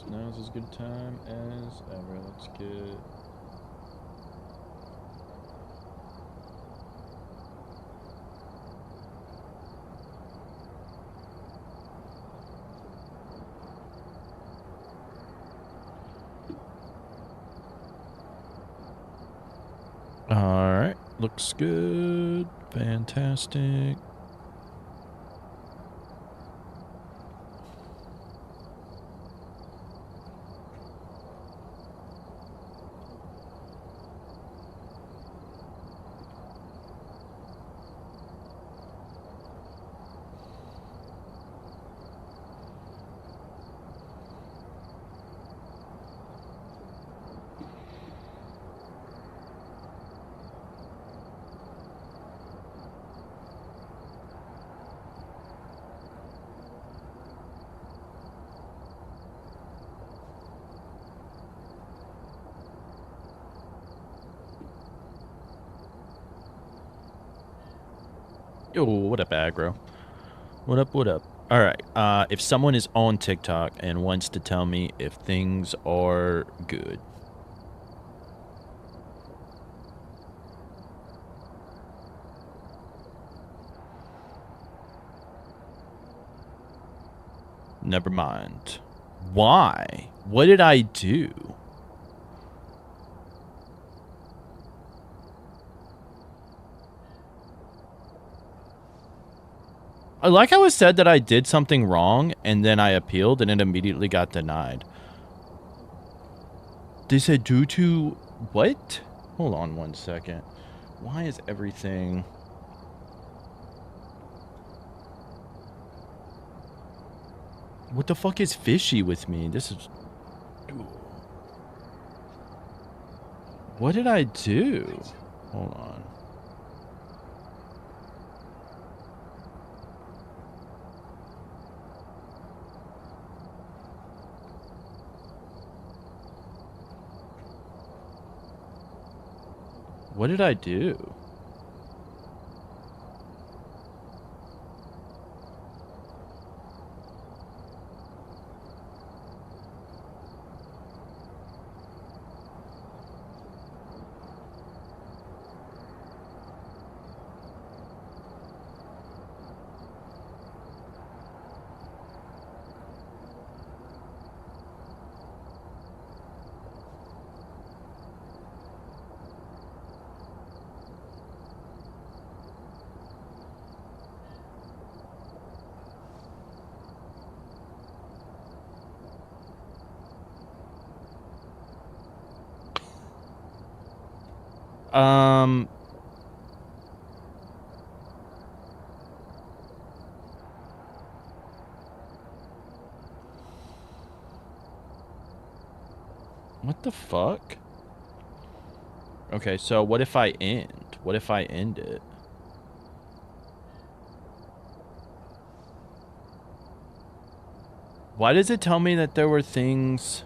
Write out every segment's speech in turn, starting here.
Now's as good a time as ever. Let's get... Alright, looks good. Fantastic. Yo, what up, aggro? What up, what up? Alright, if someone is on TikTok and wants to tell me if things are good. Never mind. Why? What did I do? I like how it said that I did something wrong, and then I appealed, and it immediately got denied. They said due to... what? Hold on one second. Why is everything... what the fuck is fishy with me? This is... what did I do? Hold on. What did I do? What the fuck? Okay, so what if I end? What if I end it? Why does it tell me that there were things...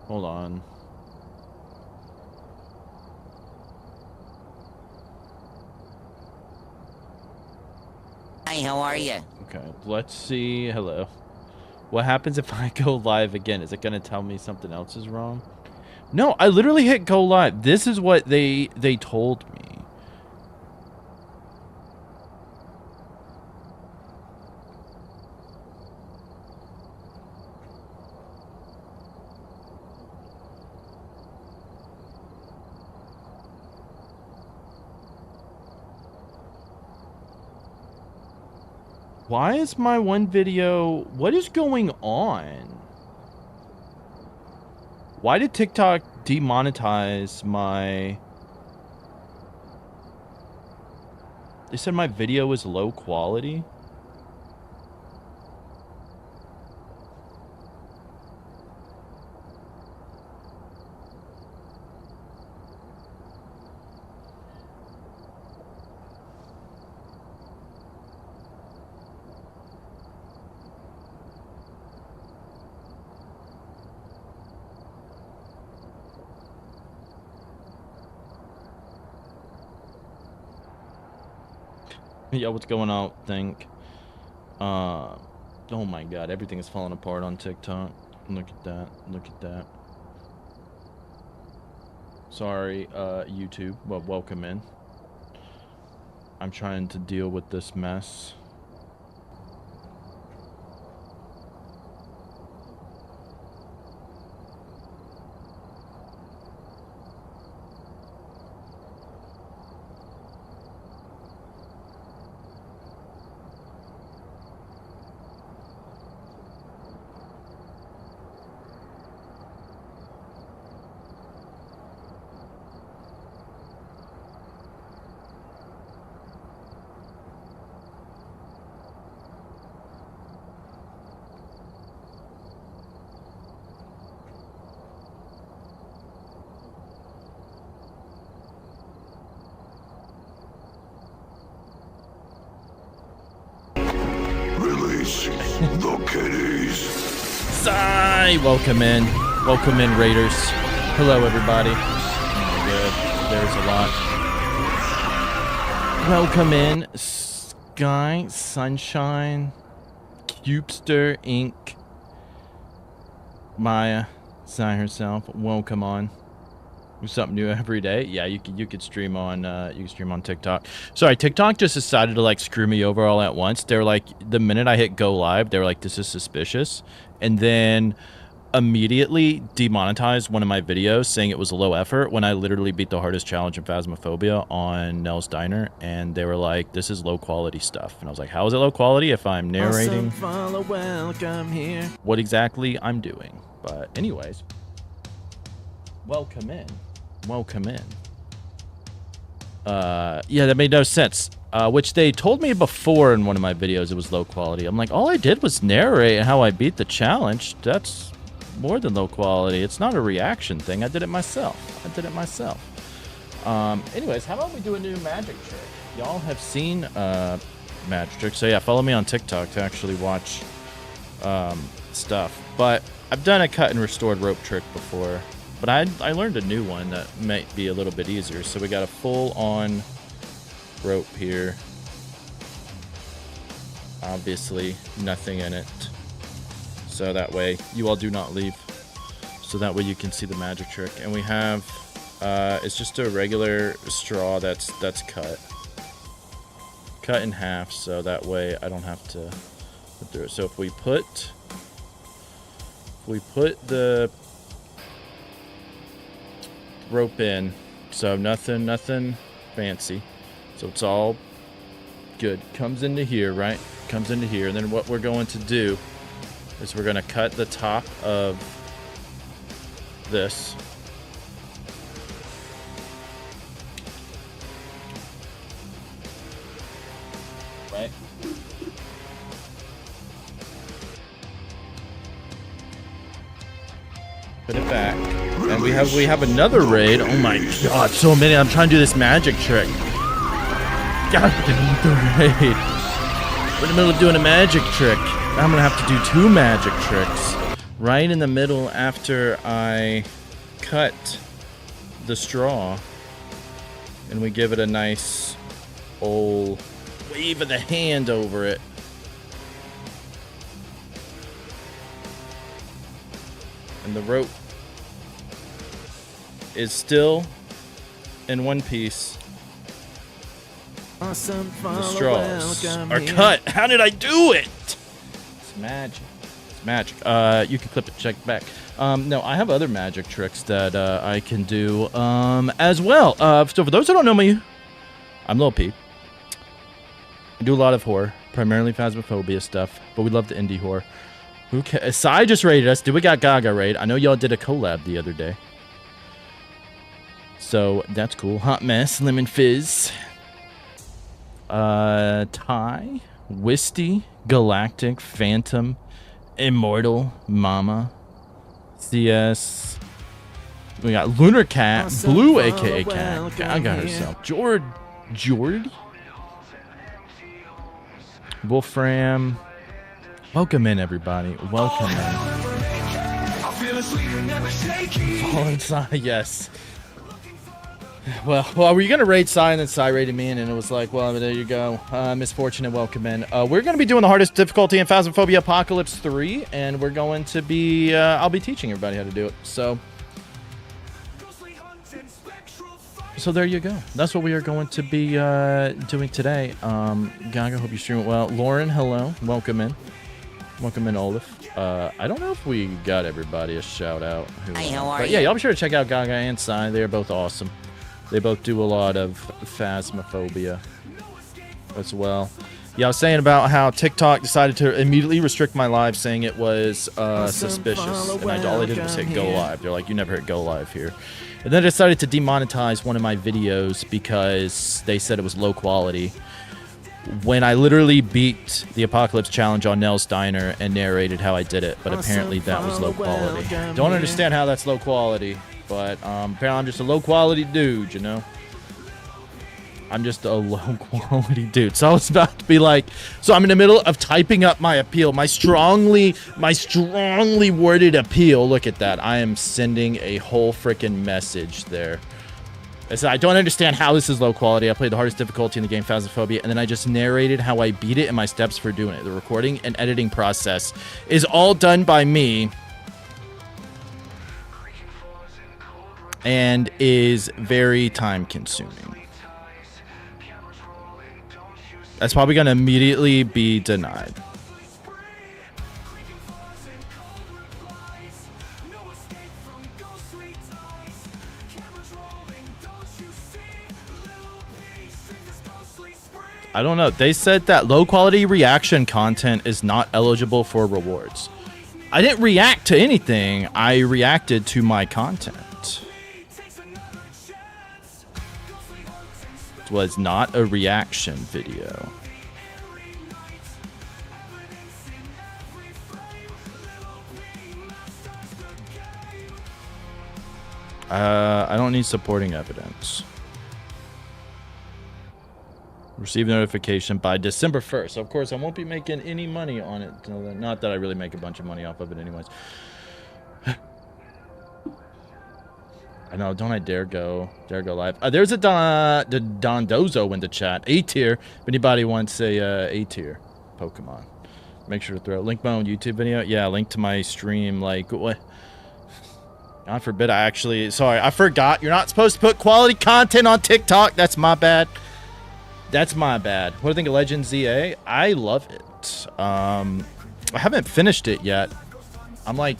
hold on. Hi, how are you? Okay, let's see. Hello. What happens if I go live again? Is it going to tell me something else is wrong? No, I literally hit go live. This is what they told me. Why is my one video... what is going on? Why did TikTok demonetize my... they said my video was low quality? Yeah, what's going on? Think. Oh my god, everything is falling apart on TikTok. Look at that. Look at that. Sorry, YouTube. Well, welcome in. I'm trying to deal with this mess. The kitties. Sigh! Welcome in. Welcome in, Raiders. Hello, everybody. Oh, good. There's a lot. Welcome in, Sky, Sunshine, Cubester, Inc., Maya, Sigh herself. Welcome on. Do something new every day. Yeah, you could stream on TikTok. Sorry, TikTok just decided to like screw me over all at once. They're like, the minute I hit go live, they're like, this is suspicious, and then immediately demonetized one of my videos saying it was a low effort when I literally beat the hardest challenge in Phasmophobia on Nell's Diner, and they were like, this is low quality stuff. And I was like, how is it low quality if I'm narrating welcome here what exactly I'm doing? But anyways, welcome in. Welcome in. Yeah, that made no sense. Which they told me before in one of my videos it was low quality. I'm like, all I did was narrate how I beat the challenge. That's more than low quality. It's not a reaction thing. I did it myself. Anyways, how about we do a new magic trick? Y'all have seen magic tricks. So yeah, follow me on TikTok to actually watch stuff. But I've done a cut and restored rope trick before. But I learned a new one that might be a little bit easier. So we got a full-on rope here. Obviously, nothing in it. So that way, you all do not leave. So that way you can see the magic trick. And we have, it's just a regular straw that's cut. Cut in half, so that way I don't have to put through it. So if we put the rope in, so nothing fancy, so it's all good. Comes into here, right? Comes into here, and then what we're going to do is we're going to cut the top of this. Right? Put it back. And we have another raid. Oh my god, so many. I'm trying to do this magic trick. God, the raid. We're in the middle of doing a magic trick. I'm gonna have to do 2 magic tricks. Right in the middle after I cut the straw. And we give it a nice old wave of the hand over it. And the rope is still in one piece. Awesome. The straws are cut. How did I do it? It's magic. It's magic. You can clip it, check back. No, I have other magic tricks that I can do as well. So for those who don't know me, I'm Lil P. I do a lot of horror, primarily Phasmophobia stuff, but we love the indie horror. Sai just raided us. Dude, we got Gaga raid. I know y'all did a collab the other day. So that's cool. Hot Mess, Lemon Fizz, Ty, Wisty, Galactic, Phantom, Immortal, Mama, CS. We got Lunar Cat, awesome. Blue, aka Cat, Gaga herself, Jordy, Wolfram. Welcome in, everybody. Welcome in. Fall inside, yes. Well, were you gonna raid Psy and then Psy raided me, and then it was like, well, there you go. Misfortune and welcome in. We're gonna be doing the hardest difficulty in Phasmophobia Apocalypse 3, and we're going to be, I'll be teaching everybody how to do it. So there you go. That's what we are going to be doing today. Gaga, hope you stream it well. Lauren, hello, welcome in. Welcome in, Olaf. I don't know if we got everybody a shout out. Hi, how are but you? yeah, y'all be sure to check out Gaga and Psy. They're both awesome. They both do a lot of Phasmophobia as well. Yeah, I was saying about how TikTok decided to immediately restrict my live, saying it was suspicious, and all I did was hit go live. They're like, you never hit go live here. And then they decided to demonetize one of my videos because they said it was low quality. When I literally beat the Apocalypse Challenge on Nell's Diner and narrated how I did it, but apparently that was low quality. Don't understand how that's low quality, but apparently I'm just a low quality dude, you know? I'm just a low quality dude. So I was about to be like, so I'm in the middle of typing up my appeal, my strongly worded appeal. Look at that. I am sending a whole freaking message there. I said, I don't understand how this is low quality. I played the hardest difficulty in the game, Phasmophobia, and then I just narrated how I beat it and my steps for doing it. The recording and editing process is all done by me and is very time consuming. That's probably going to immediately be denied. I don't know. They said that low quality reaction content is not eligible for rewards. I didn't react to anything. I reacted to my content. It was not a reaction video. I don't need supporting evidence. Receive notification by December 1st. So of course, I won't be making any money on it. Not that I really make a bunch of money off of it anyways. I know, don't I dare go live. There's a Dondozo in the chat. A tier. If anybody wants a tier Pokemon, make sure to throw link my own YouTube video. Yeah, link to my stream. Like what? God forbid I actually. Sorry, I forgot. You're not supposed to put quality content on TikTok. That's my bad. That's my bad. What do you think of Legend ZA? I love it. I haven't finished it yet. I'm like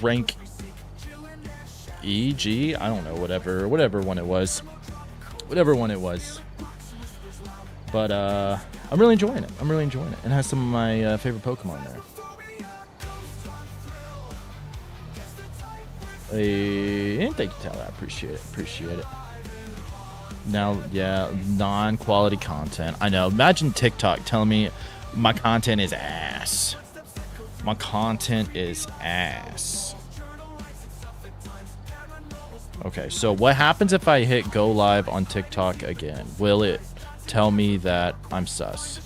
rank EG. I don't know, whatever one it was. But I'm really enjoying it. It has some of my favorite Pokemon there. And thank you, Tyler. I appreciate it. Now, yeah, non-quality content. I know. Imagine TikTok telling me my content is ass. My content is ass. Okay, so what happens if I hit go live on TikTok again? Will it tell me that I'm sus?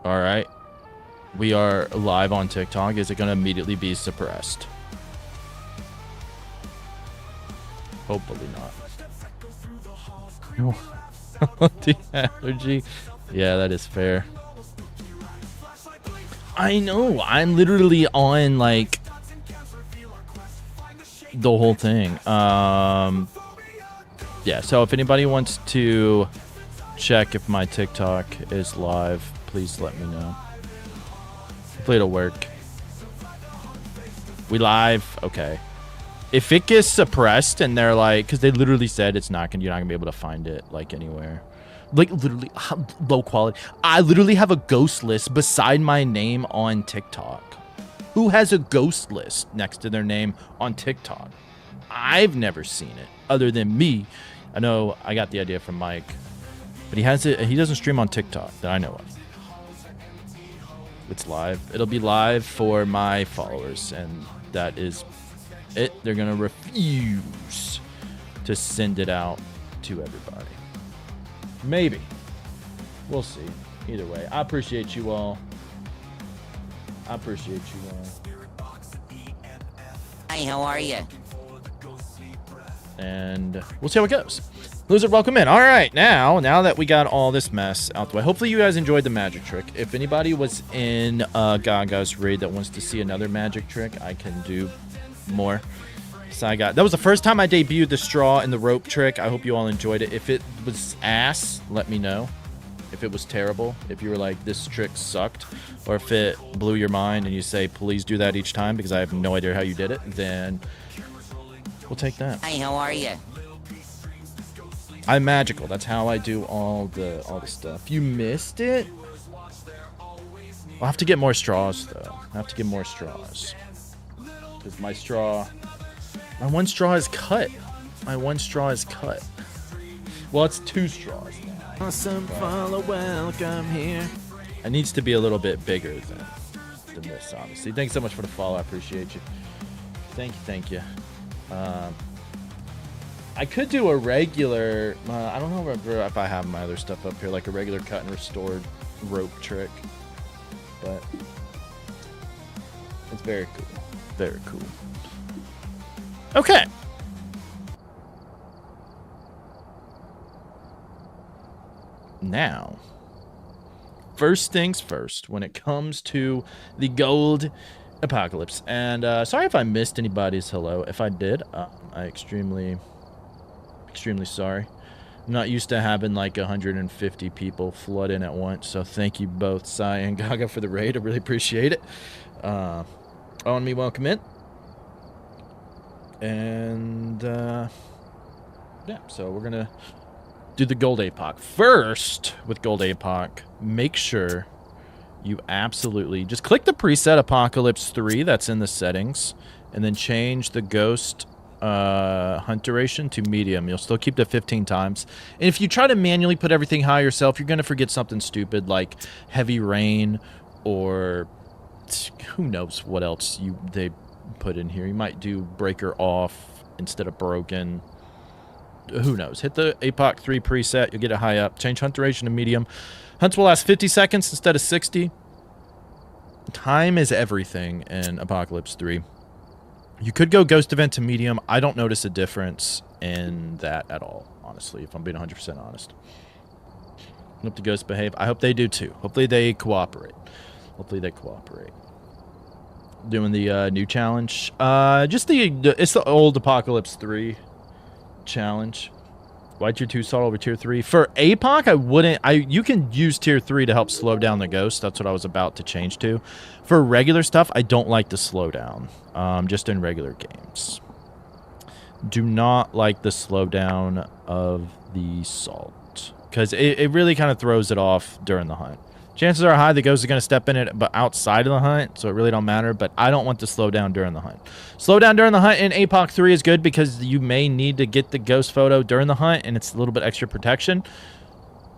All right, we are live on TikTok. Is it going to immediately be suppressed? Hopefully not. The allergy. Yeah, that is fair. I know. I'm literally on like the whole thing. Yeah. So if anybody wants to check if my TikTok is live, please let me know. Hopefully it'll work. We live? Okay. If it gets suppressed and they're like, because they literally said you're not gonna be able to find it like anywhere. Like literally low quality. I literally have a ghost list beside my name on TikTok. Who has a ghost list next to their name on TikTok? I've never seen it other than me. I know I got the idea from Mike, but he has it. He doesn't stream on TikTok that I know of. It's live. It'll be live for my followers, and that is it. They're gonna refuse to send it out to everybody. Maybe. We'll see. Either way, I appreciate you all. I appreciate you all. Hi, how are you? And we'll see how it goes. Loser, welcome in. All right, now that we got all this mess out the way, hopefully you guys enjoyed the magic trick. If anybody was in Gaga's raid that wants to see another magic trick, I can do more. So that was the first time I debuted the straw and the rope trick. I hope you all enjoyed it. If it was ass, let me know. If it was terrible, if you were like, this trick sucked, or if it blew your mind and you say, please do that each time because I have no idea how you did it, then we'll take that. Hi, how are you? I'm magical. That's how I do all the stuff. You missed it? I'll have to get more straws, though. I have to get more straws. Because my one straw is cut. My one straw is cut. Well, it's 2 straws now. Awesome follow, welcome here. It needs to be a little bit bigger than this, obviously. Thanks so much for the follow. I appreciate you. Thank you. I could do a regular, I don't know if I have my other stuff up here, like a regular cut and restored rope trick, but it's very cool. Very cool. Okay. Now, first things first, when it comes to the gold apocalypse, and sorry if I missed anybody's hello. If I did, I extremely sorry. I'm not used to having like 150 people flood in at once, so thank you both, Sai and Gaga, for the raid. I really appreciate it. On me, welcome in. And yeah, so we're gonna do the gold Apoc. First, with gold Apoc, make sure you absolutely just click the preset Apocalypse 3 that's in the settings, and then change the ghost hunt duration to medium. You'll still keep the 15 times. And if you try to manually put everything high yourself, you're going to forget something stupid like heavy rain, or who knows what else they put in here. You might do breaker off instead of broken. Who knows? Hit the Apoc 3 preset. You'll get it high up. Change hunt duration to medium. Hunts will last 50 seconds instead of 60. Time is everything in Apocalypse 3. You could go Ghost Event to medium. I don't notice a difference in that at all, honestly, if I'm being 100% honest. I hope the ghosts behave. I hope they do too. Hopefully they cooperate. Doing the new challenge. It's the old Apocalypse 3 challenge. Why tier 2 salt over tier 3? For Apoc, you can use tier 3 to help slow down the ghost. That's what I was about to change to. For regular stuff, I don't like the slowdown. Just in regular games. Do not like the slowdown of the salt, because it really kind of throws it off during the hunt. Chances are high the ghost is going to step in it, but outside of the hunt, so it really don't matter. But I don't want to slow down during the hunt. Slow down during the hunt in Apoc 3 is good because you may need to get the ghost photo during the hunt, and it's a little bit extra protection.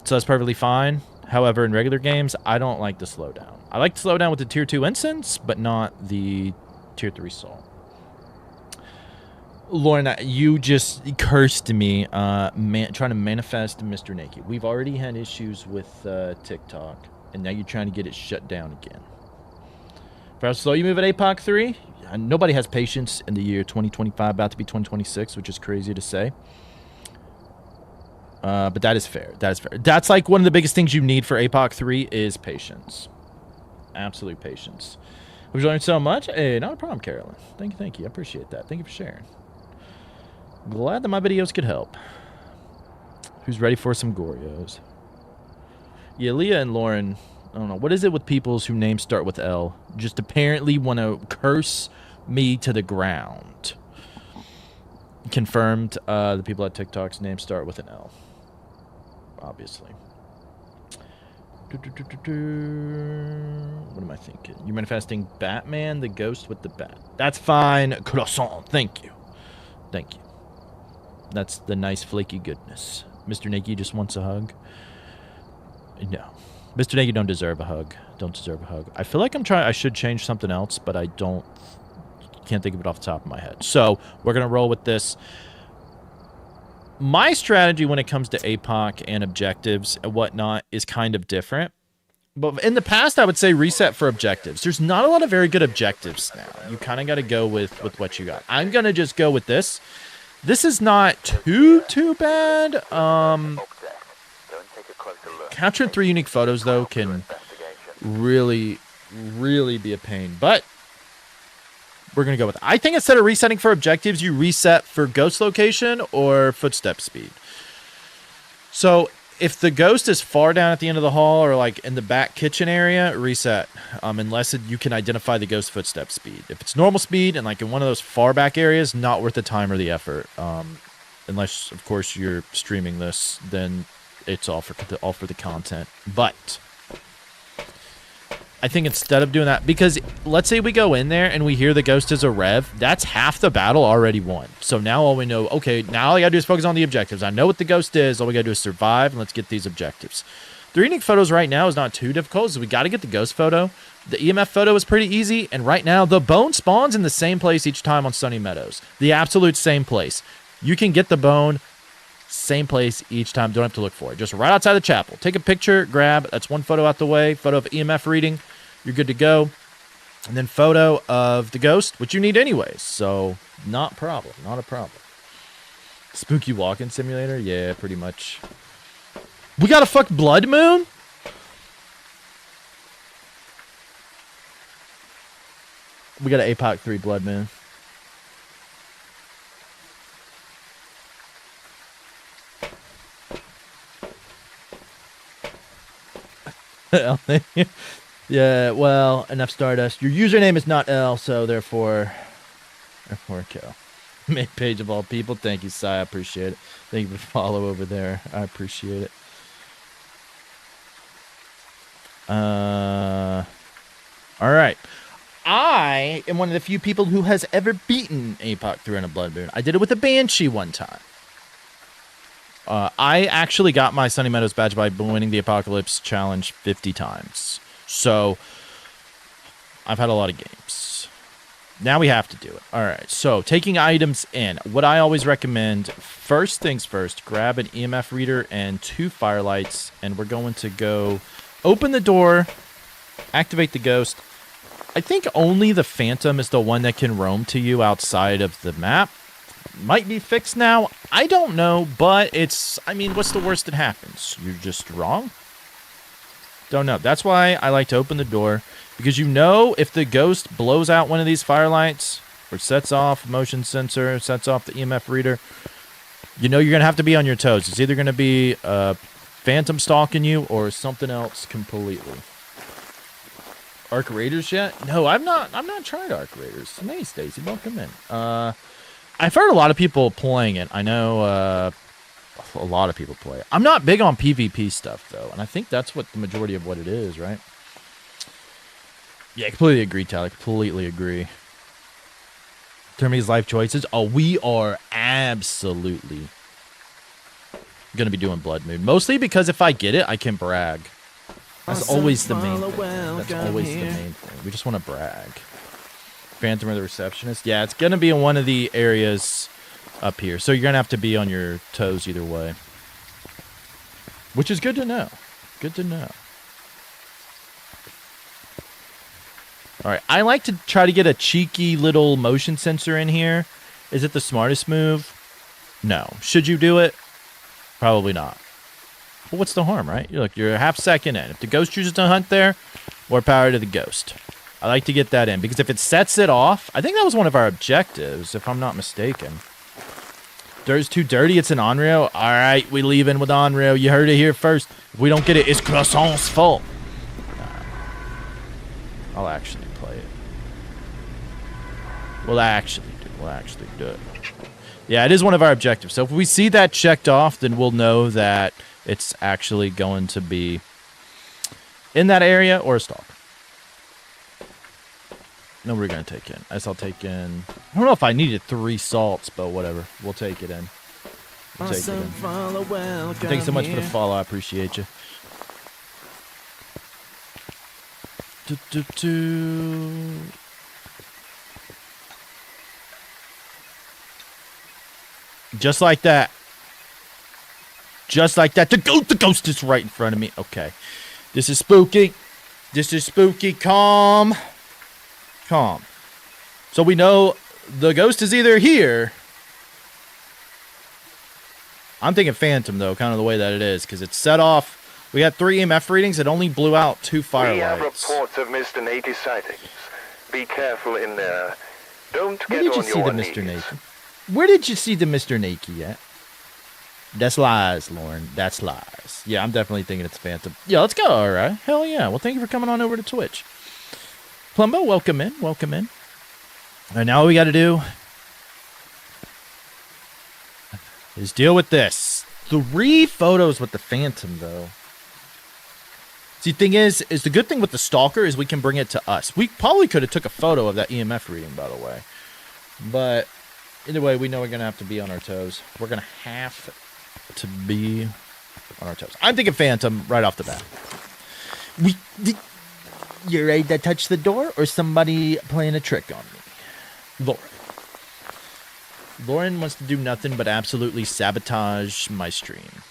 So that's perfectly fine. However, in regular games, I don't like the slowdown. I like to slow down with the tier 2 incense, but not the tier 3 salt. Lauren, you just cursed me trying to manifest Mr. Naked. We've already had issues with TikTok, and now you're trying to get it shut down again. For how slow you move at Apoc 3, nobody has patience in the year 2025, about to be 2026, which is crazy to say. But that is fair. That's like one of the biggest things you need for Apoc 3 is patience. Absolute patience. We've learned so much. Hey, not a problem, Carolyn. Thank you. I appreciate that. Thank you for sharing. Glad that my videos could help. Who's ready for some Gorios? Yeah, Leah and Lauren, I don't know. What is it with peoples whose names start with L? Just apparently want to curse me to the ground. Confirmed, the people at TikTok's names start with an L. Obviously. What am I thinking? You're manifesting Batman, the ghost with the bat. That's fine. Croissant. Thank you. That's the nice flaky goodness. Mr. Naked just wants a hug. No. Mr. Naked don't deserve a hug. I feel like I should change something else, but I can't think of it off the top of my head. So we're going to roll with this. My strategy when it comes to APOC and objectives and whatnot is kind of different. But in the past, I would say reset for objectives. There's not a lot of very good objectives now. You kind of got to go with what you got. I'm going to just go with this. This is not too bad. Capturing 3 unique photos, though, can really be a pain. But we're going to go with it. I think instead of resetting for objectives, you reset for ghost location or footstep speed. So if the ghost is far down at the end of the hall or like in the back kitchen area, reset. Unless you can identify the ghost footstep speed. If it's normal speed and like in one of those far back areas, not worth the time or the effort. Unless, of course, you're streaming this, then it's all for the content. But I think instead of doing that, because let's say we go in there and we hear the ghost is a rev, that's half the battle already won. So now all we know, okay, now all I gotta do is focus on the objectives. I know what the ghost is. All we gotta do is survive, and let's get these objectives. 3 unique photos right now is not too difficult, so we gotta get the ghost photo. The EMF photo is pretty easy, and right now the bone spawns in the same place each time on Sunny Meadows. The absolute same place. You can get the bone same place each time. Don't have to look for it. Just right outside the chapel. Take a picture, grab. That's 1 photo out the way. Photo of EMF reading. You're good to go. And then photo of the ghost, which you need anyways. So not a problem. Not a problem. Spooky walk-in simulator? Yeah, pretty much. We got a fuck blood moon? We got an Apoc 3 blood moon. Yeah, well, enough Stardust. Your username is not L, so therefore kill. Main page of all people. Thank you, Sai. I appreciate it. Thank you for the follow over there. I appreciate it. All right. I am one of the few people who has ever beaten Apoc 3 on a Blood Moon. I did it with a Banshee one time. I actually got my Sunny Meadows badge by winning the Apocalypse Challenge 50 times. So, I've had a lot of games. Now we have to do it. Alright, so taking items in. What I always recommend, first things first, grab an EMF reader and 2 firelights. And we're going to go open the door, activate the ghost. I think only the Phantom is the one that can roam to you outside of the map. Might be fixed now. I don't know, but it's... I mean, what's the worst that happens? You're just wrong? Don't know. That's why I like to open the door. Because you know if the ghost blows out one of these firelights, or sets off motion sensor, sets off the EMF reader, you know you're going to have to be on your toes. It's either going to be a Phantom stalking you, or something else completely. Arc Raiders yet? No, I've not tried Arc Raiders. Hey, Stacy, welcome in. I've heard a lot of people playing it. I know a lot of people play it. I'm not big on PvP stuff, though, and I think that's what the majority of what it is, right? Yeah, completely agree, Tyler. Completely agree. Termy's life choices. Oh, we are absolutely going to be doing Blood Moon. Mostly because if I get it, I can brag. That's always the main thing. That's always the main thing. We just want to brag. Phantom or the Receptionist? Yeah, it's going to be in one of the areas up here. So you're going to have to be on your toes either way. Which is good to know. Good to know. Alright, I like to try to get a cheeky little motion sensor in here. Is it the smartest move? No. Should you do it? Probably not. But what's the harm, right? Look, you're a half second in. If the ghost chooses to hunt there, more power to the ghost. I like to get that in, because if it sets it off, I think that was one of our objectives, if I'm not mistaken. Dirt's too dirty, it's an on-rail. Alright, we leave in with on-rail. You heard it here first. If we don't get it, it's Croissant's fault. I'll actually play it. We'll actually do it. Yeah, it is one of our objectives. So if we see that checked off, then we'll know that it's actually going to be in that area or a stalk. No, we're going to take in. I guess I'll take in... I don't know if I needed 3 salts, but whatever. We'll take it in. We'll take it in. Thanks so much for the follow. I appreciate you. Just like that. Just like that. The ghost is right in front of me. Okay. This is spooky. This is spooky. Calm. Calm. So we know the ghost is either here. I'm thinking phantom, though, kind of the way that it is, because it's set off. We got 3 EMF readings. It only blew out 2 firelights. We have reports of Mr. Nate sightings. Be careful in there. Don't Where get did you on see the your Mr. knees. Naked? Where did you see the Mr. Naked at? That's lies, Lauren. That's lies. Yeah, I'm definitely thinking it's phantom. Yeah, let's go. All right. Hell yeah. Well, thank you for coming on over to Twitch. Plumbo, welcome in. Welcome in. All right, now what we got to do is deal with this. 3 photos with the phantom, though. See, thing is the good thing with the stalker is we can bring it to us. We probably could have took a photo of that EMF reading, by the way. But either way, we know we're going to have to be on our toes. We're going to have to be on our toes. I'm thinking phantom right off the bat. You ready to touch the door or somebody playing a trick on me? Lauren wants to do nothing but absolutely sabotage my stream.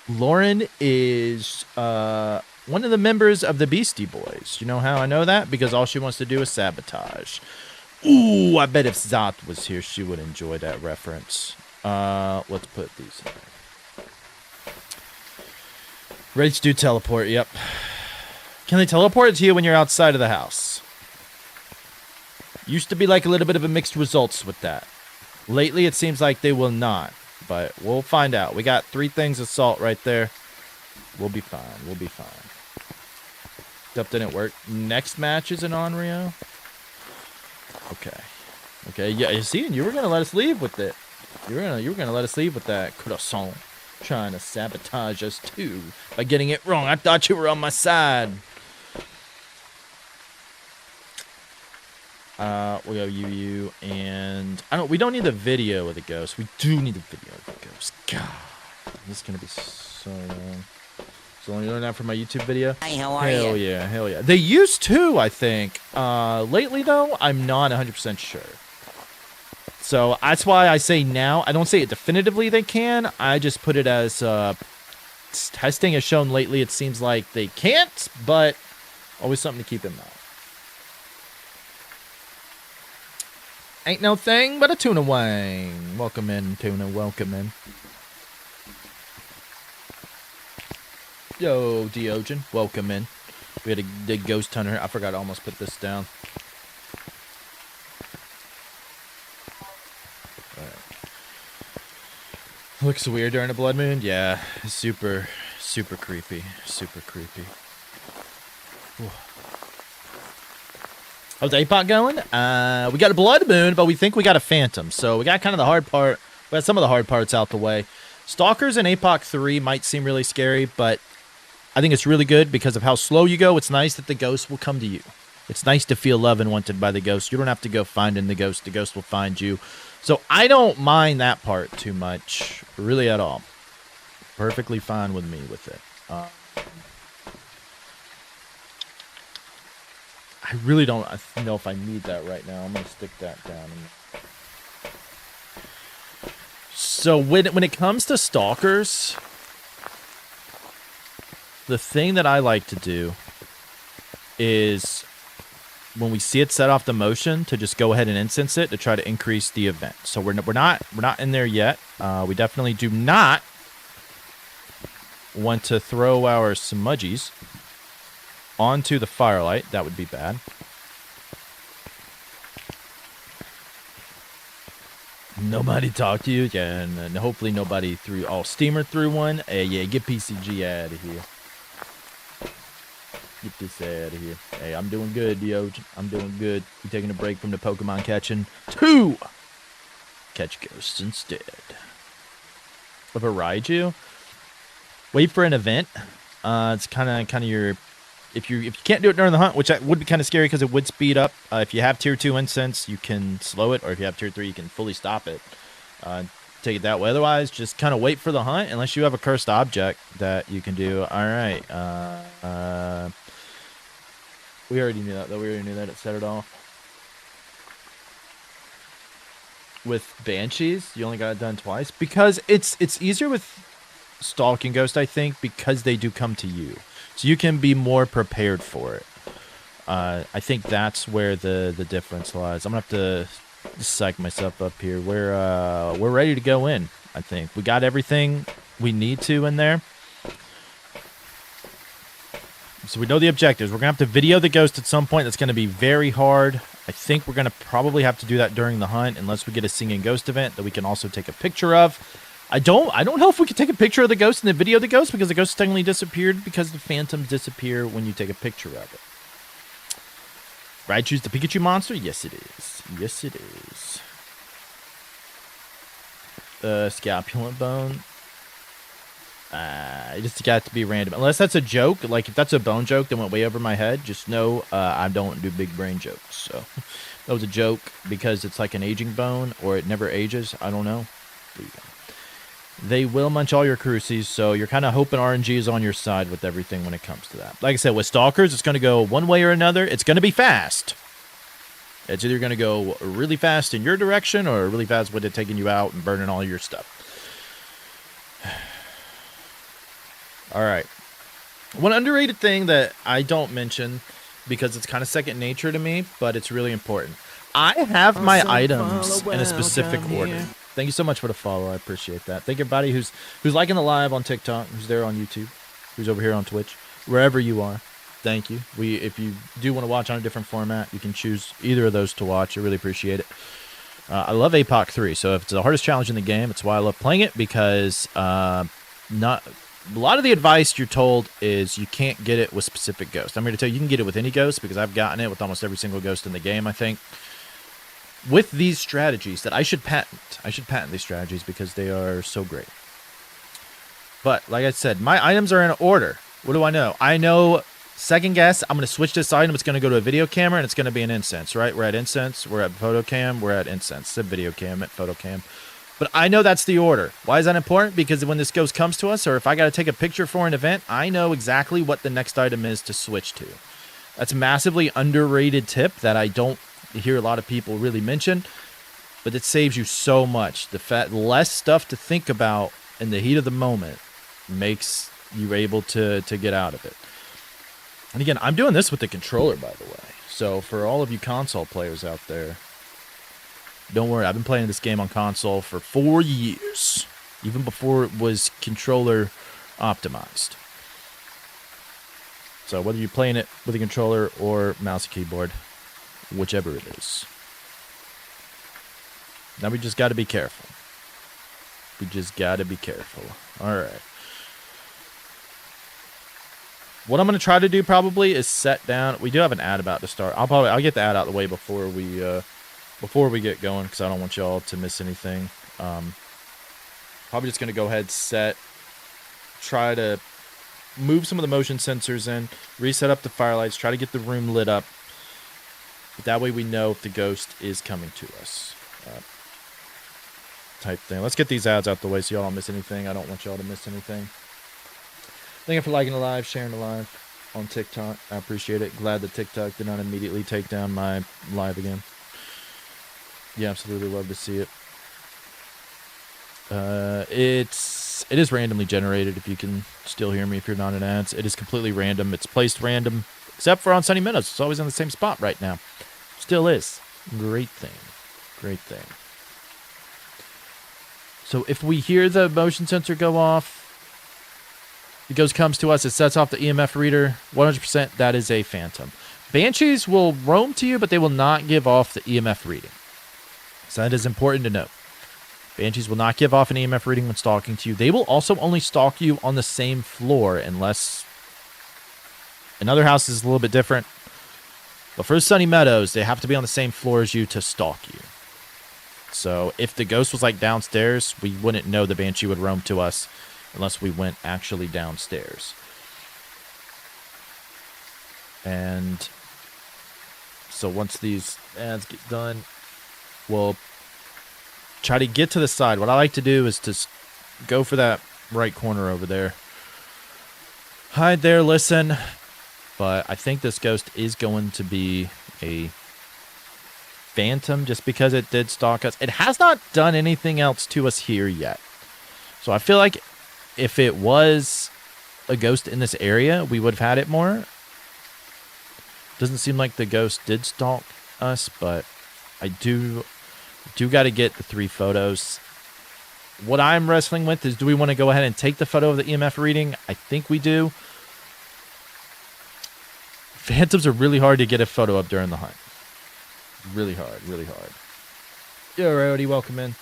Lauren is one of the members of the Beastie Boys. You know how I know that? Because all she wants to do is sabotage. Ooh, I bet if Zot was here, she would enjoy that reference. Let's put these in. Ready to do teleport, yep. Can they teleport to you when you're outside of the house? Used to be like a little bit of a mixed results with that. Lately, it seems like they will not. But we'll find out. We got 3 things of salt right there. We'll be fine. We'll be fine. Stuff didn't work. Next match is an Onryo. Okay. Okay. Yeah. You see, you were gonna let us leave with it. You were gonna let us leave with that croissant, trying to sabotage us too by getting it wrong. I thought you were on my side. We'll go UU, and we don't need the video of the ghost. We do need the video of the ghost. God, this is gonna be so long. So long you learn that from my YouTube video. Hi, how are you? Hell yeah, hell yeah. They used to, I think. Lately though, I'm not 100% sure. So that's why I say now. I don't say it definitively they can. I just put it as testing has shown lately. It seems like they can't, but always something to keep in mind. Ain't no thing but a tuna wing. Welcome in, tuna. Welcome in. Yo, Diogen. Welcome in. We had a ghost hunter. I forgot to almost put this down. Alright. Looks weird during a blood moon? Yeah. Super, super creepy. Super creepy. Whew. How's Apoc going? We got a blood moon, but we think we got a phantom. So we got kind of the hard part. We got some of the hard parts out the way. Stalkers in Apoc 3 might seem really scary, but I think it's really good because of how slow you go. It's nice that the ghost will come to you. It's nice to feel loved and wanted by the ghost. You don't have to go finding the ghost. The ghost will find you. So I don't mind that part too much, really at all. Perfectly fine with me with it. I really don't know if I need that right now. I'm going to stick that down. So when it comes to stalkers, the thing that I like to do is when we see it set off the motion to just go ahead and incense it to try to increase the event. So we're not in there yet. We definitely do not want to throw our smudgies onto the firelight. That would be bad. Nobody talked to you? Yeah, and hopefully nobody threw... Oh, Steamer threw one? Hey, yeah, get PCG out of here. Get this out of here. Hey, I'm doing good, Diogen. I'm doing good. We're taking a break from the Pokemon catching to catch ghosts instead. Of a Raiju? Wait for an event. It's kind of your... If you can't do it during the hunt, which would be kind of scary because it would speed up. If you have tier 2 incense, you can slow it, or if you have tier 3, you can fully stop it. Take it that way. Otherwise, just kind of wait for the hunt, unless you have a cursed object that you can do. All right. We already knew that, though. We already knew that it set it off. With Banshees, you only got it done twice because it's easier with stalking ghost, I think, because they do come to you. So you can be more prepared for it. I think that's where the difference lies. I'm going to have to psych myself up here. We're ready to go in, I think. We got everything we need to in there. So we know the objectives. We're going to have to video the ghost at some point. That's going to be very hard. I think we're going to probably have to do that during the hunt unless we get a singing ghost event that we can also take a picture of. I don't know if we can take a picture of the ghost and then video the ghost because the ghost technically disappeared because the phantoms disappear when you take a picture of it. Right, choose the Pikachu monster? Yes, it is. Yes, it is. Scapulent bone. It just got to be random. Unless that's a joke. Like, if that's a bone joke that went way over my head, just know I don't do big brain jokes. So, that was a joke because it's like an aging bone or it never ages. I don't know. There you go. They will munch all your crucies, so you're kind of hoping RNG is on your side with everything when it comes to that. Like I said, with Stalkers, it's going to go one way or another. It's going to be fast. It's either going to go really fast in your direction or really fast with it taking you out and burning all your stuff. All right. One underrated thing that I don't mention because it's kind of second nature to me, but it's really important. I have my items in a specific order. Thank you so much for the follow. I appreciate that. Thank everybody who's liking the live on TikTok, who's there on YouTube, who's over here on Twitch, wherever you are. Thank you. If you do want to watch on a different format, you can choose either of those to watch. I really appreciate it. I love Apoc 3, so if it's the hardest challenge in the game, it's why I love playing it because a lot of the advice you're told is you can't get it with specific ghosts. I'm here to tell you can get it with any ghost because I've gotten it with almost every single ghost in the game, I think. With these strategies that I should patent. I should patent these strategies because they are so great. But, like I said, my items are in order. What do I know? I know, second guess, I'm going to switch this item. It's going to go to a video camera, and it's going to be an incense, right? We're at incense. We're at photo cam. We're at incense. It's a video cam at photo cam. But I know that's the order. Why is that important? Because when this ghost comes to us, or if I got to take a picture for an event, I know exactly what the next item is to switch to. That's a massively underrated tip that I don't hear a lot of people really mention, but it saves you so much. Less stuff to think about in the heat of the moment makes you able to get out of it. And again, I'm doing this with the controller, by the way. So for all of you console players out there, don't worry. I've been playing this game on console for 4 years, even before it was controller optimized. So whether you're playing it with a controller or mouse and keyboard, whichever it is. Now we just got to be careful. We just got to be careful. All right. What I'm going to try to do probably is set down. We do have an ad about to start. I'll get the ad out of the way before we get going because I don't want y'all to miss anything. Probably just going to go ahead, try to move some of the motion sensors in, reset up the firelights, try to get the room lit up. But that way we know if the ghost is coming to us. Type thing. Let's get these ads out the way so y'all don't miss anything. I don't want y'all to miss anything. Thank you for liking the live, sharing the live on TikTok. I appreciate it. Glad that TikTok did not immediately take down my live again. Yeah, absolutely love to see it. It is randomly generated if you can still hear me if you're not in ads. It is completely random. It's placed random, except for on Sunny Meadows. It's always in the same spot right now. Still is. Great thing. Great thing. So if we hear the motion sensor go off, the ghost comes to us, it sets off the EMF reader. 100% that is a phantom. Banshees will roam to you, but they will not give off the EMF reading. So that is important to note. Banshees will not give off an EMF reading when stalking to you. They will also only stalk you on the same floor unless another house is a little bit different. But for Sunny Meadows, they have to be on the same floor as you to stalk you. So if the ghost was like downstairs, we wouldn't know the Banshee would roam to us unless we went actually downstairs. And so once these ads get done, we'll try to get to the side. What I like to do is to go for that right corner over there. Hide there, listen. But I think this ghost is going to be a phantom just because it did stalk us. It has not done anything else to us here yet. So I feel like if it was a ghost in this area, we would have had it more. Doesn't seem like the ghost did stalk us, but I do got to get the 3 photos. What I'm wrestling with is, do we want to go ahead and take the photo of the EMF reading? I think we do. Phantoms are really hard to get a photo up during the hunt. Really hard, really hard. Yo, Rowdy, welcome in.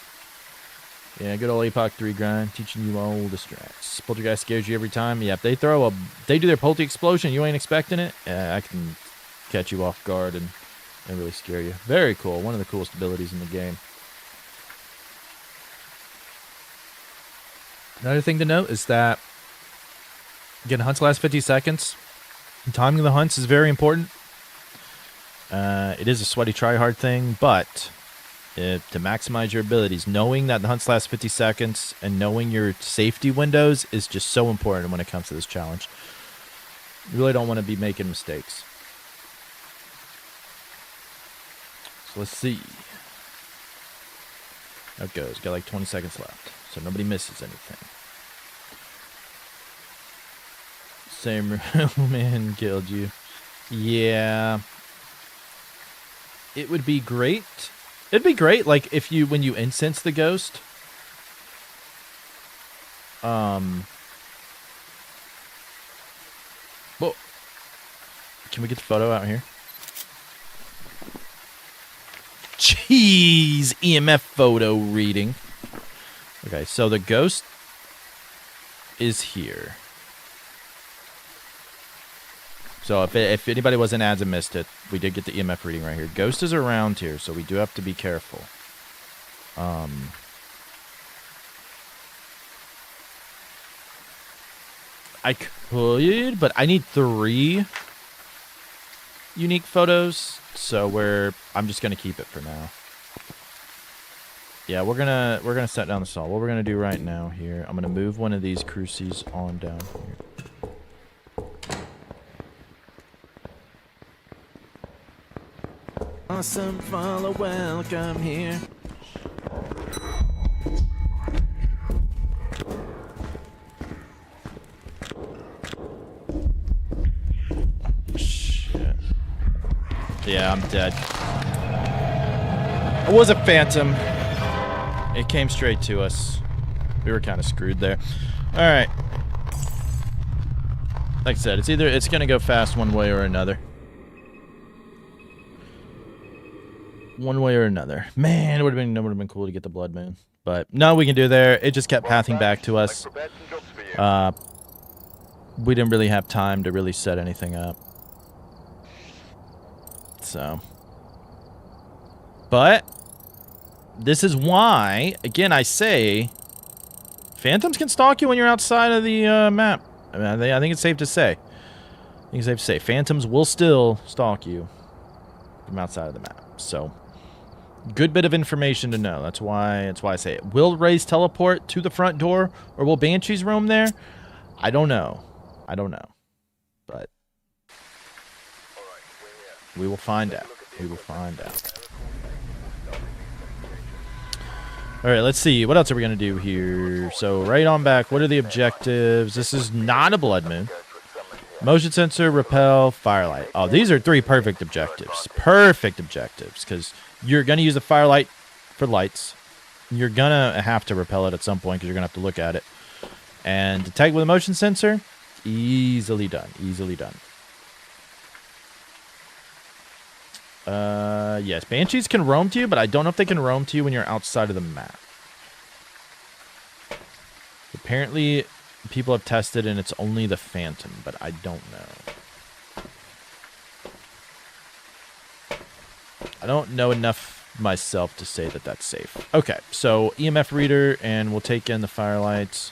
Yeah, good old Apoc 3 grind, teaching you all the strats. Poltergeist scares you every time. Yeah, if they do their polty explosion, you ain't expecting it. I can catch you off guard and really scare you. Very cool. One of the coolest abilities in the game. Another thing to note is that, again, hunts last 50 seconds. Timing of the hunts is very important. It is a sweaty try-hard thing, but to maximize your abilities, knowing that the hunts last 50 seconds and knowing your safety windows is just so important when it comes to this challenge. You really don't want to be making mistakes. So let's see how it goes. Got like 20 seconds left, so nobody misses anything. Same man killed you. Yeah. It would be great. It'd be great, like, if you, when you incense the ghost, well, can we get the photo out here? Jeez, EMF photo reading. Okay, so the ghost is here. So if anybody was in ads and missed it, we did get the EMF reading right here. Ghost is around here, so we do have to be careful. I could, but I need 3 unique photos, so I'm just gonna keep it for now. Yeah, we're gonna set down the saw. What we're gonna do right now here, I'm gonna move one of these crucies on down here. Awesome, follow, welcome here. Shit. Yeah, I'm dead. It was a phantom. It came straight to us. We were kind of screwed there. Alright. Like I said, it's gonna go fast one way or another. One way or another. Man, it would have been cool to get the blood moon. But no, we can do there. It just kept pathing back to us. We didn't really have time to really set anything up. So. But this is why, again, I say phantoms can stalk you when you're outside of the map. I mean, I think it's safe to say. Phantoms will still stalk you from outside of the map. So, good bit of information to know. That's why I say it. Will Rays teleport to the front door, or will Banshees roam there? I don't know. But we will find out. All right, let's see. What else are we going to do here? So, right on back. What are the objectives? This is not a blood moon. Motion sensor, repel, firelight. Oh, these are 3 perfect objectives. Because you're going to use a firelight for lights. You're going to have to repel it at some point because you're going to have to look at it. And detect with a motion sensor, easily done. Yes, Banshees can roam to you, but I don't know if they can roam to you when you're outside of the map. Apparently, people have tested and it's only the Phantom, but I don't know. I don't know enough myself to say that that's safe. Okay, so EMF reader, and we'll take in the firelights.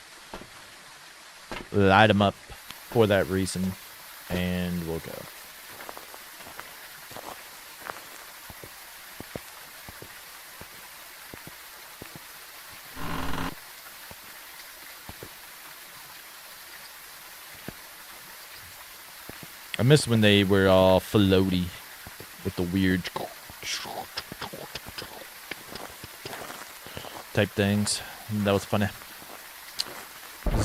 Light them up for that reason, and we'll go. I missed when they were all floaty with the weird type things. That was funny.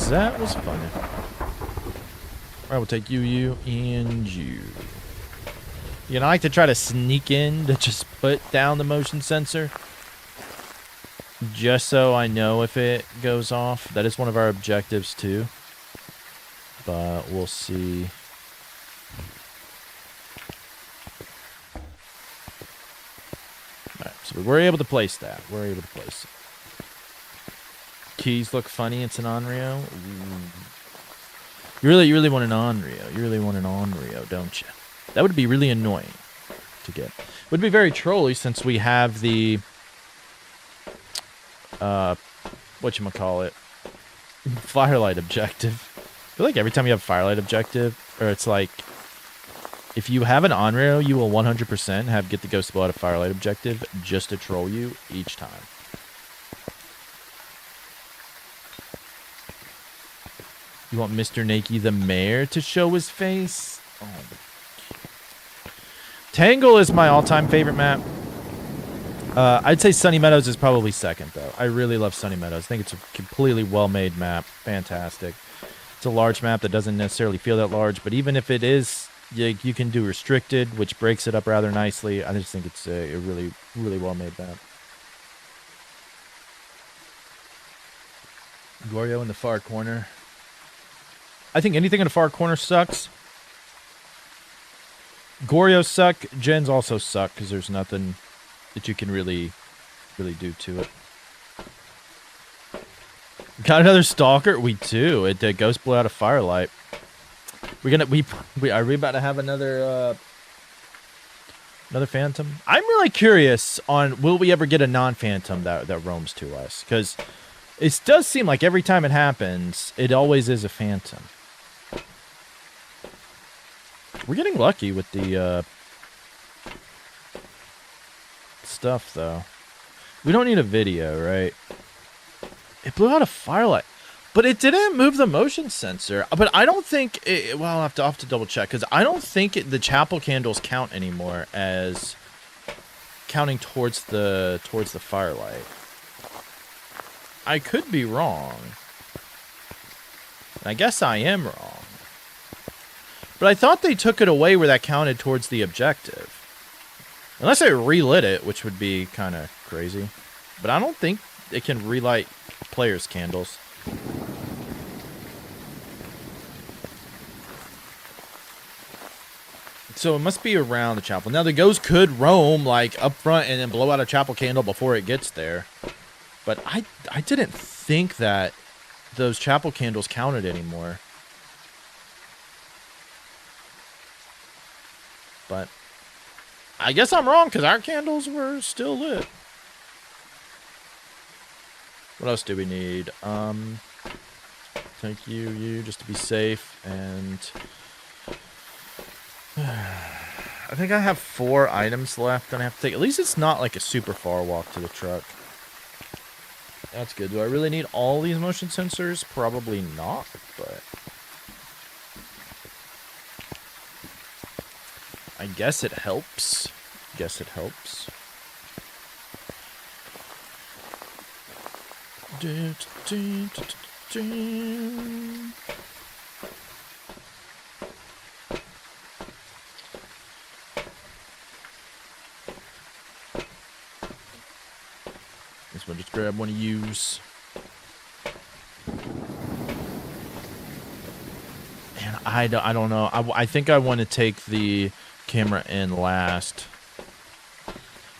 That was funny. Alright, we'll take you, and you. You know, I like to try to sneak in to just put down the motion sensor. Just so I know if it goes off. That is one of our objectives, too. But we'll see. Alright, so we were able to place that. We're able to place it. Keys look funny. It's an Onryo. You really want an Onryo. You really want an Onryo, don't you? That would be really annoying to get. Would be very trolly since we have the whatchamacallit, Firelight objective. I feel like every time you have Firelight objective, or it's like, if you have an Onryo, you will 100% have get the Ghost Blood of Firelight objective just to troll you each time. You want Mr. Nakey the mayor to show his face? Oh. Tangle is my all-time favorite map. I'd say Sunny Meadows is probably second, though. I really love Sunny Meadows. I think it's a completely well-made map. Fantastic. It's a large map that doesn't necessarily feel that large, but even if it is, you can do restricted, which breaks it up rather nicely. I just think it's a really, really well-made map. Goryo in the far corner. I think anything in the far corner sucks. Goryo suck. Gens also suck because there's nothing that you can really do to it. Got another stalker? We do. It Ghost Blow out of Firelight. Are we about to have another phantom? I'm really curious on will we ever get a non-phantom that roams to us, because it does seem like every time it happens, it always is a phantom. We're getting lucky with the stuff, though. We don't need a video, right? It blew out a Firelight. But it didn't move the motion sensor. But I don't think it... Well, I'll have to double check. Because I don't think the chapel candles count anymore as counting towards the Firelight. I could be wrong. And I guess I am wrong. But I thought they took it away where that counted towards the objective. Unless they relit it, which would be kind of crazy. But I don't think it can relight players' candles. So it must be around the chapel. Now the ghost could roam like up front and then blow out a chapel candle before it gets there. But I didn't think that those chapel candles counted anymore. But I guess I'm wrong because our candles were still lit. What else do we need? Thank you, just to be safe. And I think I have 4 items left, and I have to take. At least it's not like a super far walk to the truck. That's good. Do I really need all these motion sensors? Probably not, but I guess it helps. Guess it helps. This one, just grab one of yous. And I don't know. I think I want to take the camera in last,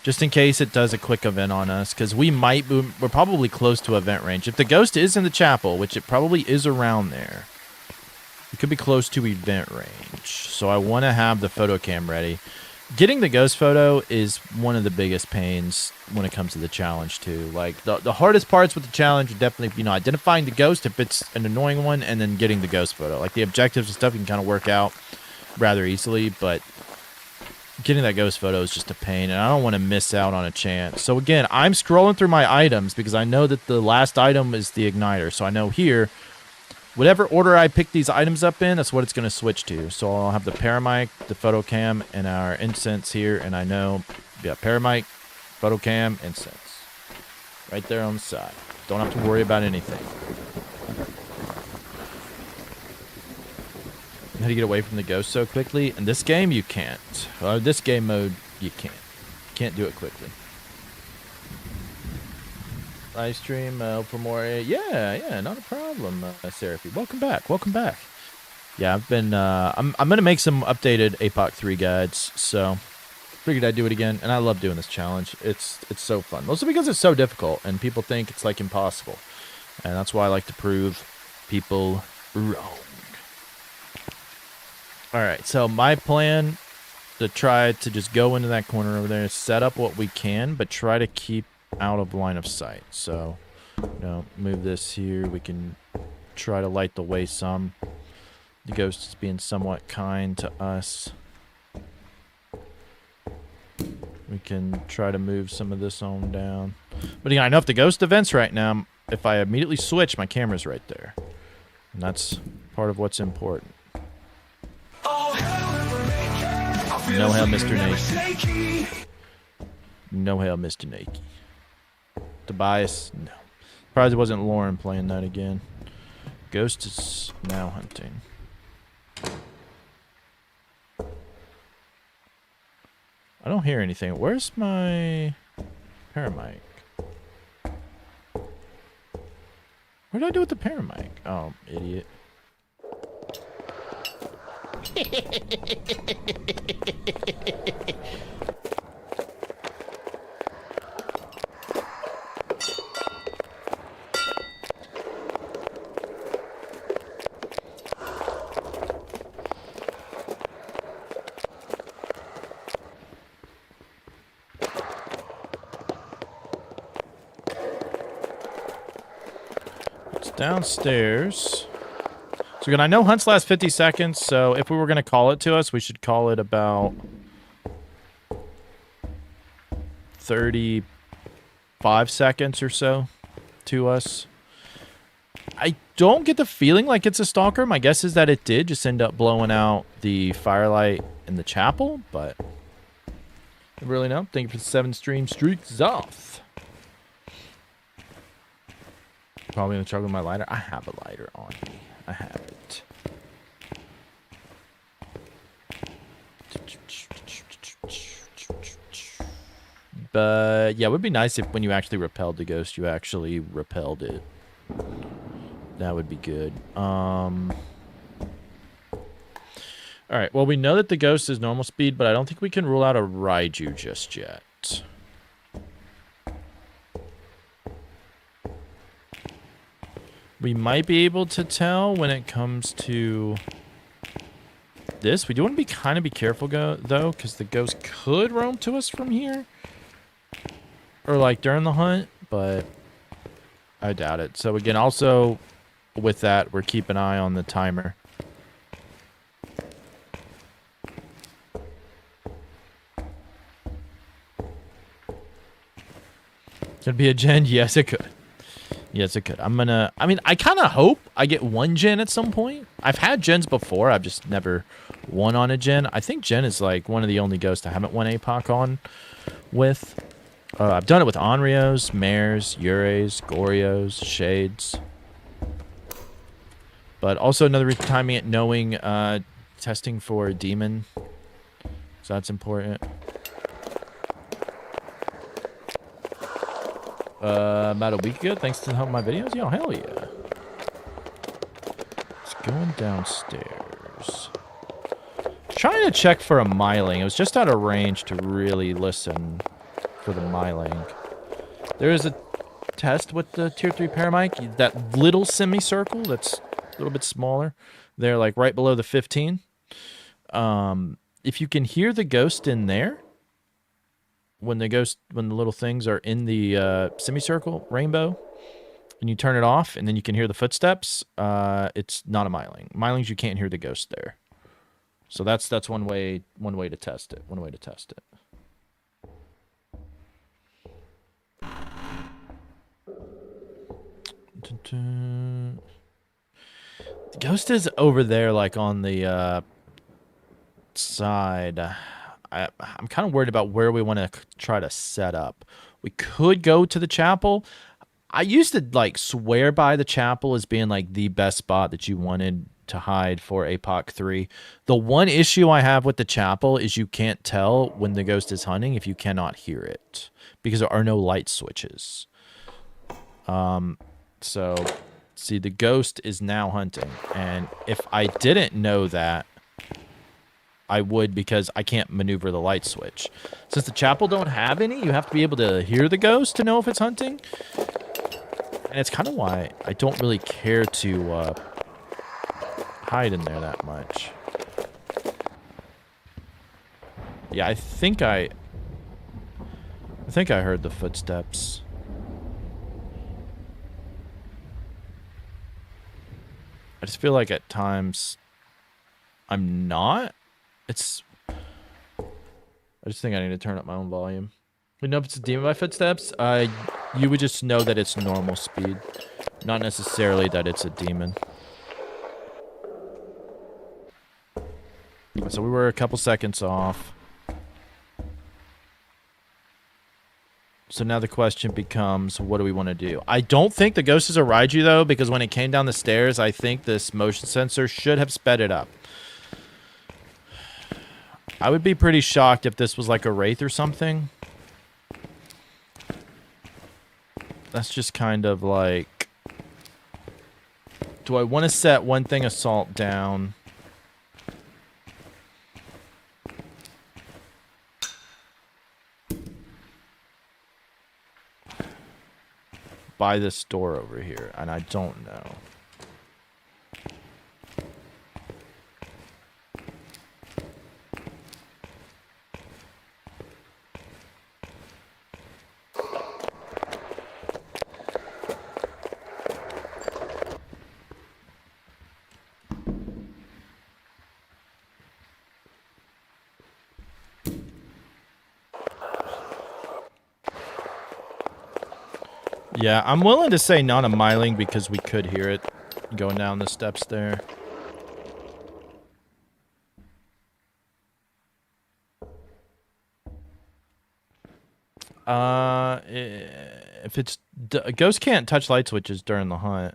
just in case it does a quick event on us, because we're probably close to event range. If the ghost is in the chapel, which it probably is around there, it could be close to event range. So I want to have the photo cam ready. Getting the ghost photo is one of the biggest pains when it comes to the challenge too. Like the hardest parts with the challenge are definitely, identifying the ghost if it's an annoying one, and then getting the ghost photo. Like the objectives and stuff you can kind of work out rather easily, but getting that ghost photo is just a pain, and I don't want to miss out on a chance. So again, I'm scrolling through my items because I know that the last item is the igniter. So I know here, whatever order I pick these items up in, that's what it's going to switch to. So I'll have the paramic, the photo cam, and our incense here, and I know, yeah, paramic, photo cam, incense. Right there on the side. Don't have to worry about anything. how to get away from the ghost so quickly. In this game, you can't. This game mode, you can't. Can't do it quickly. Live stream for more. Yeah, not a problem, Seraphy. Welcome back. Welcome back. Yeah, I've been. I'm gonna make some updated Apoc 3 guides. So figured I'd do it again, and I love doing this challenge. It's so fun. Mostly because it's so difficult, and people think it's like impossible, and that's why I like to prove people wrong. All right, so my plan to try to just go into that corner over there, set up what we can, but try to keep out of line of sight. So, move this here. We can try to light the way some. The ghost is being somewhat kind to us. We can try to move some of this on down. But again, I know if the ghost events right now, if I immediately switch, my camera's right there. And that's part of what's important. No hell, Mr. Nakey. No hell, Mr. Nakey. Tobias, no. Surprised it wasn't Lauren playing that again. Ghost is now hunting. I don't hear anything. Where's my paramic? What did I do with the paramic? Oh, idiot. Downstairs. So again, I know hunts last 50 seconds, so if we were going to call it to us, we should call it about 35 seconds or so to us. I don't get the feeling like it's a stalker. My guess is that it did just end up blowing out the firelight in the chapel, but I really know. Thank you for the 7 stream streaks off. Probably gonna struggle with my lighter. I have a lighter on me. I have it. But yeah, it would be nice if when you actually repelled the ghost, you actually repelled it. That would be good. Alright, well, we know that the ghost is normal speed, but I don't think we can rule out a Raiju just yet. We might be able to tell when it comes to this. We do want to kind of be careful, though, because the ghost could roam to us from here. Or, like, during the hunt, but I doubt it. So, again, also, with that, we're keeping an eye on the timer. Could be a gen? Yes, it could. Yes, it could. I mean, I kind of hope I get one gen at some point. I've had gens before. I've just never won on a gen. I think gen is like one of the only ghosts I haven't won Apoc on with. I've done it with Onryos, Mares, Ures, Gorios, Shades. But also another reason timing it, knowing testing for a demon. So that's important. About a week ago, thanks to help my videos. Yo, hell yeah. It's going downstairs. Trying to check for a myling. It was just out of range to really listen for the myling. There is a test with the tier 3 paramic. That little semicircle that's a little bit smaller. They're like right below the 15. If you can hear the ghost in there, when the little things are in the semicircle rainbow, and you turn it off, and then you can hear the footsteps, it's not a myling. Mylings, you can't hear the ghost there. So that's one way to test it. One way to test it. The ghost is over there, like on the side. I'm kind of worried about where we want to try to set up. We could go to the chapel. I used to like swear by the chapel as being like the best spot that you wanted to hide for Apoc 3. The one issue I have with the chapel is you can't tell when the ghost is hunting if you cannot hear it because there are no light switches. So see, the ghost is now hunting, and if I didn't know that, I would, because I can't maneuver the light switch. Since the chapel don't have any, you have to be able to hear the ghost to know if it's hunting. And it's kind of why I don't really care to hide in there that much. Yeah, I think I heard the footsteps. I just feel like at times I'm not. I just think I need to turn up my own volume. We know if it's a demon by footsteps. You would just know that it's normal speed, not necessarily that it's a demon. So we were a couple seconds off. So now the question becomes, what do we want to do? I don't think the ghost is a Raiju, though, because when it came down the stairs, I think this motion sensor should have sped it up. I would be pretty shocked if this was like a Wraith or something. That's just kind of like... Do I want to set one thing assault down? By this door over here, and I don't know. Yeah, I'm willing to say not a Myling because we could hear it going down the steps there. If it's... A ghost can't touch light switches during the hunt.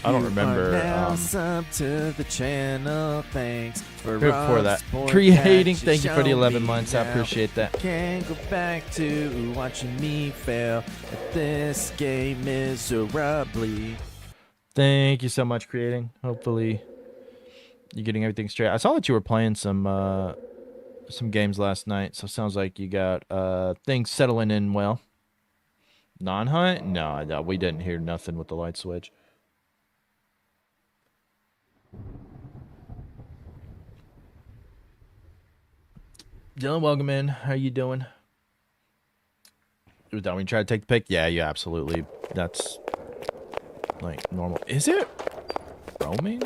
I don't remember. Sub to the channel. Thanks for that. Creating. Thank you for the 11 months. I appreciate that. Can't go back to watching me fail at this game miserably. Thank you so much, Creating. Hopefully you're getting everything straight. I saw that you were playing some games last night, so it sounds like you got things settling in well. Non-hunt? No, we didn't hear nothing with the light switch. Dylan, welcome in. How you doing? Was that when you try to take the pic? Yeah, absolutely. That's like normal. Is it roaming?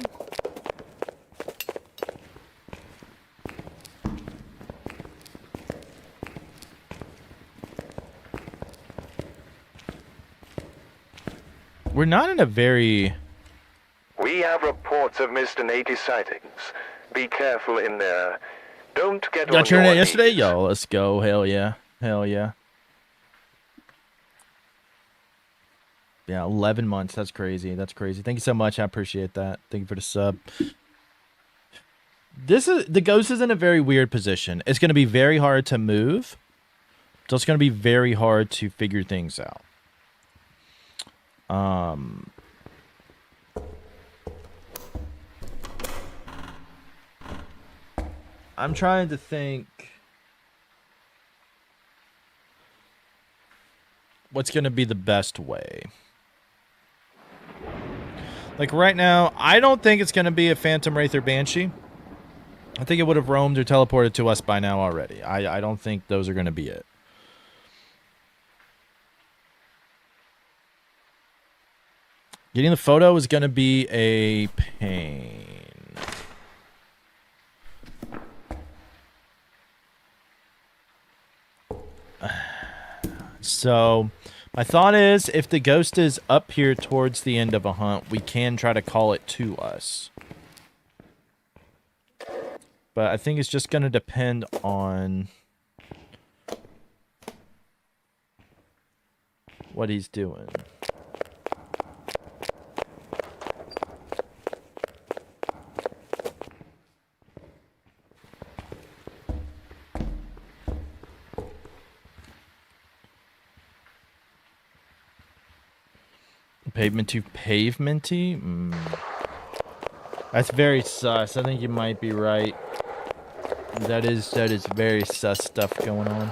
We're not in a very... We have reports of Mr. 80 sightings. Be careful in there. Don't get on Got your your internet yesterday? knees. Yo, let's go. Hell yeah. Hell yeah. Yeah, 11 months. That's crazy. That's crazy. Thank you so much. I appreciate that. Thank you for the sub. The ghost is in a very weird position. It's going to be very hard to move. So it's going to be very hard to figure things out. I'm trying to think what's going to be the best way. Like right now, I don't think it's going to be a Phantom Wraith or Banshee. I think it would have roamed or teleported to us by now already. I don't think those are going to be it. Getting the photo is going to be a pain. So, my thought is, if the ghost is up here towards the end of a hunt, we can try to call it to us. But I think it's just going to depend on... what he's doing. Pavement to pavementy? That's very sus. I think you might be right. That is very sus stuff going on.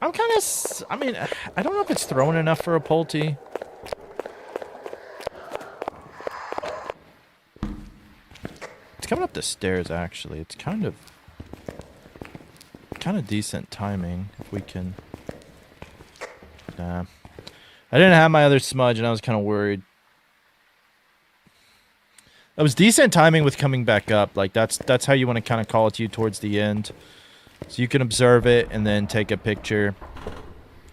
I'm kind of... I mean, I don't know if it's thrown enough for a Pulte. It's coming up the stairs, actually. It's kind of decent timing, if we can... Nah. I didn't have my other smudge, and I was kind of worried. That was decent timing with coming back up. Like, that's how you want to kind of call it to you towards the end. So you can observe it and then take a picture.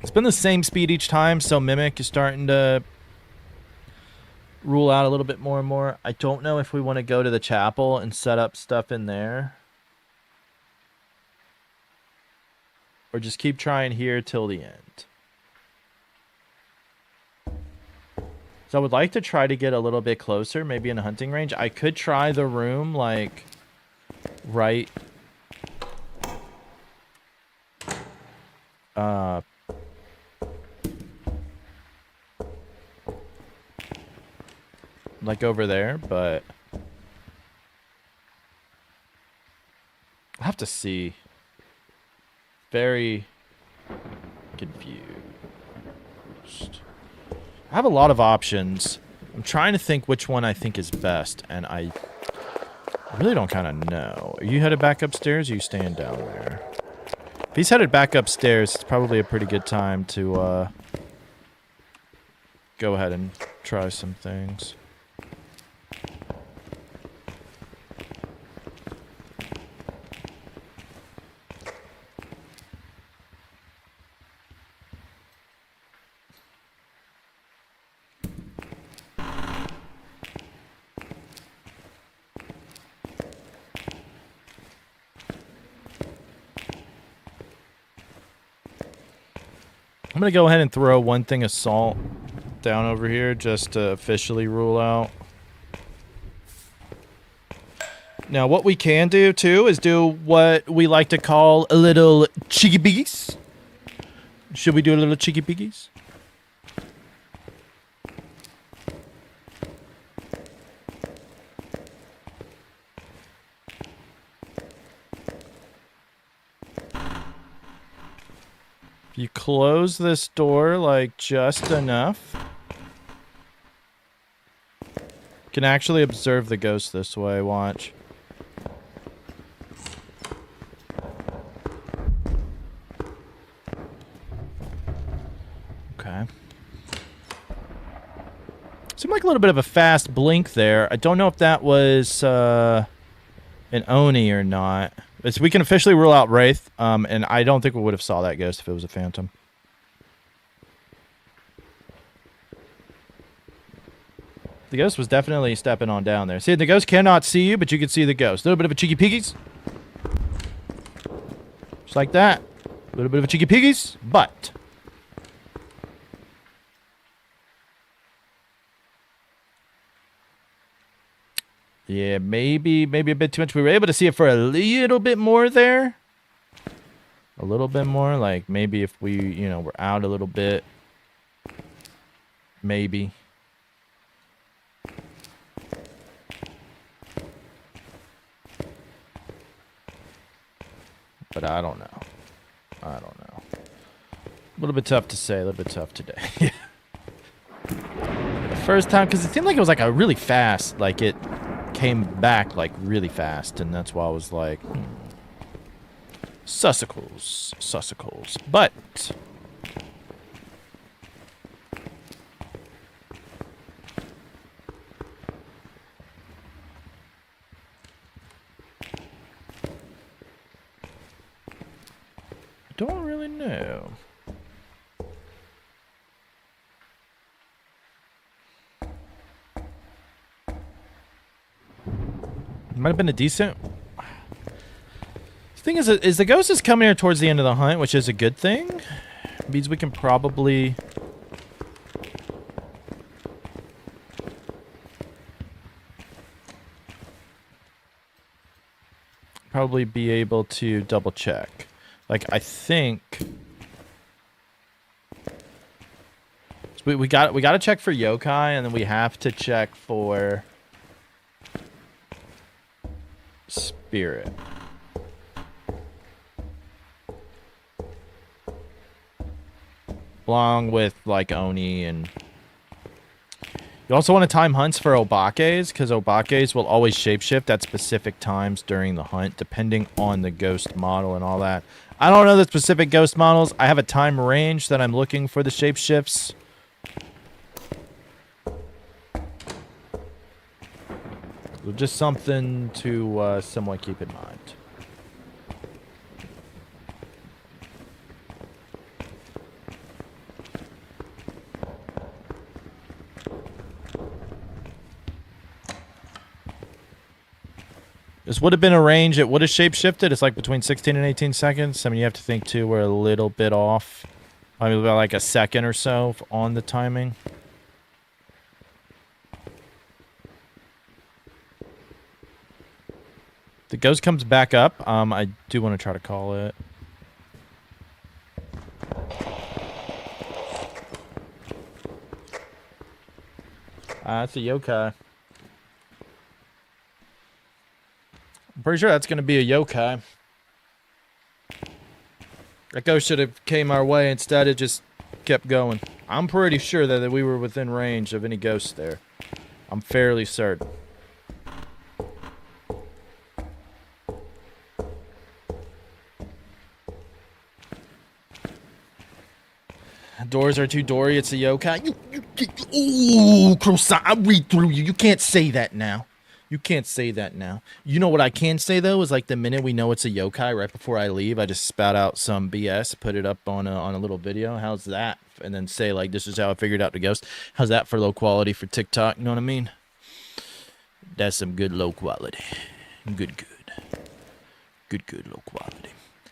It's been the same speed each time, so Mimic is starting to rule out a little bit more and more. I don't know if we want to go to the chapel and set up stuff in there. Or just keep trying here till the end. So I would like to try to get a little bit closer, maybe in a hunting range. I could try the room, like, right... like over there, but... I'll have to see. Very confused. I have a lot of options. I'm trying to think which one I think is best, and I really don't kind of know. Are you headed back upstairs, or are you staying down there? If he's headed back upstairs, it's probably a pretty good time to go ahead and try some things. I'm going to go ahead and throw one thing of salt down over here just to officially rule out. Now, what we can do, too, is do what we like to call a little cheeky piggies. Should we do a little cheeky piggies? You close this door, like, just enough. You can actually observe the ghost this way, watch. Okay. Seemed like a little bit of a fast blink there. I don't know if that was, an Oni or not. We can officially rule out Wraith, and I don't think we would have saw that ghost if it was a phantom. The ghost was definitely stepping on down there. See, the ghost cannot see you, but you can see the ghost. A little bit of a cheeky piggies. Just like that. A little bit of a cheeky piggies, but... yeah, maybe a bit too much. We were able to see it for a little bit more there. A little bit more. Like, maybe if we, you know, we're out a little bit. Maybe. But I don't know. I don't know. A little bit tough to say. A little bit tough today. The first time, because it seemed like it was like a really fast, like it came back like really fast, and that's why I was like, Sussicles. But I don't really know. Might have been a decent... The thing is the ghost is coming here towards the end of the hunt, which is a good thing. Means we can probably... probably be able to double check. Like, I think we got to check for yokai, and then we have to check for spirit. Along with like Oni, and you also want to time hunts for obakes, because obakes will always shapeshift at specific times during the hunt, depending on the ghost model and all that. I don't know the specific ghost models. I have a time range that I'm looking for the shapeshifts. So just something to somewhat keep in mind. This would have been a range. It would have shapeshifted. It's like between 16 and 18 seconds. I mean, you have to think, too, we're a little bit off. I mean, about like a second or so on the timing. The ghost comes back up. I do want to try to call it. That's a yokai. I'm pretty sure that's going to be a yokai. That ghost should have came our way. Instead, it just kept going. I'm pretty sure that we were within range of any ghosts there. I'm fairly certain. Doors are too doory. It's a yokai. Ooh, croissant. I read through you. You can't say that now. You can't say that now. You know what I can say, though, is like the minute we know it's a yokai, right before I leave, I just spout out some BS, put it up on a little video. How's that? And then say, like, this is how I figured out the ghost. How's that for low quality for TikTok? You know what I mean? That's some good low quality. Good low quality.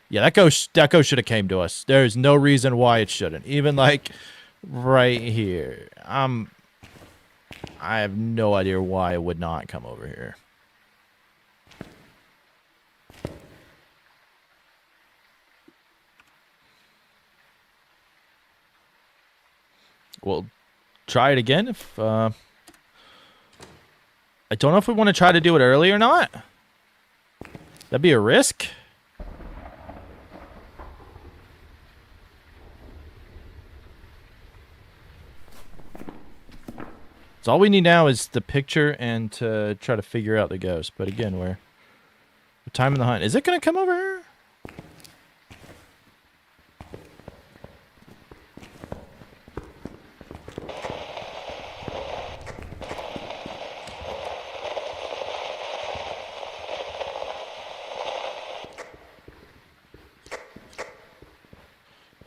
Yeah, that ghost should have came to us. There's no reason why it shouldn't. Even, like, right here. I have no idea why it would not come over here. We'll try it again if I don't know if we want to try to do it early or not. That'd be a risk. So all we need now is the picture and to try to figure out the ghost. But again, we're timing the hunt. Is it going to come over here?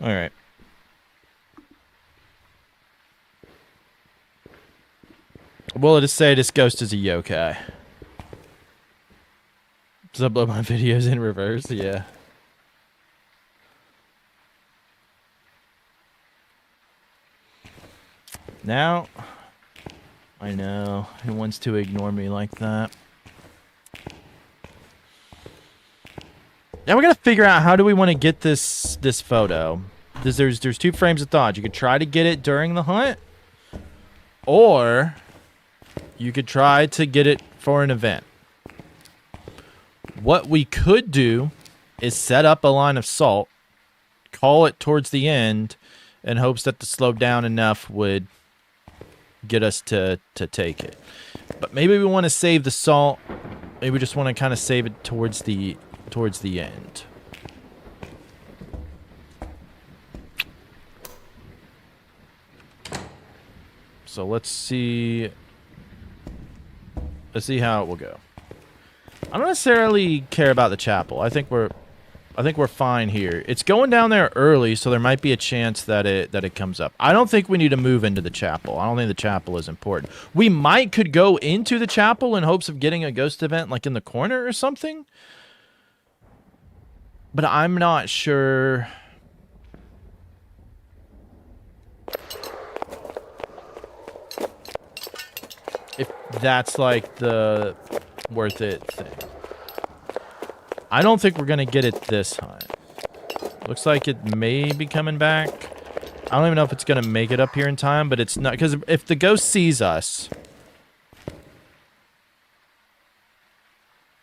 All right. Well, just say this ghost is a yokai. Does I upload my videos in reverse? Yeah. Now, I know he wants to ignore me like that. Now we gotta figure out how do we want to get this photo. There's 2 frames of thought. You could try to get it during the hunt, or you could try to get it for an event. What we could do is set up a line of salt, call it towards the end, in hopes that the slow down enough would get us to take it. But maybe we want to save the salt. Maybe we just want to kind of save it towards the end. So let's see how it will go. I don't necessarily care about the chapel. I think we're fine here. It's going down there early, so there might be a chance that it comes up. I don't think we need to move into the chapel. I don't think the chapel is important. We could go into the chapel in hopes of getting a ghost event like in the corner or something. But I'm not sure. If that's like the worth it thing. I don't think we're gonna get it this hunt. Looks like it may be coming back. I don't even know if it's gonna make it up here in time, but it's not, because if the ghost sees us,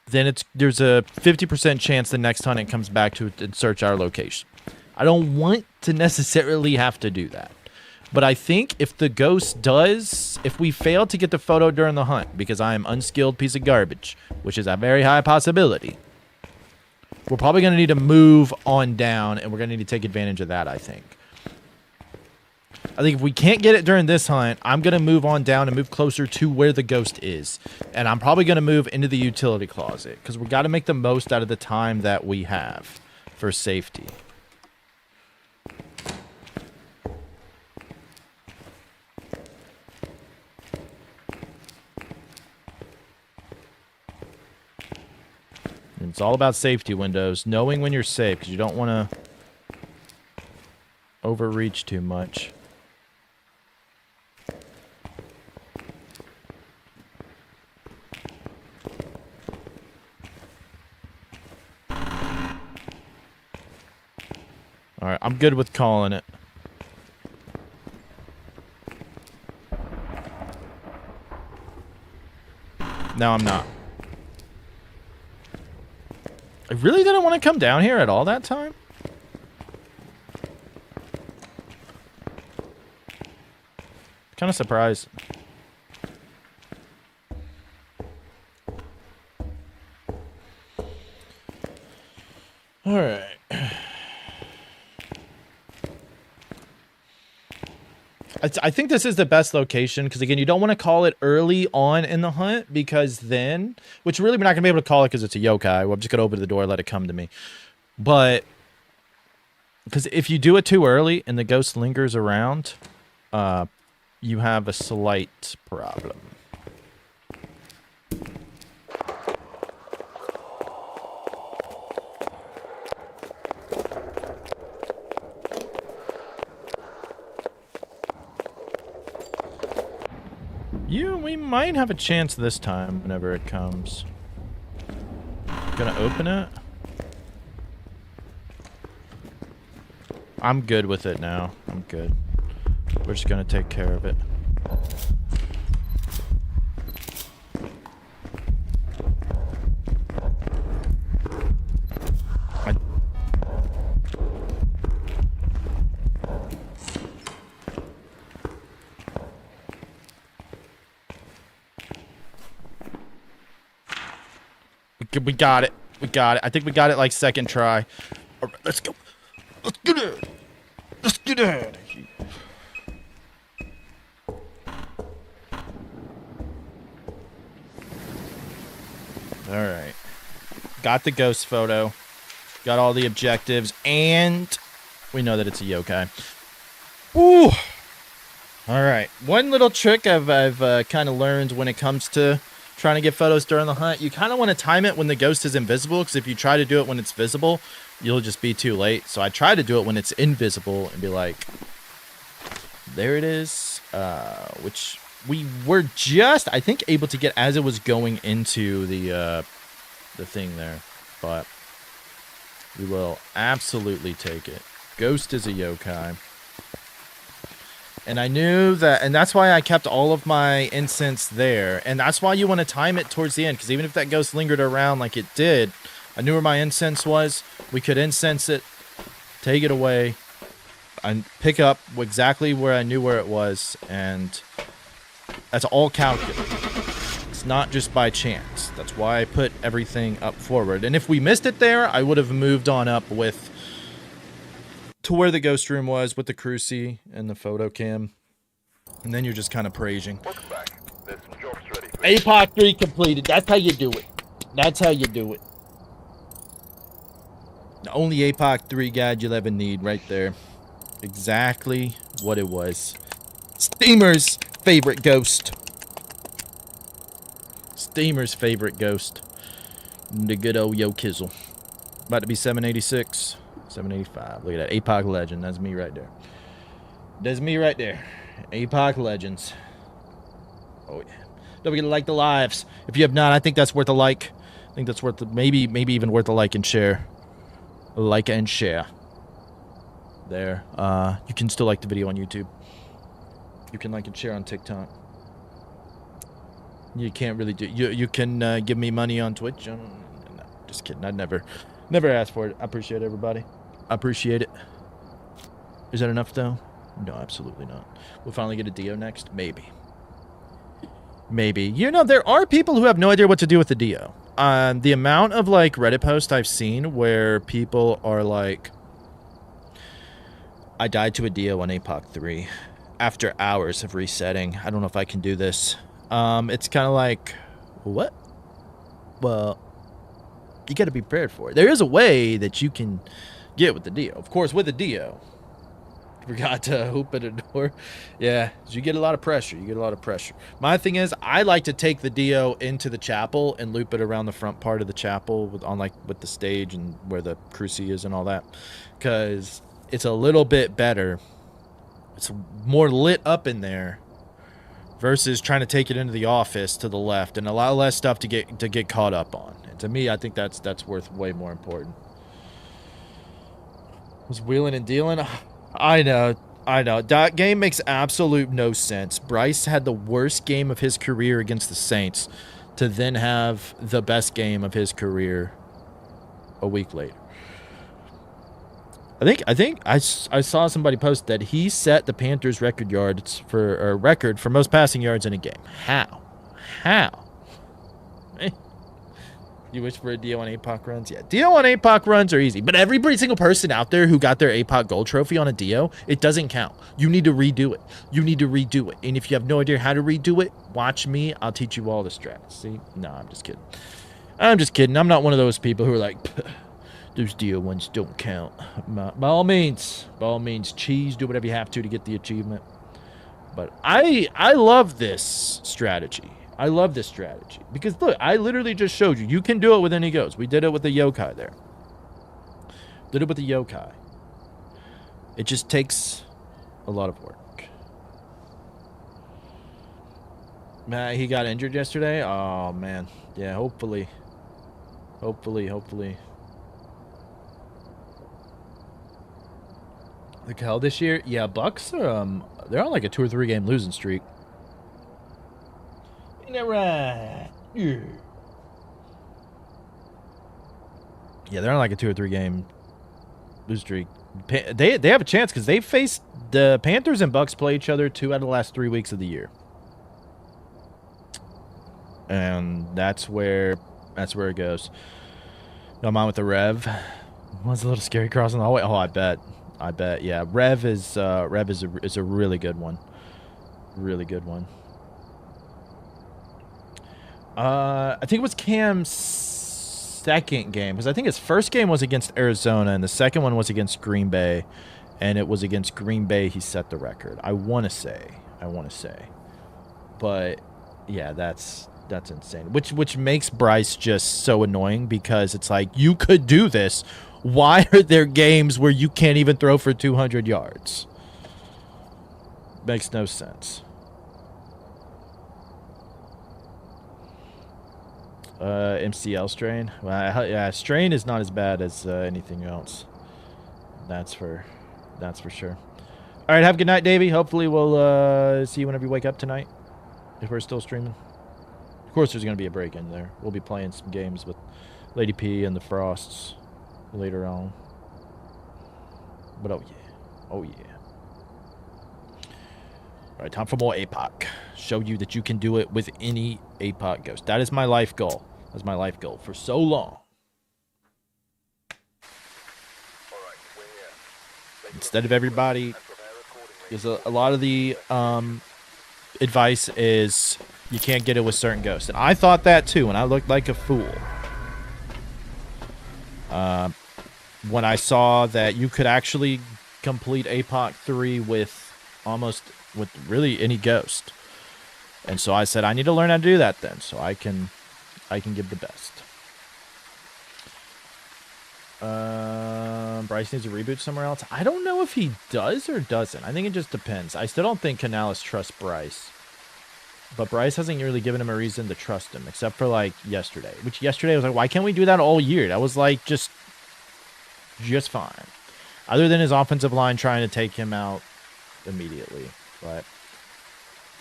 then there's a 50% chance the next hunt it comes back to and search our location. I don't want to necessarily have to do that. But I think if the ghost does, if we fail to get the photo during the hunt, because I am unskilled piece of garbage, which is a very high possibility, we're probably going to need to move on down, and we're going to need to take advantage of that, I think. I think if we can't get it during this hunt, I'm going to move on down and move closer to where the ghost is. And I'm probably going to move into the utility closet, because we've got to make the most out of the time that we have for safety. It's all about safety, Windows. Knowing when you're safe, because you don't want to overreach too much. Alright, I'm good with calling it. No, I'm not. I really didn't want to come down here at all that time? Kind of surprised. Alright. I think this is the best location because, again, you don't want to call it early on in the hunt because then, which really we're not going to be able to call it because it's a yokai. Well, I'm just going to open the door and let it come to me. But, because if you do it too early and the ghost lingers around, you have a slight problem. We might have a chance this time whenever it comes. Gonna open it? I'm good with it now. I'm good. We're just gonna take care of it. We got it. We got it. I think we got it like second try. All right, let's go. Let's get it. Let's get it. All right. Got the ghost photo. Got all the objectives. And we know that it's a yokai. Woo. All right. One little trick I've kind of learned when it comes to trying to get photos during the hunt, you kind of want to time it when the ghost is invisible, because if you try to do it when it's visible, you'll just be too late. So I try to do it when it's invisible and be like, there it is, which we were just, I think, able to get as it was going into the thing there, but we will absolutely take it. Ghost is a yokai. And I knew that, and that's why I kept all of my incense there. And that's why you want to time it towards the end, because even if that ghost lingered around like it did, I knew where my incense was. We could incense it, take it away, and pick up exactly where I knew where it was. And that's all calculated. It's not just by chance. That's why I put everything up forward. And if we missed it there, I would have moved on up to where the ghost room was with the cruci and the photo cam. And then you're just kind of praising. Apoc 3 completed. That's how you do it. That's how you do it. The only Apoc 3 guide you'll ever need right there. Exactly what it was. Steamer's favorite ghost. Steamer's favorite ghost. The good old Yo Kizzle. About to be 786. 785. Look at that. Apoc Legend. That's me right there. That's me right there. Apoc Legends. Oh, yeah. Don't forget to like the lives. If you have not, I think that's worth a like. I think that's worth the, maybe even worth a like and share. Like and share. There. You can still like the video on YouTube. You can like and share on TikTok. You can't really do. You can give me money on Twitch. No, just kidding. I'd never asked for it. I appreciate everybody. I appreciate it. Is that enough though? No, absolutely not. We'll finally get a Dio next. Maybe. Maybe. You know, there are people who have no idea what to do with the Dio. The amount of like Reddit posts I've seen where people are like, I died to a Dio on Apoc 3 after hours of resetting. I don't know if I can do this. It's kind of like, what? Well, you got to be prepared for it. There is a way that you can get with the Dio. Of course, with the Dio. Forgot to open a door. Yeah, you get a lot of pressure. You get a lot of pressure. My thing is, I like to take the Dio into the chapel and loop it around the front part of the chapel with the stage and where the cruci is and all that, because it's a little bit better. It's more lit up in there versus trying to take it into the office to the left, and a lot less stuff to get caught up on. And to me, I think that's worth way more important. Was wheeling and dealing. I know. That game makes absolute no sense. Bryce had the worst game of his career against the Saints to then have the best game of his career a week later. I think I saw somebody post that he set the Panthers record for most passing yards in a game. How? You wish for a Dio on Apoc runs? Yeah, Dio on Apoc runs are easy. But every single person out there who got their Apoc gold trophy on a Dio, it doesn't count. You need to redo it. And if you have no idea how to redo it, watch me. I'll teach you all the strats. See? No, I'm just kidding. I'm not one of those people who are like, those Dio ones don't count. By all means, cheese, do whatever you have to get the achievement. But I love this strategy. Because look, I literally just showed you. You can do it with any ghost. We did it with the yokai there. It just takes a lot of work. Man, he got injured yesterday? Oh, man. Yeah, hopefully. The Cal this year? Yeah, Bucks are, they're on like a 2 or 3 game losing streak. Right. Yeah, they're on like a 2 or 3 game lose streak. They have a chance because they faced the Panthers and Bucks play each other 2 out of the last 3 weeks of the year, and that's where it goes. No mind with the Rev. Was a little scary crossing the hallway. Oh, I bet. Yeah, Rev is a really good one. I think it was Cam's second game, because I think his first game was against Arizona and the second one was against Green Bay, and it was against Green Bay he set the record. I want to say. But yeah, that's insane. Which makes Bryce just so annoying, because it's like, you could do this. Why are there games where you can't even throw for 200 yards? Makes no sense. MCL strain. Well, yeah, strain is not as bad as anything else. That's for sure. All right, have a good night, Davey. Hopefully we'll see you whenever you wake up tonight, if we're still streaming. Of course, there's gonna be a break in there. We'll be playing some games with Lady P and the Frosts later on. But oh yeah. All right, time for more Apoc. Show you that you can do it with any Apoc ghost. That is my life goal. That's my life goal for so long. Instead of everybody, because a lot of the advice is you can't get it with certain ghosts. And I thought that too, and I looked like a fool. When I saw that you could actually complete Apoc 3 with really any ghost. And so I said, I need to learn how to do that then, so I can give the best. Bryce needs a reboot somewhere else. I don't know if he does or doesn't. I think it just depends. I still don't think Canales trusts Bryce. But Bryce hasn't really given him a reason to trust him, except for like yesterday. Which yesterday I was like, why can't we do that all year? That was like just fine. Other than his offensive line trying to take him out immediately. But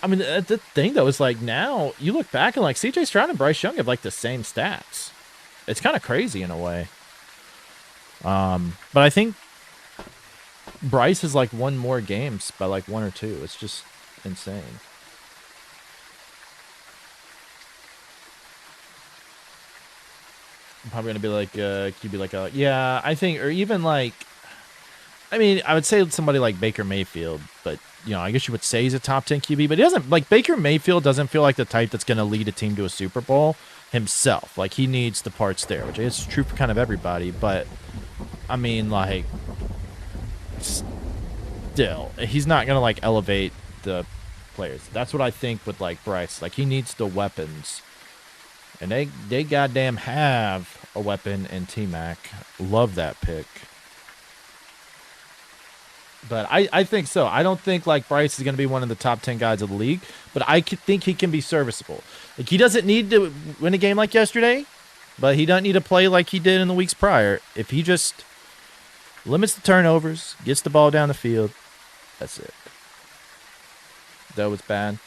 I mean, the thing though is like now you look back and like CJ Stroud and Bryce Young have like the same stats. It's kind of crazy in a way. But I think Bryce has like won more games by like 1 or 2. It's just insane. I'm probably gonna be like QB like a yeah, I think, or even like, I mean, I would say somebody like Baker Mayfield, but you know, I guess you would say he's a top 10 QB, but he doesn't like Baker Mayfield doesn't feel like the type that's gonna lead a team to a Super Bowl himself. Like he needs the parts there, which is true for kind of everybody. But I mean, like, still, he's not gonna like elevate the players. That's what I think with like Bryce. Like he needs the weapons. And they goddamn have a weapon in T-Mac. Love that pick. But I think so. I don't think like Bryce is going to be one of the top 10 guys of the league, but I think he can be serviceable. Like he doesn't need to win a game like yesterday, but he doesn't need to play like he did in the weeks prior. If he just limits the turnovers, gets the ball down the field, that's it. That was bad.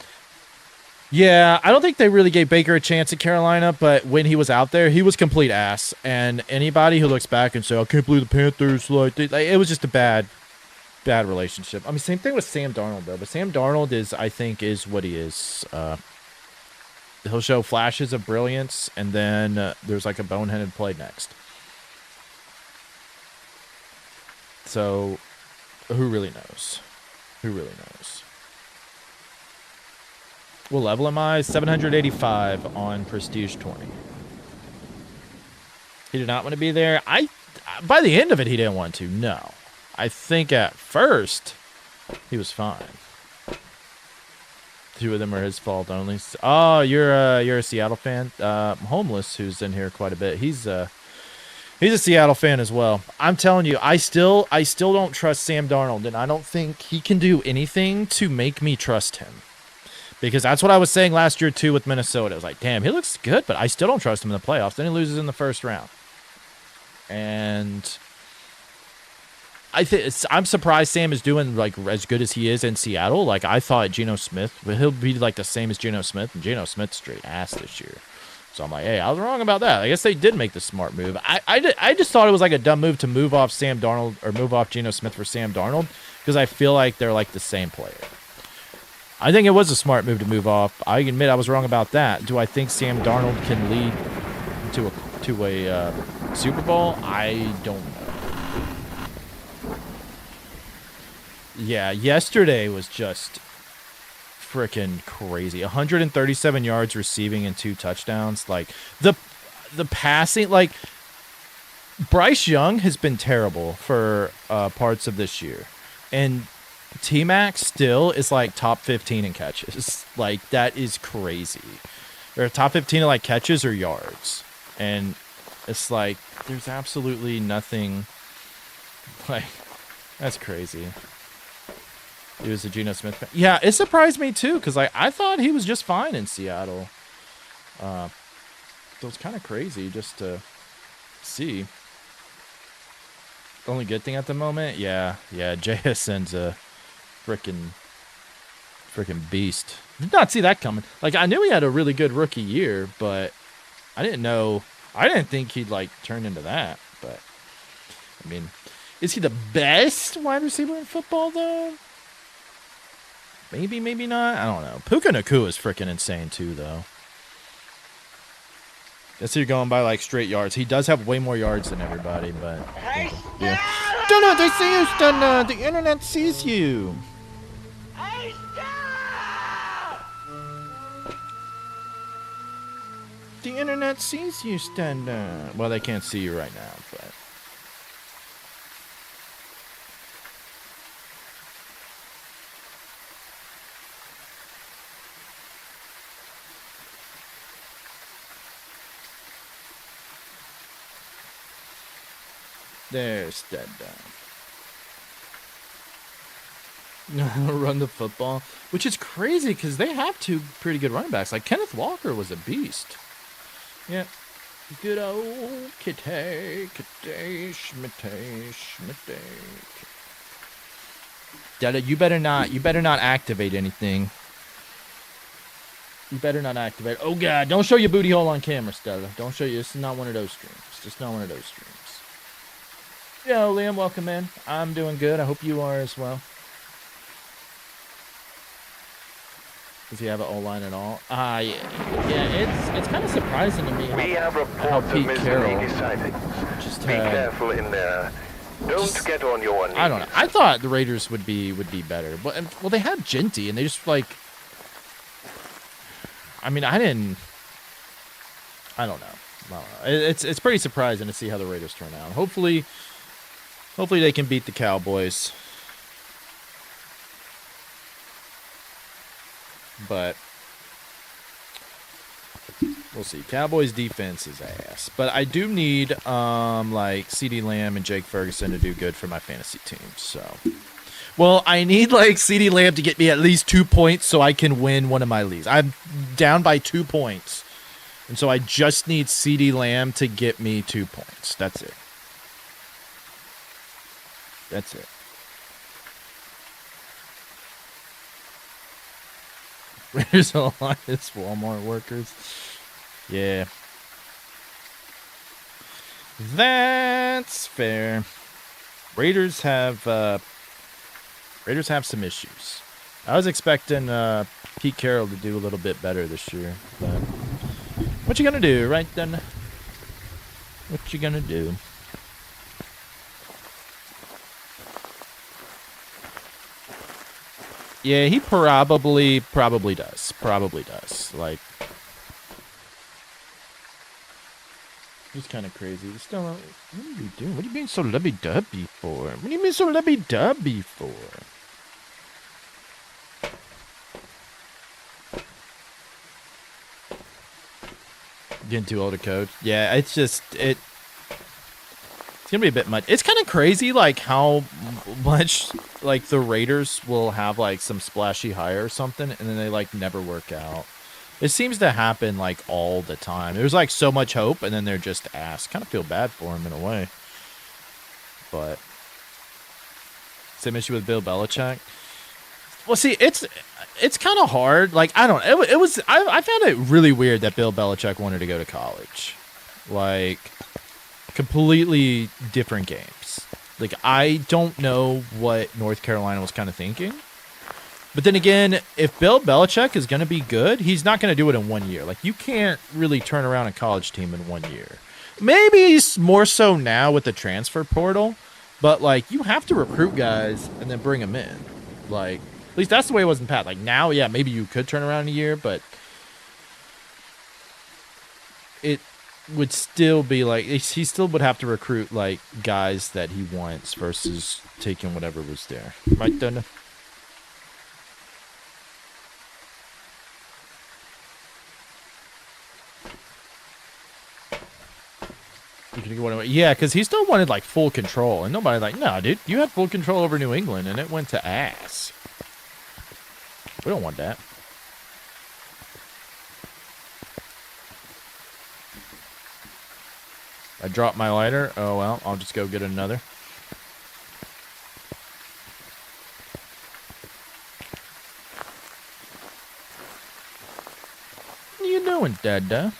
Yeah, I don't think they really gave Baker a chance at Carolina, but when he was out there, he was complete ass. And anybody who looks back and say, I can't believe the Panthers, like it was just a bad relationship. I mean, same thing with Sam Darnold, though. But Sam Darnold I think is what he is. He'll show flashes of brilliance, and then there's like a boneheaded play next. So, who really knows? Who really knows? What level am I? 785 on Prestige 20. He did not want to be there. By the end of it, he didn't want to. No. I think at first, he was fine. 2 of them are his fault only. Oh, you're a Seattle fan? Homeless, who's in here quite a bit. He's a Seattle fan as well. I'm telling you, I still don't trust Sam Darnold, and I don't think he can do anything to make me trust him. Because that's what I was saying last year, too, with Minnesota. I was like, damn, he looks good, but I still don't trust him in the playoffs. Then he loses in the first round. And I'm surprised Sam is doing, like, as good as he is in Seattle. Like, I thought Geno Smith, but he'll be, like, the same as Geno Smith. And Geno Smith's straight ass this year. So I'm like, hey, I was wrong about that. I guess they did make the smart move. I just thought it was, like, a dumb move to move off Sam Darnold or move off Geno Smith for Sam Darnold. Because I feel like they're, like, the same player. I think it was a smart move to move off. I admit I was wrong about that. Do I think Sam Darnold can lead to a Super Bowl? I don't know. Yeah, yesterday was just freaking crazy. 137 yards receiving and 2 touchdowns. Like the passing, like Bryce Young has been terrible for parts of this year, and T-Mac still is like top 15 in catches. Like that is crazy. Or top 15 in like catches or yards. And it's like there's absolutely nothing. Like that's crazy. He was a Geno Smith fan. Yeah, it surprised me too, because like I thought he was just fine in Seattle. So it's kind of crazy just to see. The only good thing at the moment, yeah, JSN's a freaking beast. Did not see that coming. Like I knew he had a really good rookie year, but I didn't think he'd like turn into that. But I mean, is he the best wide receiver in football though? Maybe not. I don't know. Puka Nacua is freaking insane too, though. Guess you're going by like straight yards. He does have way more yards than everybody, but yeah. Stunner, they see you, Stunner. The internet sees you. The internet sees you, Stunner. Well, they can't see you right now, but. There's that down. Run the football, which is crazy because they have two pretty good running backs. Like Kenneth Walker was a beast. Yeah. Good old Kitty, Schmitte. Dada, you better not activate anything. You better not activate. Oh god, don't show your booty hole on camera, Stella. Don't show you. This is not one of those streams. Just not one of those streams. Yo, Liam, welcome in. I'm doing good. I hope you are as well. Does he have an O-line at all? Yeah, it's kind of surprising to me We have how reports of Pete Mr. Carroll Navy sightings. just Be had. careful in there. Don't get on your knees. I don't know. I thought the Raiders would be better, but well, they had Genty, and they just like. I mean, I don't know. It's pretty surprising to see how the Raiders turn out. Hopefully they can beat the Cowboys. But we'll see. Cowboys defense is ass. But I do need like CeeDee Lamb and Jake Ferguson to do good for my fantasy team. So well, I need like CeeDee Lamb to get me at least 2 points so I can win one of my leagues. I'm down by 2 points. And so I just need CeeDee Lamb to get me 2 points. That's it. That's it. There's a lot of Walmart workers. Yeah. That's fair. Raiders have some issues. I was expecting Pete Carroll to do a little bit better this year, but what you gonna do, right then? What you gonna do? Yeah, he probably does. Probably does. Like, he's kind of crazy. Still, what are you doing? What are you being so lubby-dubby for? What do you mean so lubby-dubby for? Getting too old to code. Yeah, it's just it's gonna be a bit much. It's kind of crazy, like how much like the Raiders will have like some splashy hire or something, and then they like never work out. It seems to happen like all the time. There's like so much hope, and then they're just ass. Kind of feel bad for him in a way, but same issue with Bill Belichick. Well, see, it's kind of hard. Like, I don't. I found it really weird that Bill Belichick wanted to go to college. Like, completely different games. Like, I don't know what North Carolina was kind of thinking. But then again, if Bill Belichick is going to be good, he's not going to do it in 1 year. Like, you can't really turn around a college team in 1 year. Maybe more so now with the transfer portal. But, like, you have to recruit guys and then bring them in. Like, at least that's the way it was in the past. Like, now, yeah, maybe you could turn around in a year, but it would still be like, he still would have to recruit, like, guys that he wants versus taking whatever was there. Right, Dunda? Yeah, because he still wanted, like, full control. And nobody like, no, dude, you had full control over New England, and it went to ass. We don't want that. I dropped my lighter. Oh, well, I'll just go get another. What are you doing, Dada?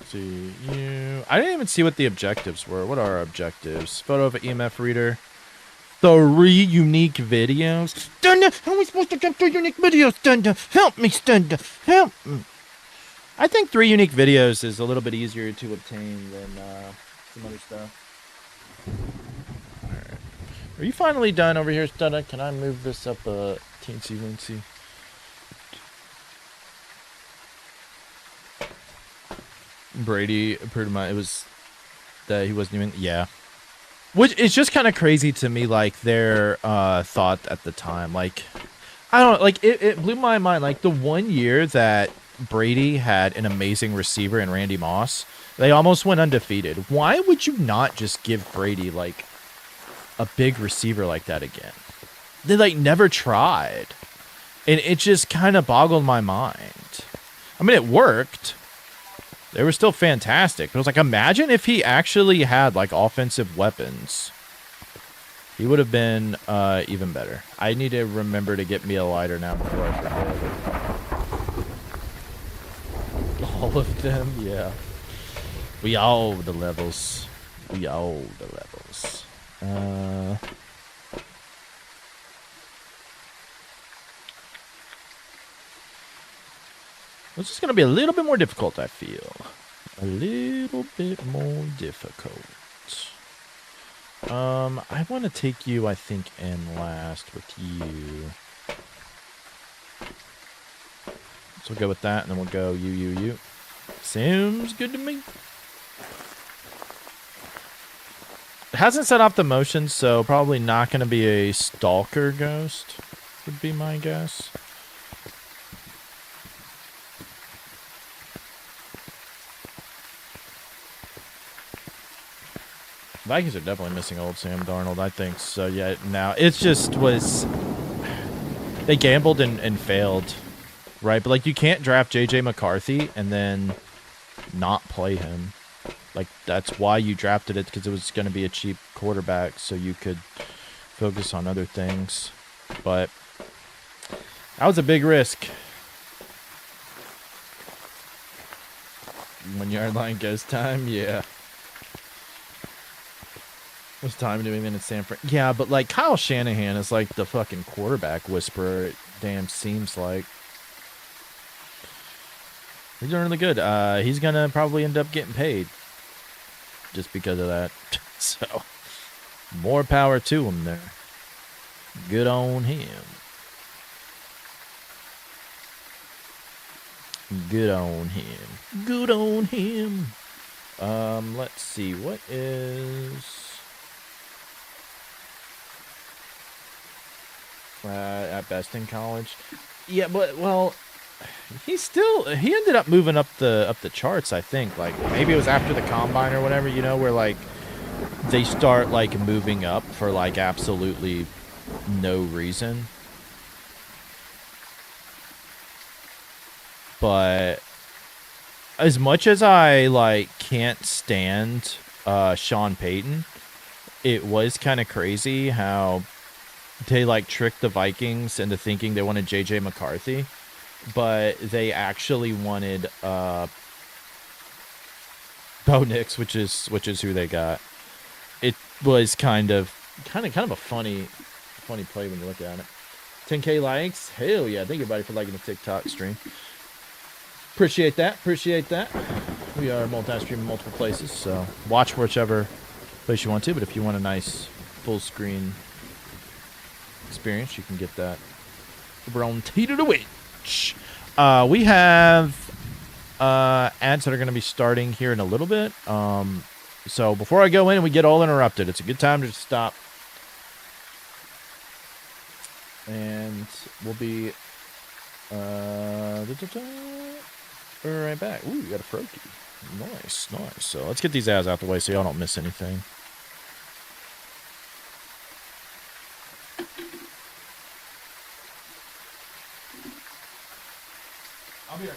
See you. I didn't even see what the objectives were. What are our objectives? Photo of an EMF reader. 3 unique videos. Dunda, how are we supposed to get 3 unique videos, Dunda? Help me, Dunda. Help me. I think 3 unique videos is a little bit easier to obtain than some other stuff. Alright. Are you finally done over here, Dunda? Can I move this up a teensy weensy? Brady pretty much, it was that he wasn't even, yeah. Which is just kind of crazy to me, like, their thought at the time. Like, I don't know, like, it blew my mind. Like, the 1 year that Brady had an amazing receiver in Randy Moss. They almost went undefeated. Why would you not just give Brady, like, a big receiver like that again? They, like, never tried. And it just kind of boggled my mind. I mean, it worked. They were still fantastic. But I was like, imagine if he actually had, like, offensive weapons. He would have been even better. I need to remember to get me a lighter now before I forget. All of them, yeah. We all the levels. We all the levels. This is going to be a little bit more difficult, I feel. A little bit more difficult. I want to take you, I think, in last with you. So we'll go with that, and then we'll go you. Seems good to me. It hasn't set off the motion, so probably not going to be a stalker ghost, would be my guess. Vikings are definitely missing old Sam Darnold, I think. So, yeah, now it just was... They gambled and failed, right? But, like, you can't draft J.J. McCarthy and then not play him. Like, that's why you drafted it, because it was going to be a cheap quarterback so you could focus on other things. But that was a big risk. 1 yard line goes time, yeah. It was time to even in San Fran. Yeah, but like Kyle Shanahan is like the fucking quarterback whisperer. It damn seems like. He's doing really good. He's gonna probably end up getting paid just because of that. So more power to him there. Good on him. Good on him. Good on him. Let's see. What is... at best in college. Yeah, but, well, he ended up moving up the charts, I think. Like, maybe it was after the combine or whatever, you know, where, like, they start, like, moving up for, like, absolutely no reason. But as much as I, like, can't stand Sean Payton, it was kind of crazy how they, like, tricked the Vikings into thinking they wanted J.J. McCarthy, but they actually wanted Bo Nix, which is who they got. It was kind of a funny play when you look at it. 10K likes, hell yeah! Thank you, everybody, for liking the TikTok stream. Appreciate that. We are multi-streaming multiple places, so watch whichever place you want to. But if you want a nice full screen experience, you can get that over on Teeter to Witch. We have ads that are going to be starting here in a little bit. So before I go in and we get all interrupted, it's a good time to stop. And we'll be right back. Ooh, you got a Froakie. Nice. So let's get these ads out the way so y'all don't miss anything. I'll be right.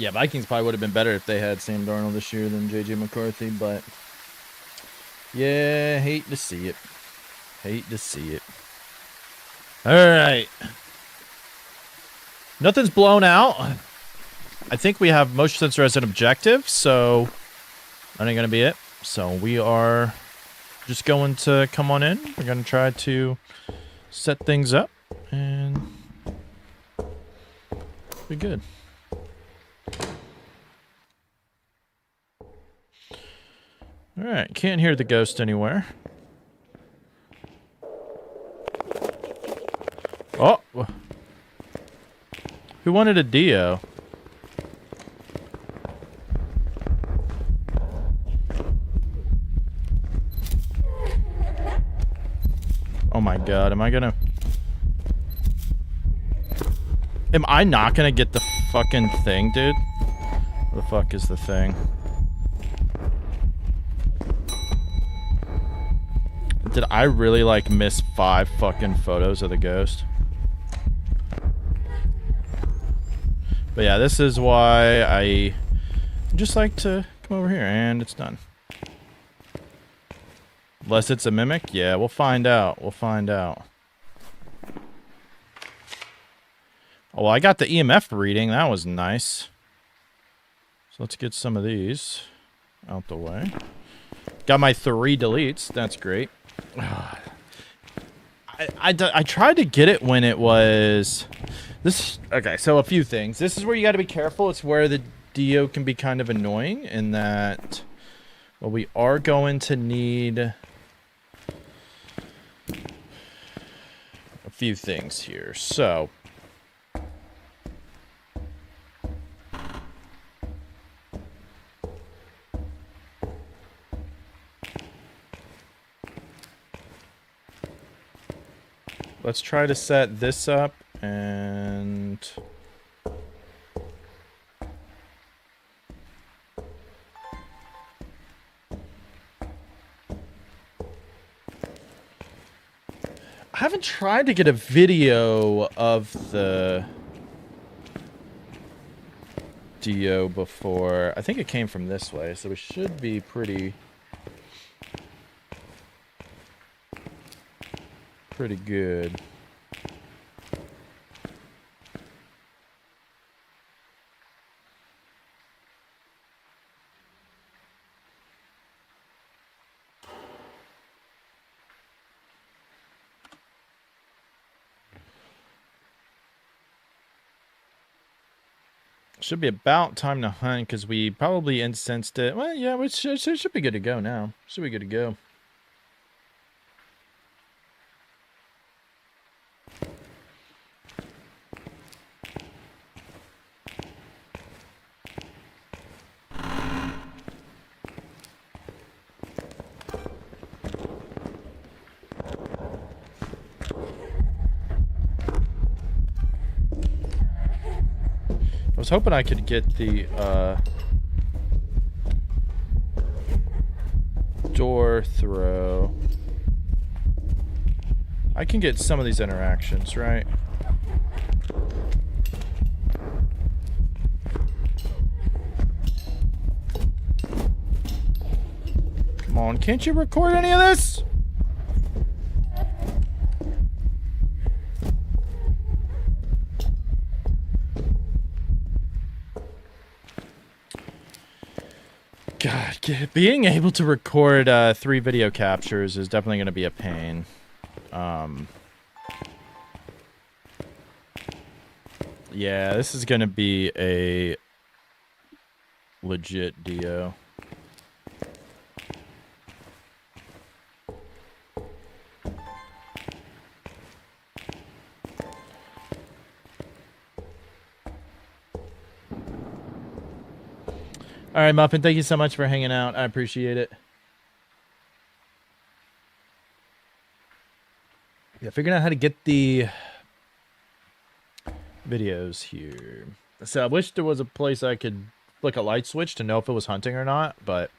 Yeah, Vikings probably would have been better if they had Sam Darnold this year than J.J. McCarthy, but yeah, hate to see it. Hate to see it. All right. Nothing's blown out. I think we have motion sensor as an objective, so that ain't going to be it. So we are just going to come on in. We're going to try to set things up and be good. All right, can't hear the ghost anywhere. Oh, who wanted a Dio? Oh my god, am I not gonna get the fucking thing, dude? What the fuck is the thing? Did I really, like, miss 5 fucking photos of the ghost? But yeah, this is why I just like to come over here, and it's done. Unless it's a mimic? Yeah, we'll find out. We'll find out. Oh, well, I got the EMF reading. That was nice. So let's get some of these out the way. Got my 3 deletes. That's great. I tried to get it when it was this. Okay, so a few things. This is where you got to be careful. It's where the Dio can be kind of annoying in that, well, we are going to need a few things here. So let's try to set this up and I haven't tried to get a video of the Dio before. I think it came from this way, so it should be pretty good. Should be about time to hunt because we probably incensed it. Well, yeah, it should be good to go now. Should be good to go. I was hoping I could get the door throw. I can get some of these interactions, right? Come on, can't you record any of this? God, being able to record 3 video captures is definitely going to be a pain. Yeah, this is going to be a legit Dio. All right, Muffin, thank you so much for hanging out. I appreciate it. Yeah, figuring out how to get the videos here. So I wish there was a place I could flick a light switch to know if it was hunting or not, but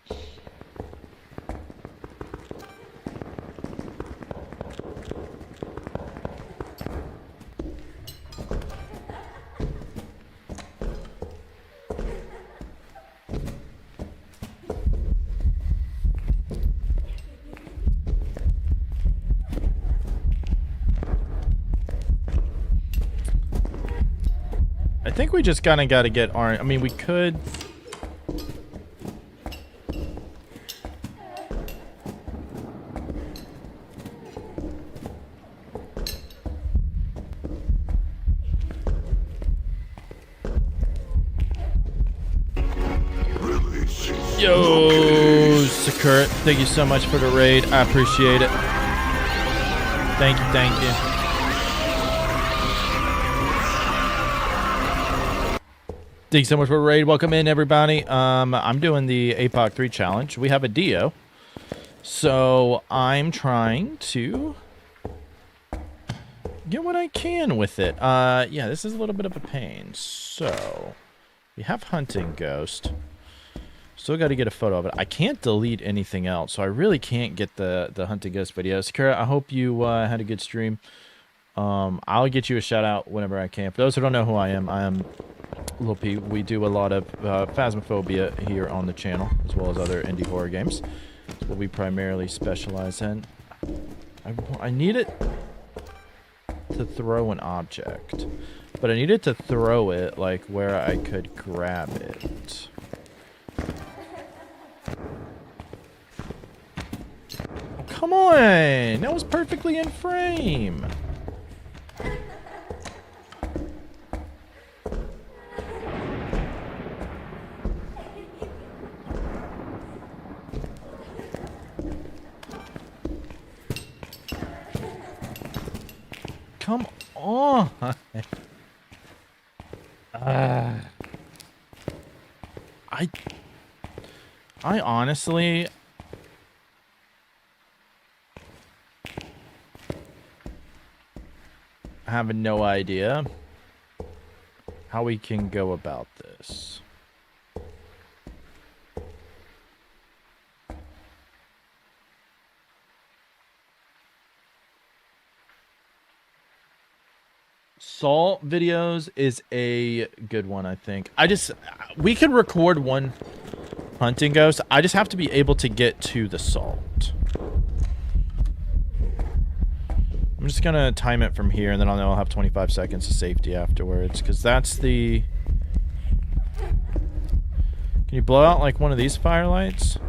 I think we just kind of got to get our... I mean, we could... Yo, Sakura, thank you so much for the raid. I appreciate it. Thank you, thank you. Thank you so much for the raid. Welcome in, everybody. I'm doing the Apoc 3 challenge. We have a Dio. So I'm trying to get what I can with it. Yeah, this is a little bit of a pain. So we have Hunting Ghost. Still got to get a photo of it. I can't delete anything else, so I really can't get the Hunting Ghost video. Sakura, I hope you had a good stream. I'll get you a shout out whenever I can. For those who don't know who I am Lil P. We do a lot of Phasmophobia here on the channel, as well as other indie horror games. That's what we primarily specialize in. I need it to throw an object, but I needed to throw it like where I could grab it. Oh, come on! That was perfectly in frame! Come on! I honestly... have no idea how we can go about this. Salt videos is a good one, I think. We can record one Hunting Ghost. I just have to be able to get to the salt. I'm just gonna time it from here, and then I'll have 25 seconds of safety afterwards, because that's the... Can you blow out like one of these firelights?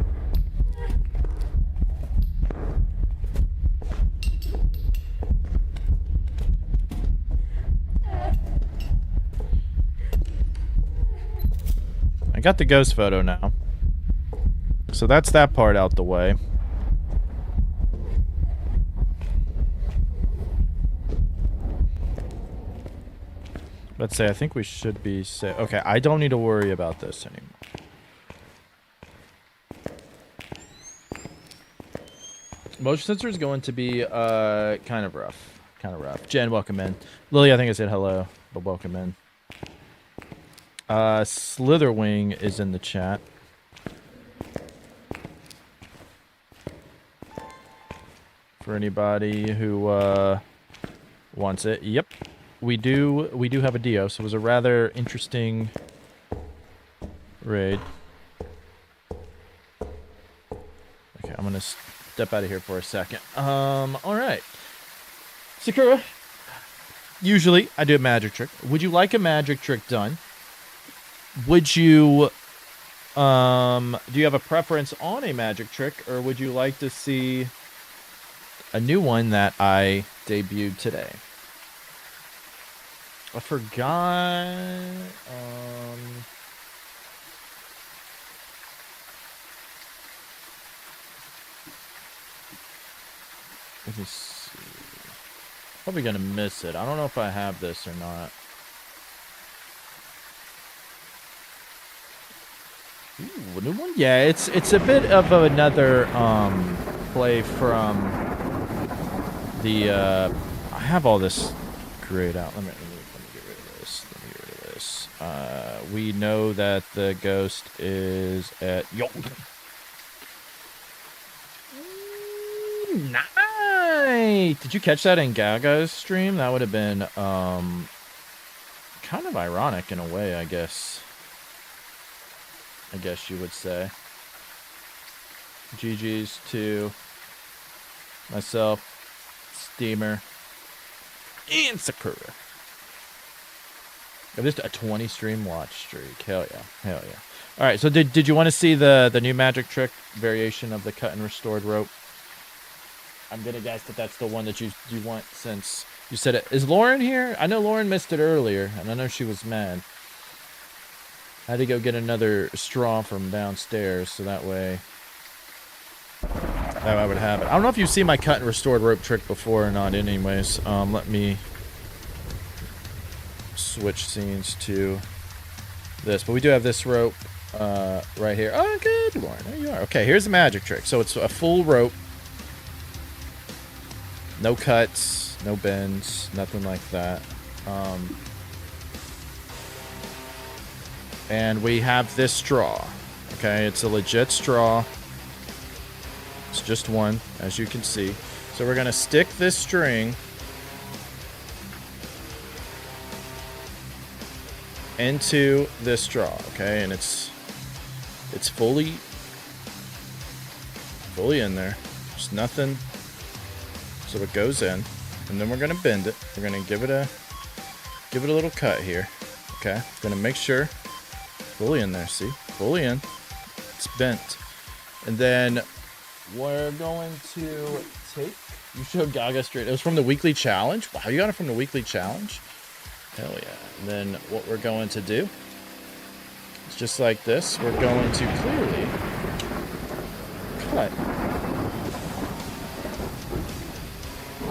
I got the ghost photo now. So that's that part out the way. Let's say I think we should be safe. Okay, I don't need to worry about this anymore. Motion sensor is going to be kind of rough. Kind of rough. Jen, welcome in. Lily, I think I said hello, but welcome in. Slitherwing is in the chat. For anybody who wants it. Yep. We do have a Dio, so it was a rather interesting raid. Okay, I'm gonna step out of here for a second. Alright. Sakura. Usually I do a magic trick. Would you like a magic trick done? Would you do you have a preference on a magic trick, or would you like to see a new one that I debuted today? I forgot. Let me see. Probably gonna miss it. I don't know if I have this or not. Ooh, a new one? Yeah, it's a bit of another play from the I have all this grayed out. Let me get rid of this. Let me get rid of this. We know that the ghost is at Nice! Did you catch that in Gaga's stream? That would have been kind of ironic in a way, I guess. I guess you would say. GG's to myself, Steamer, and Sakura. Just a 20 stream watch streak. Hell yeah. Hell yeah. All right, so did you want to see the new magic trick variation of the cut and restored rope? I'm gonna guess that that's the one that you want, since you said it. Is Lauren here? I know Lauren missed it earlier, and I know she was mad. I had to go get another straw from downstairs, so that way I would have it. I don't know if you've seen my cut and restored rope trick before or not. Anyways, let me switch scenes to this. But we do have this rope right here. Oh, good, Lauren. There you are. Okay, here's the magic trick. So it's a full rope. No cuts, no bends, nothing like that. And we have this straw. Okay, it's a legit straw. It's just one, as you can see. So we're going to stick this string into this straw, okay? And it's fully in there. There's nothing. So it goes in, and then we're going to bend it. We're going to give it a little cut here. Okay? Going to make sure fully in there, see? Fully in. It's bent. And then we're going to take... You showed Gaga straight. It was from the weekly challenge? Wow, you got it from the weekly challenge? Hell yeah. And then what we're going to do is just like this. We're going to clearly cut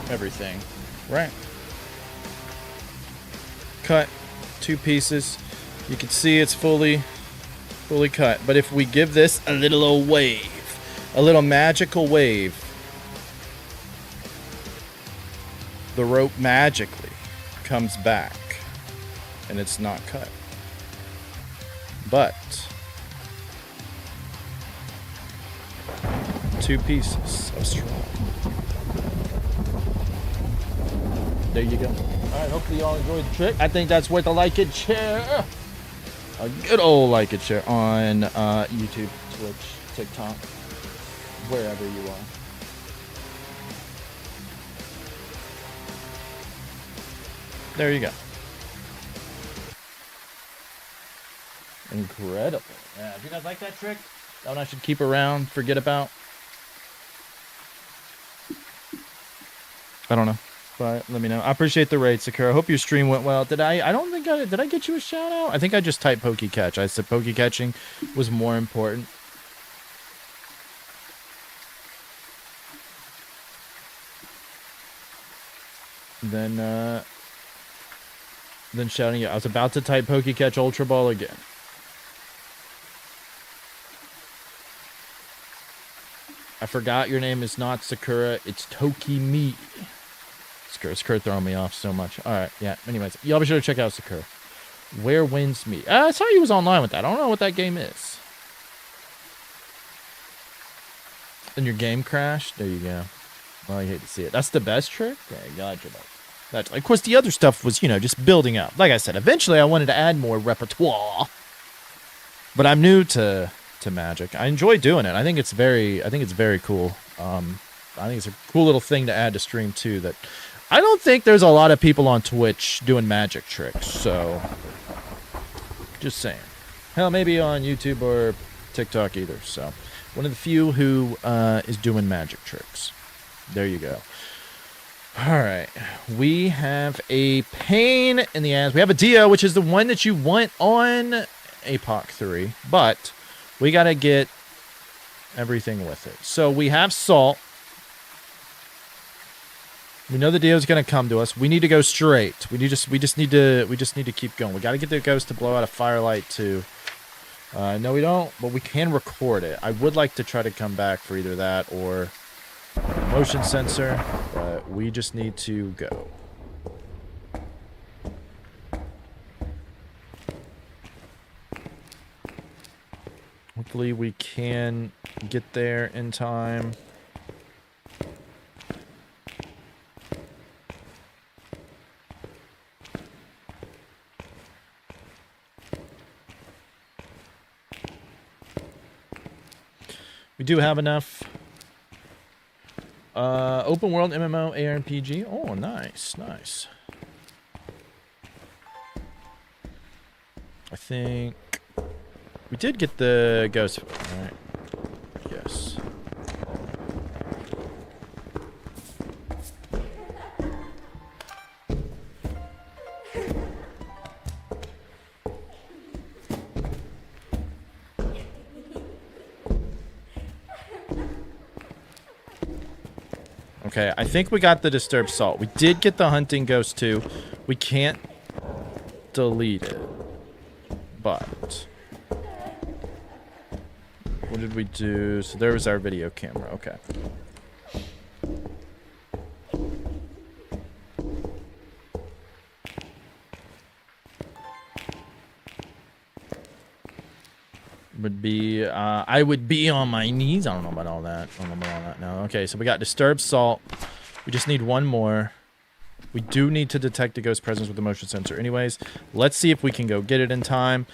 everything. Right. Cut 2 pieces. You can see it's fully cut. But if we give this a little old wave, a little magical wave, the rope magically comes back and it's not cut. But 2 pieces of straw. There you go. Alright, hopefully y'all enjoyed the trick. I think that's worth a like and share. A good old like and share on YouTube, Twitch, TikTok, wherever you are. There you go. Incredible. Yeah, if you guys like that trick, that one I should keep around, forget about. I don't know. But let me know. I appreciate the raid, Sakura. I hope your stream went well. Did I get you a shout out? I think I just typed Poke Catch. I said Poke Catching was more important. Then shouting it. I was about to type Poke Catch Ultra Ball again. I forgot your name is not Sakura. It's Tokimi. Sakura throwing me off so much. Alright, yeah. Anyways, y'all be sure to check out Sakura. Where Wins Me. I saw you was online with that. I don't know what that game is. And your game crashed? There you go. Well, I hate to see it. That's the best trick? Yeah, gotcha. That's, of course, the other stuff was, just building up. Like I said, eventually I wanted to add more repertoire. But I'm new to Magic. I enjoy doing it. I think it's very cool. I think it's a cool little thing to add to stream too. That I don't think there's a lot of people on Twitch doing magic tricks. So, just saying. Hell, maybe on YouTube or TikTok either. So, one of the few who is doing magic tricks. There you go. All right, we have a pain in the ass. We have a Dio, which is the one that you want on Apoc 3, but we got to get everything with it. So we have salt. We know the Dio's going to come to us. We need to go straight. We just need to keep going. We got to get the ghost to blow out a firelight too. No, we don't, but we can record it. I would like to try to come back for either that or motion sensor, but we just need to go. Hopefully we can get there in time. We do have enough. Open world MMO ARPG. Oh, nice, nice. I think we did get the ghost. All right. Yes. Okay, I think we got the disturbed salt. We did get the hunting ghost too. We can't delete it. But what did we do? So there was our video camera. Okay. Would be I would be on my knees. I don't know about all that. I don't know about all that now. Okay, so we got disturbed salt. We just need one more. We do need to detect a ghost presence with the motion sensor anyways. Let's see if we can go get it in time.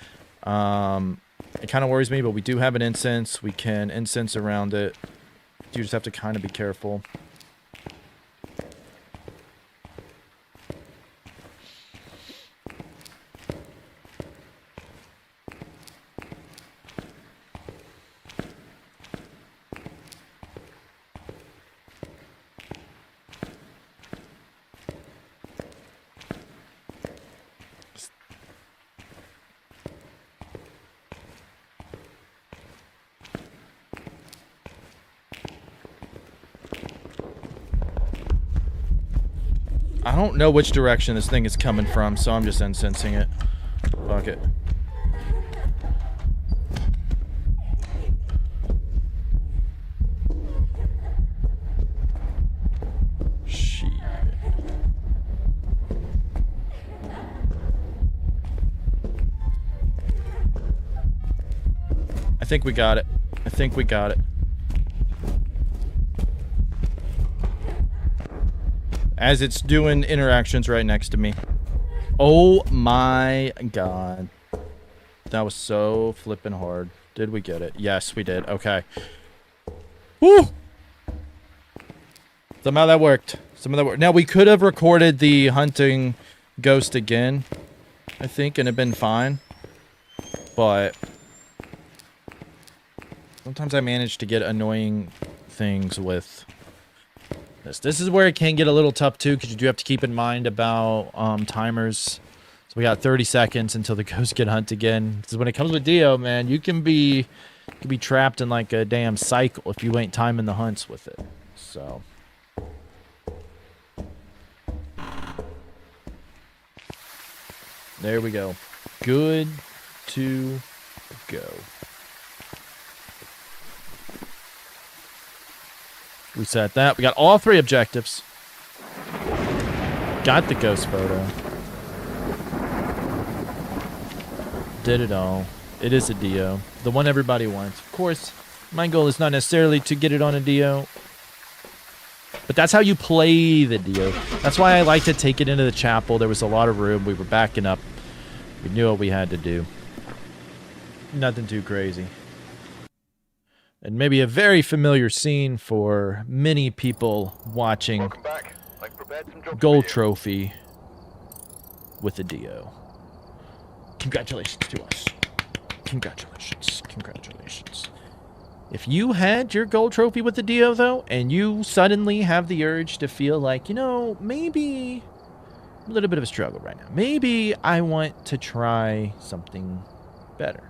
It kind of worries me, but we do have an incense. We can incense around it. You just have to kind of be careful. I don't know which direction this thing is coming from, so I'm just incensing it. Fuck it. Shit. I think we got it. I think we got it. As it's doing interactions right next to me. Oh my god. That was so flippin' hard. Did we get it? Yes, we did. Okay. Woo! Somehow that worked. Now, we could have recorded the hunting ghost again, I think, and it'd been fine. But sometimes I manage to get annoying things with this is where it can get a little tough too, because you do have to keep in mind about timers. So we got 30 seconds until the ghosts get hunt again. Because when it comes with Dio, man, you can be trapped in like a damn cycle if you ain't timing the hunts with it. So there we go. Good to go. We set that. We got all 3 objectives. Got the ghost photo. Did it all. It is a Dio. The one everybody wants. Of course, my goal is not necessarily to get it on a Dio, but that's how you play the Dio. That's why I like to take it into the chapel. There was a lot of room. We were backing up. We knew what we had to do. Nothing too crazy. And maybe a very familiar scene for many people watching. Welcome back. I've prepared some jobs Gold for you. trophy with a Dio. Congratulations to us. Congratulations. Congratulations. If you had your gold trophy with the Dio, though, and you suddenly have the urge to feel like, you know, maybe a little bit of a struggle right now. Maybe I want to try something better.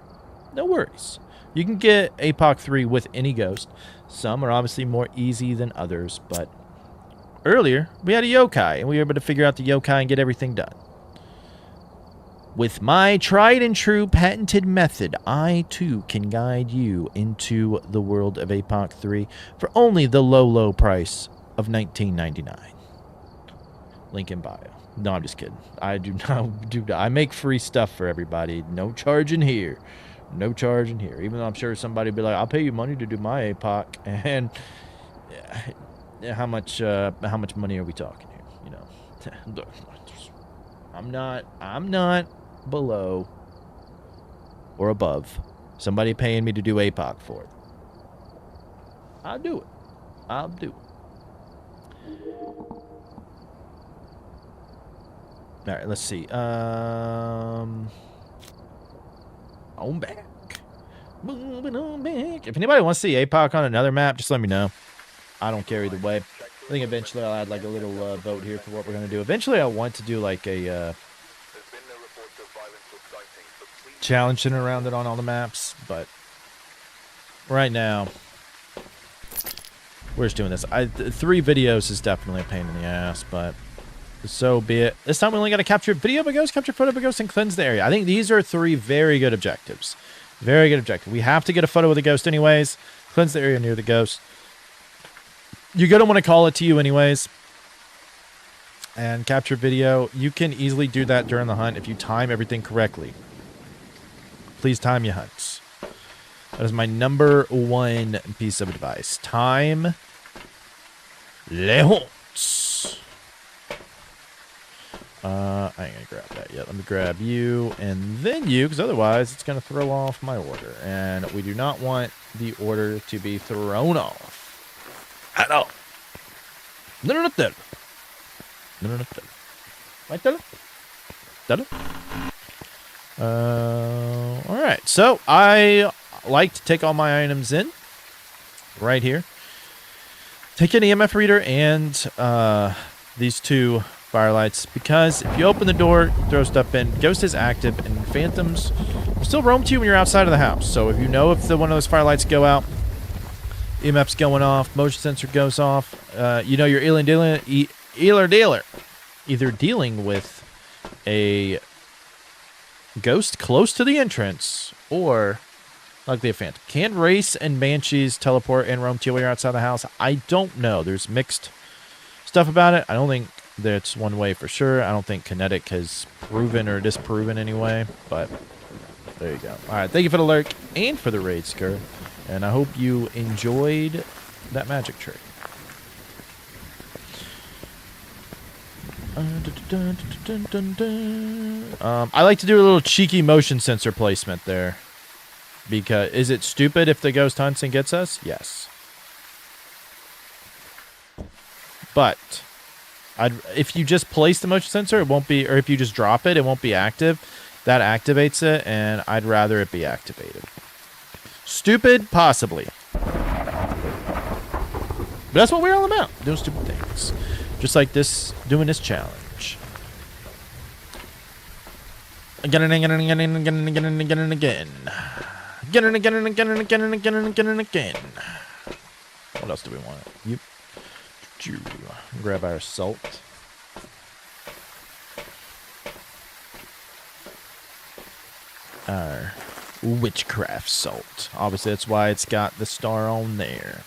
No worries. You can get Apoc 3 with any ghost. Some are obviously more easy than others, but earlier we had a yokai, and we were able to figure out the yokai and get everything done. With my tried and true patented method, I too can guide you into the world of Apoc 3 for only the low, low price of $19.99. Link in bio. No, I'm just kidding. I do not do. I make free stuff for everybody. No charging here. No charging here. Even though I'm sure somebody would be like, I'll pay you money to do my Apoc. And how much money are we talking here? You know, I'm not below or above somebody paying me to do Apoc for it. I'll do it. I'll do it. All right, let's see. I'm back. Moving on back. If anybody wants to see Apoc on another map, just let me know. I don't care either way. I think eventually I'll add like a little vote here for what we're going to do. Eventually I want to do like a challenge centered around it on all the maps, but right now we're just doing this. 3 videos is definitely a pain in the ass, but so be it. This time we only got to capture video of a ghost, capture photo of a ghost, and cleanse the area. I think these are 3 very good objectives. Very good objective. We have to get a photo of the ghost anyways. Cleanse the area near the ghost. You're going to want to call it to you anyways. And capture video. You can easily do that during the hunt if you time everything correctly. Please time your hunts. That is my number 1 piece of advice. Time les hunts. I ain't gonna grab that yet. Let me grab you and then you, because otherwise it's gonna throw off my order. And we do not want the order to be thrown off at all. No. Right there. Alright, so I like to take all my items in right here. Take an EMF reader and these 2 firelights, because if you open the door, throw stuff in, ghost is active and phantoms will still roam to you when you're outside of the house. So if you know if one of those firelights go out, EMF's going off, motion sensor goes off, you know you're either dealing with a ghost close to the entrance or likely a phantom. Can Wraiths and Banshees teleport and roam to you when you're outside the house? I don't know. There's mixed stuff about it. I don't think that's one way for sure. I don't think Kinetic has proven or disproven anyway, but there you go. All right, thank you for the lurk and for the raid, Skur, and I hope you enjoyed that magic trick. I like to do a little cheeky motion sensor placement there, because is it stupid if the ghost hunts and gets us? Yes, but if you just place the motion sensor, it won't be, or if you just drop it, it won't be active. That activates it, and I'd rather it be activated. Stupid? Possibly. But that's what we're all about, doing stupid things. Just like this, doing this challenge. Again and again and again and again and again and again and again. Again and again and again and again and again and again and again. What else do we want? Yep. Grab our salt. Our witchcraft salt. Obviously, that's why it's got the star on there.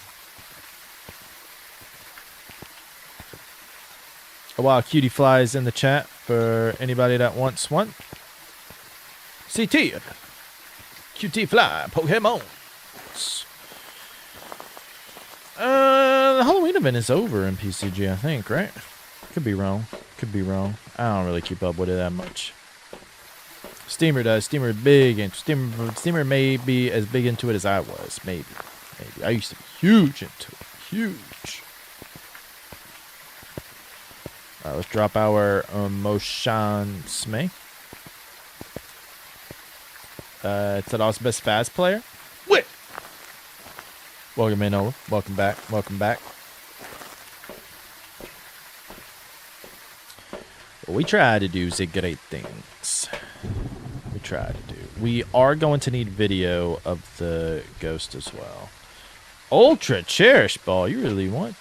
A wild cutie flies in the chat for anybody that wants one. CT. QT fly. Pokemon. The Halloween event is over in PCG, I think, right? Could be wrong. Could be wrong. I don't really keep up with it that much. Steamer does. Steamer is big, and Steamer may be as big into it as I was. Maybe. I used to be huge into it. Huge. Alright, let's drop our Motion Smay. It's the best fast player. Wait. Welcome in, over. Welcome back. Welcome back. What we try to do is the great things. We try to do. We are going to need video of the ghost as well. Ultra Cherish Ball. You really want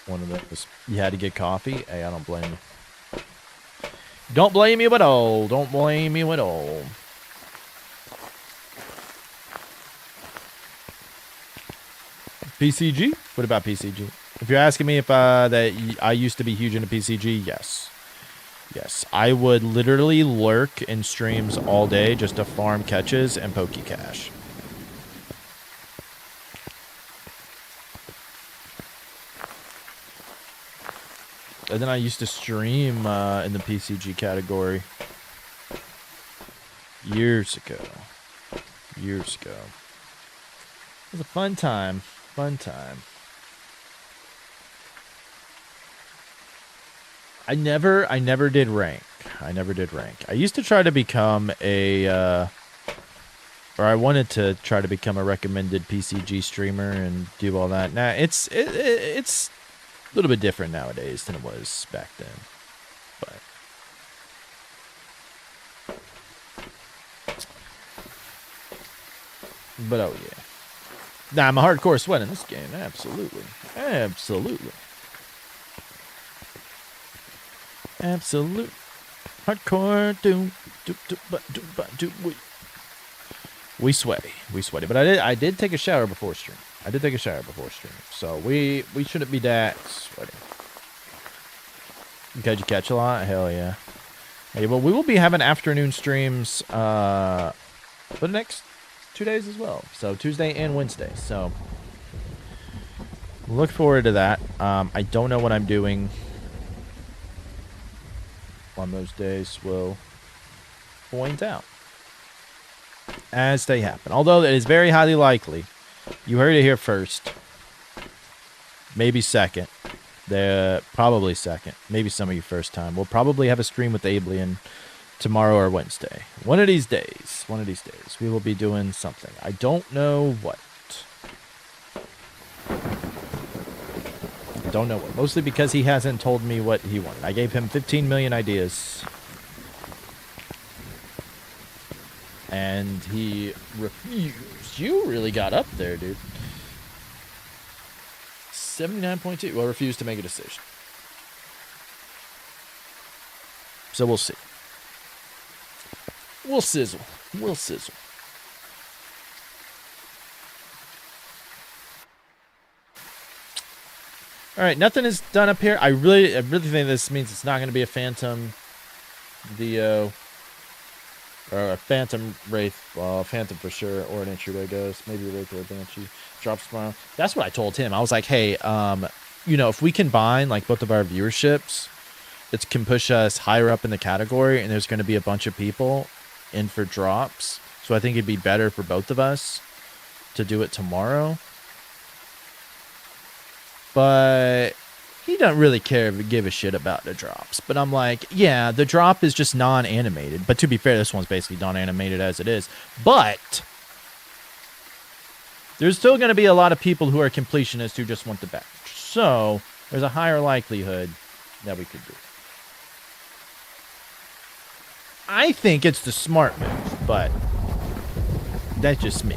one of those? You had to get coffee? Hey, I don't blame you. Don't blame you at all. Don't blame you at all. PCG? What about PCG? If you're asking me if that I used to be huge into PCG, yes. Yes, I would literally lurk in streams all day just to farm catches and poke cash. And then I used to stream in the PCG category years ago. Years ago. It was a fun time. Fun time. I never did rank. I never did rank. I used to try to become a or I wanted to try to become a recommended PCG streamer and do all that. Now it's a little bit different nowadays than it was back then, but oh yeah. Nah, I'm a hardcore sweat in this game. Absolutely. Absolutely. Absolute. Hardcore. We sweaty. We sweaty. But I did take a shower before stream. So we shouldn't be that sweaty. Did you catch a lot? Hell yeah. Hey, well, we will be having afternoon streams for the next 2 days as well. So Tuesday and Wednesday. So look forward to that. I don't know what I'm doing on those days. We'll point out as they happen. Although it is very highly likely, you heard it here first, maybe second, probably second, maybe some of you first time. We'll probably have a stream with Ablian tomorrow or Wednesday. One of these days, we will be doing something. I don't know what. Mostly because he hasn't told me what he wanted. I gave him 15 million ideas. And he refused. You really got up there, dude. 79.2. Well, refused to make a decision. So we'll see. We'll sizzle. All right, nothing is done up here. I really think this means it's not going to be a Phantom Dio or a Phantom Wraith. Well, Phantom for sure, or an entryway ghost, maybe a Wraith or a Banshee. Drops tomorrow. That's what I told him. I was like, hey, if we combine like both of our viewerships, it can push us higher up in the category, and there's going to be a bunch of people in for drops. So I think it'd be better for both of us to do it tomorrow. But he doesn't really give a shit about the drops. But I'm like, yeah, the drop is just non-animated. But to be fair, this one's basically non-animated as it is. But there's still going to be a lot of people who are completionists who just want the badge. So there's a higher likelihood that we could do it. I think it's the smart move, but that's just me.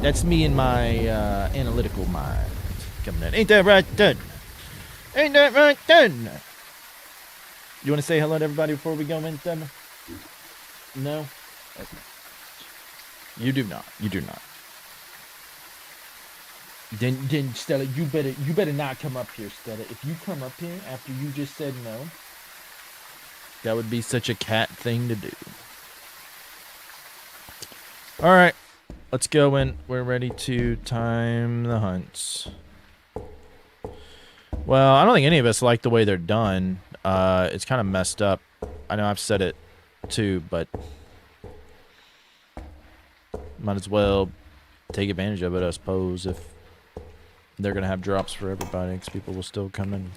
That's me and my analytical mind coming in. Ain't that right, then? You want to say hello to everybody before we go in, then? No? Okay. You do not. Then Stella, you better not come up here, Stella. If you come up here after you just said no, that would be such a cat thing to do. All right. Let's go in. We're ready to time the hunts. Well, I don't think any of us like the way they're done. It's kind of messed up. I know I've said it too, but might as well take advantage of it, I suppose, if they're going to have drops for everybody, because people will still come in.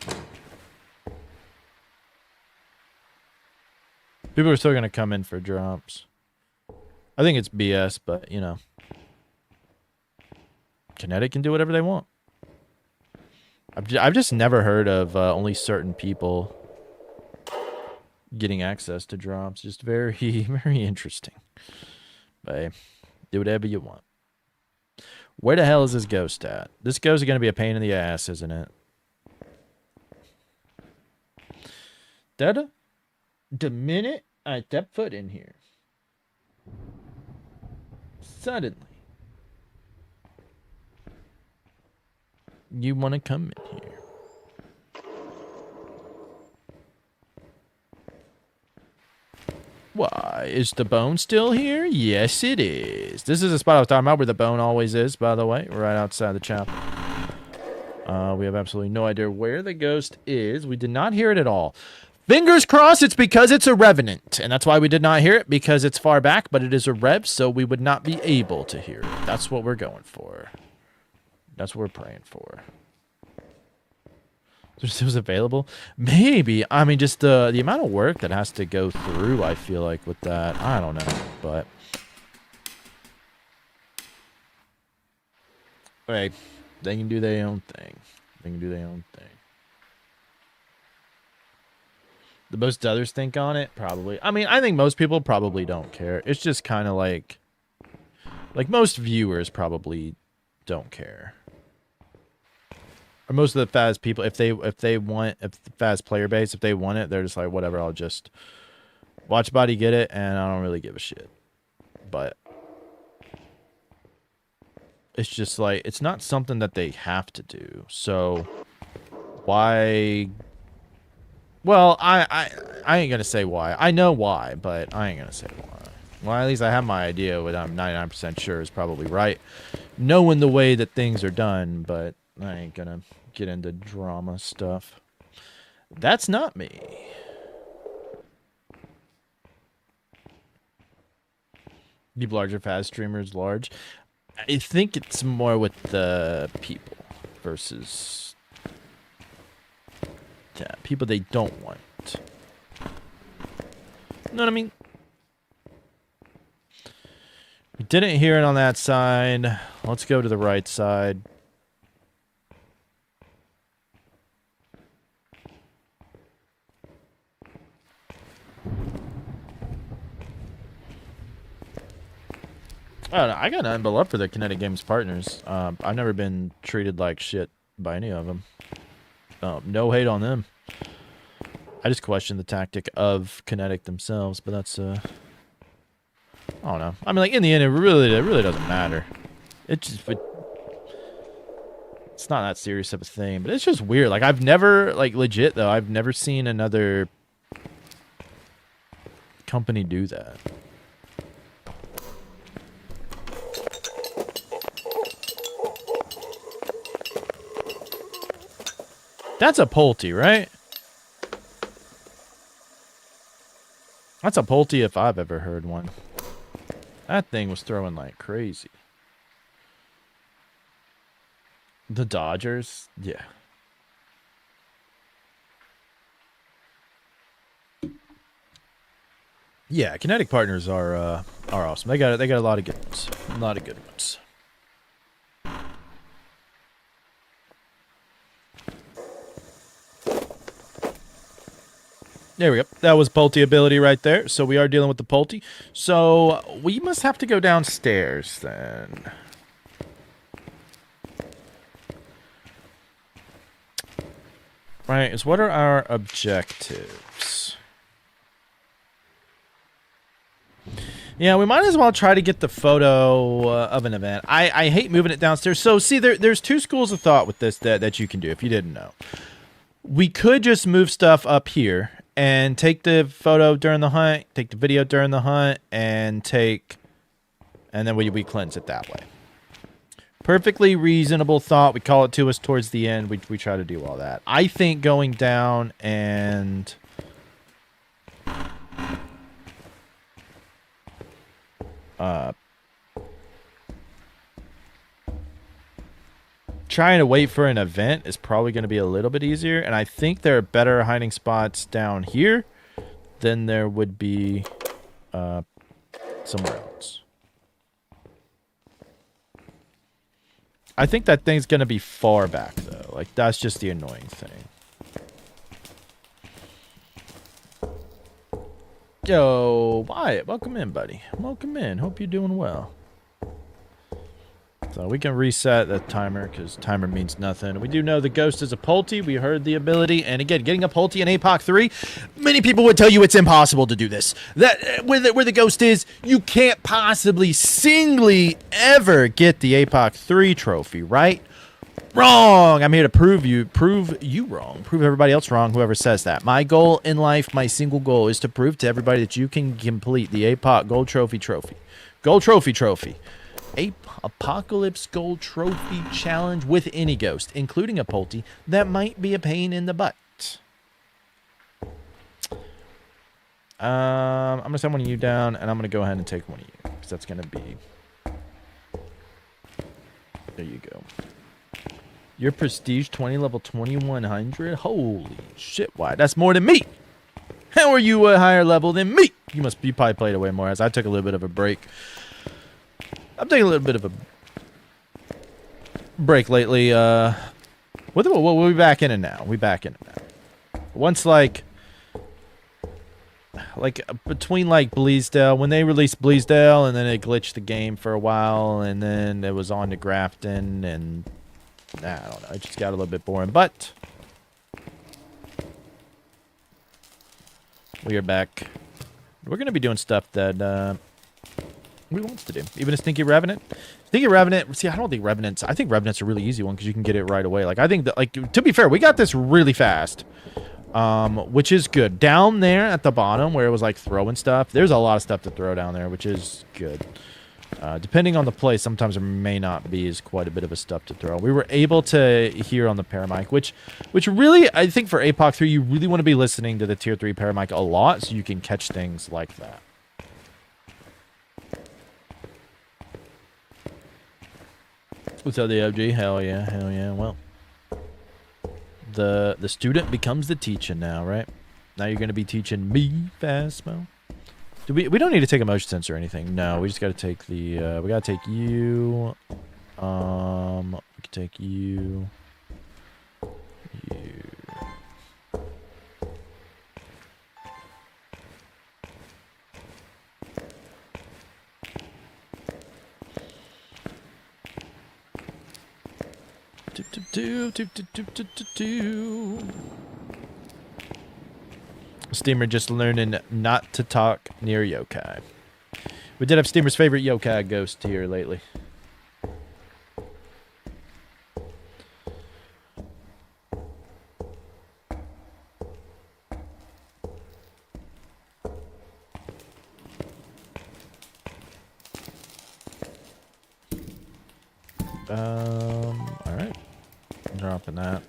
People are still going to come in for drops. I think it's BS, but, Kinetic can do whatever they want. I've just never heard of only certain people getting access to drops. Just very, very interesting. But do whatever you want. Where the hell is this ghost at? This ghost is going to be a pain in the ass, isn't it? The minute I step foot in here, suddenly, you want to come in here. Why, is the bone still here? Yes, it is. This is the spot I was talking about where the bone always is, by the way, right outside the chapel. We have absolutely no idea where the ghost is. We did not hear it at all. Fingers crossed it's because it's a revenant, and that's why we did not hear it, because it's far back, but it is a rev, so we would not be able to hear it. That's what we're going for. That's what we're praying for. It was available. Maybe. I mean, just the amount of work that has to go through, I feel like, with that. I don't know. But. Hey, they can do their own thing. They can do their own thing. The most others think on it? Probably. I mean, I think most people probably don't care. It's just kind of like most viewers probably don't care. Or most of the fast people, if the fast player base, if they want it, they're just like, whatever, I'll just watch body get it, and I don't really give a shit. But it's just like, it's not something that they have to do. So why? Well, I ain't gonna say why. I know why, but I ain't gonna say why. Well, at least I have my idea, what I'm 99% sure is probably right. Knowing the way that things are done, but I ain't gonna get into drama stuff. That's not me. Deep larger fast streamers large. I think it's more with the people versus people they don't want. You know what I mean? We didn't hear it on that side. Let's go to the right side. I don't know. I got nothing but love for the Kinetic Games partners. I've never been treated like shit by any of them. No hate on them. I just question the tactic of Kinetic themselves, but that's I don't know. I mean, like in the end, it really doesn't matter. It's not that serious of a thing, but it's just weird. Like I've never, like legit though, I've never seen another company do that. That's a Pulte, right? That's a Pulte if I've ever heard one. That thing was throwing like crazy. The Dodgers? Yeah. Yeah, Kinetic partners are awesome. They got a lot of good ones. A lot of good ones. There we go. That was Pulte ability right there. So we are dealing with the Pulte. So we must have to go downstairs then. Right, is what are our objectives? Yeah, we might as well try to get the photo of an event. I hate moving it downstairs. So see, there's two schools of thought with this that you can do if you didn't know. We could just move stuff up here and take the photo during the hunt, take the video during the hunt, and then we cleanse it that way. Perfectly reasonable thought. We call it to us towards the end. We try to do all that. I think going down and trying to wait for an event is probably going to be a little bit easier, and I think there are better hiding spots down here than there would be somewhere else. I think that thing's going to be far back, though. Like, that's just the annoying thing. Yo, Wyatt, welcome in, buddy. Welcome in. Hope you're doing well. So we can reset the timer, because timer means nothing. We do know the Ghost is a Pulte. We heard the ability. And again, getting a Pulte in Apoc 3, many people would tell you it's impossible to do this. That where the Ghost is, you can't possibly singly ever get the Apoc 3 trophy, right? Wrong! I'm here to prove you wrong. Prove everybody else wrong, whoever says that. My goal in life, my single goal, is to prove to everybody that you can complete the Apoc Gold Trophy. Gold Trophy. Apocalypse Gold Trophy Challenge with any Ghost, including a Pulte, that might be a pain in the butt. I'm going to send one of you down, and I'm going to go ahead and take one of you, because that's going to be... There you go. Your prestige 20 level 2100. Holy shit! Why? That's more than me. How are you a higher level than me? You probably played it way more. As I took a little bit of a break. I'm taking a little bit of a break lately. We'll be back in it now. We back in it now. Once like between like Bleasdale, when they released Bleasdale, and then it glitched the game for a while, and then it was on to Grafton, and I don't know, it just got a little bit boring. But we are back. We're gonna be doing stuff that we want to do. Even a Stinky Revenant. Stinky Revenant. See, I don't think Revenants. I think Revenant's a really easy one because you can get it right away. Like I think that, like to be fair, we got this really fast. Which is good. Down there at the bottom where it was like throwing stuff, there's a lot of stuff to throw down there, which is good. Depending on the place, sometimes there may not be as quite a bit of a stuff to throw. We were able to hear on the Paramic, which really, I think for Apoc 3, you really want to be listening to the Tier 3 Paramic a lot so you can catch things like that. What's up, the OG? Hell yeah, hell yeah. Well, the student becomes the teacher now, right? Now you're going to be teaching me, Phasmo. We don't need to take a motion sensor or anything. No, we just got to take the, we got to take you. We can take you. You. Steamer just learning not to talk near yokai. We did have Steamer's favorite yokai ghost here lately. Alright. Dropping that.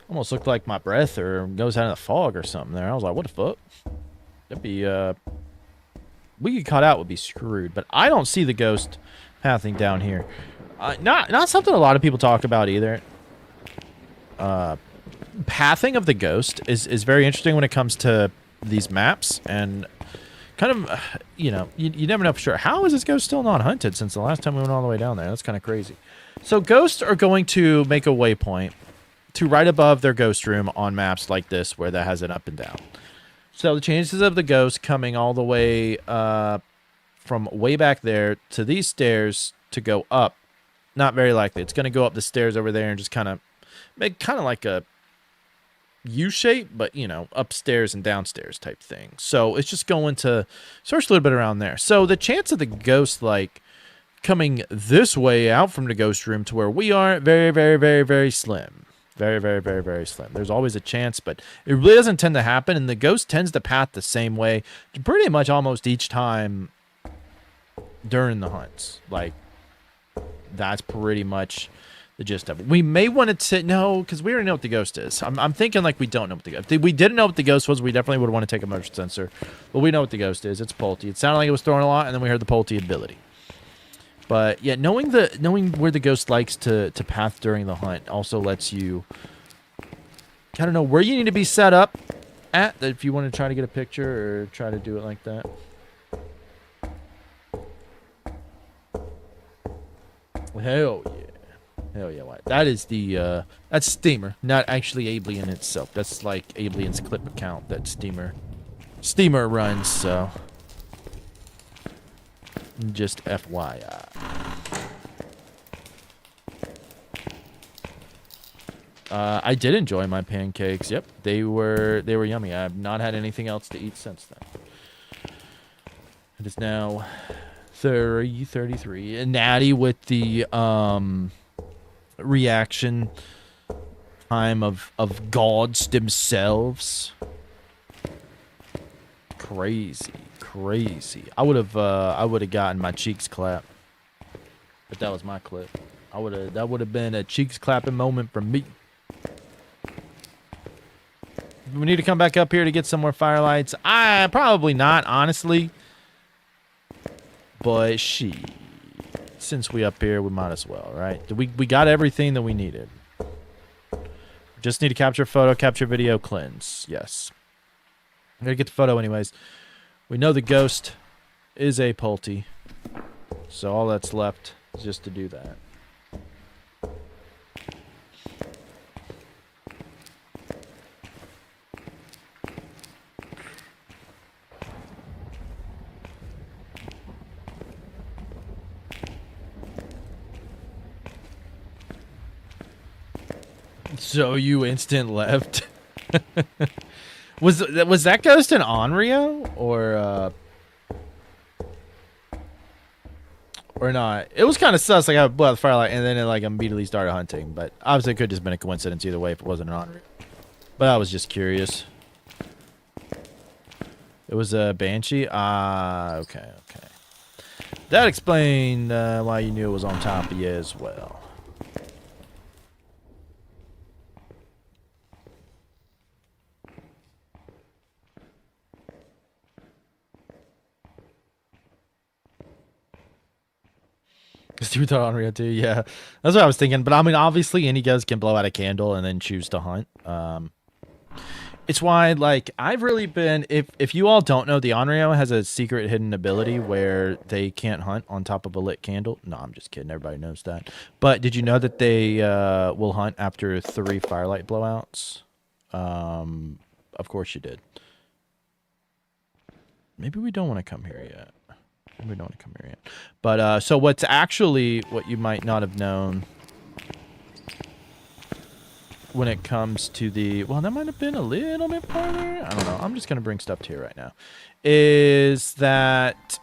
Almost looked like my breath or goes out in the fog or something there. I was like, what the fuck? That'd be, we get caught out would be screwed. But I don't see the ghost pathing down here. Not something a lot of people talk about either. Pathing of the ghost is very interesting when it comes to these maps. And kind of, you know, you never know for sure. How is this ghost still not hunted since the last time we went all the way down there? That's kind of crazy. So ghosts are going to make a waypoint to right above their ghost room on maps like this where that has it up and down. So the chances of the ghost coming all the way from way back there to these stairs to go up, not very likely. It's going to go up the stairs over there and just kind of make kind of like a U shape, but you know, upstairs and downstairs type thing. So it's just going to search a little bit around there. So the chance of the ghost like coming this way out from the ghost room to where we are, very, very, very, very slim. Very, very, very, very slim. There's always a chance, but it really doesn't tend to happen, and the ghost tends to path the same way pretty much almost each time during the hunts. Like, that's pretty much the gist of it. We may want to no, because we already know what the ghost is. I'm thinking like we don't know what the ghost. If we didn't know what the ghost was, we definitely would want to take a motion sensor. But we know what the ghost is. It's Pulte. It sounded like it was throwing a lot, and then we heard the Pulte ability. But yeah, knowing where the ghost likes to path during the hunt also lets you kind of know where you need to be set up at if you want to try to get a picture or try to do it like that. Hell yeah. Hell yeah. That is the that's Steamer, not actually Ablian itself. That's like Ablian's clip account that Steamer runs, so just FYI. I did enjoy my pancakes. Yep, they were yummy. I have not had anything else to eat since then. It is now 3:33. And Natty with the reaction time of gods themselves. Crazy. I would have gotten my cheeks clapped, but that was my clip. That would have been a cheeks clapping moment for me. We need to come back up here to get some more firelights. Probably not, honestly. But since we up here, we might as well, right? We got everything that we needed. Just need to capture photo, capture video, cleanse. Yes. I'm gonna get the photo anyways. We know the ghost is a Pulte, so all that's left is just to do that. So you instant left. Was that ghost an Onryo or not? It was kind of sus. Like I blew out the firelight and then it like immediately started hunting. But obviously it could have just been a coincidence either way if it wasn't an Onryo. But I was just curious. It was a Banshee. Okay. That explained why you knew it was on top of you as well. Dude thought Onryo too, yeah. That's what I was thinking. But I mean, obviously, any ghost can blow out a candle and then choose to hunt. It's why, like, I've really been. If you all don't know, the Onryo has a secret hidden ability where they can't hunt on top of a lit candle. No, I'm just kidding. Everybody knows that. But did you know that they will hunt after 3 firelight blowouts? Of course you did. Maybe we don't want to come here yet. We don't want to come here yet. But, so what you might not have known when it comes to well, that might have been a little bit farther. I don't know. I'm just going to bring stuff to here right now. Is that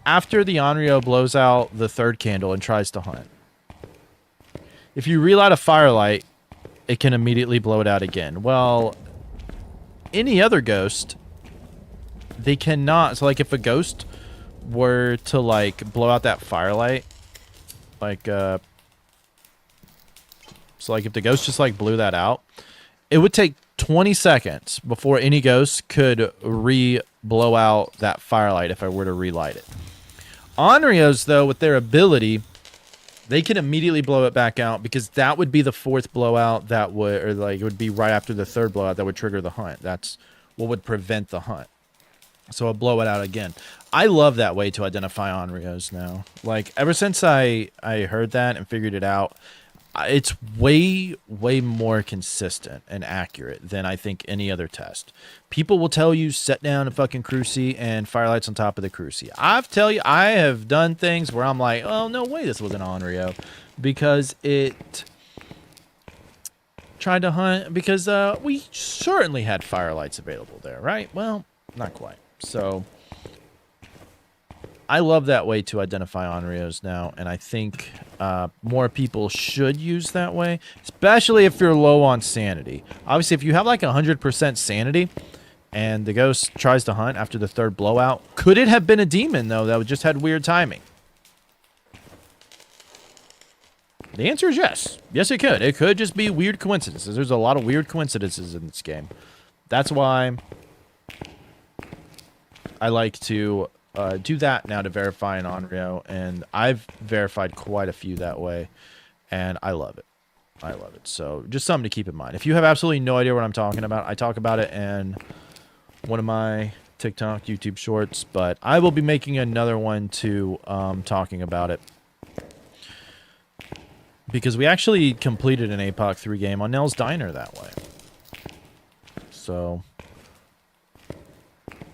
after the Onryo blows out the 3rd candle and tries to hunt, if you relight a firelight, it can immediately blow it out again. Well, any other ghost, they cannot. So, like, if a ghost were to like blow out that firelight, like so like if the ghost just like blew that out, it would take 20 seconds before any ghost could blow out that firelight if I were to relight it. Onryos, though, with their ability, they can immediately blow it back out because that would be the 4th blowout that would, or like it would be right after the 3rd blowout that would trigger the hunt. That's what would prevent the hunt. So I'll blow it out again. I love that way to identify Onryos now. Like, ever since I heard that and figured it out, it's way more consistent and accurate than I think any other test. People will tell you, set down a fucking Cruci and firelights on top of the Cruci. I have done things where I'm like, oh, no way this was an Onryo. Because it tried to hunt, because we certainly had firelights available there, right? Well, not quite. So I love that way to identify Onryos now, and I think more people should use that way, especially if you're low on sanity. Obviously, if you have like 100% sanity and the ghost tries to hunt after the 3rd blowout, could it have been a demon, though, that just had weird timing? The answer is yes. Yes, it could. It could just be weird coincidences. There's a lot of weird coincidences in this game. That's why I like to do that now to verify an Onryo, and I've verified quite a few that way, and I love it. I love it. So just something to keep in mind. If you have absolutely no idea what I'm talking about, I talk about it in one of my TikTok, YouTube shorts, but I will be making another one too, talking about it. Because we actually completed an Apoc 3 game on Nell's Diner that way. So,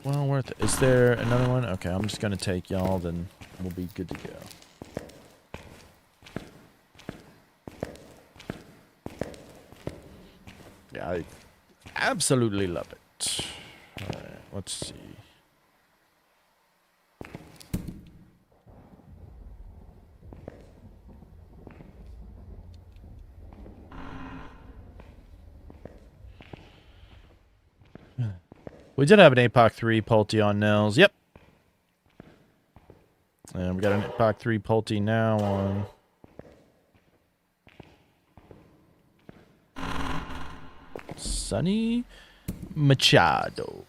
well worth it. Is there another one? Okay, I'm just going to take y'all, then we'll be good to go. Yeah, I absolutely love it. Alright, let's see. We did have an Apoc 3 Pulte on Nels. Yep. And we got an Apoc 3 Pulte now on Sunny Machados.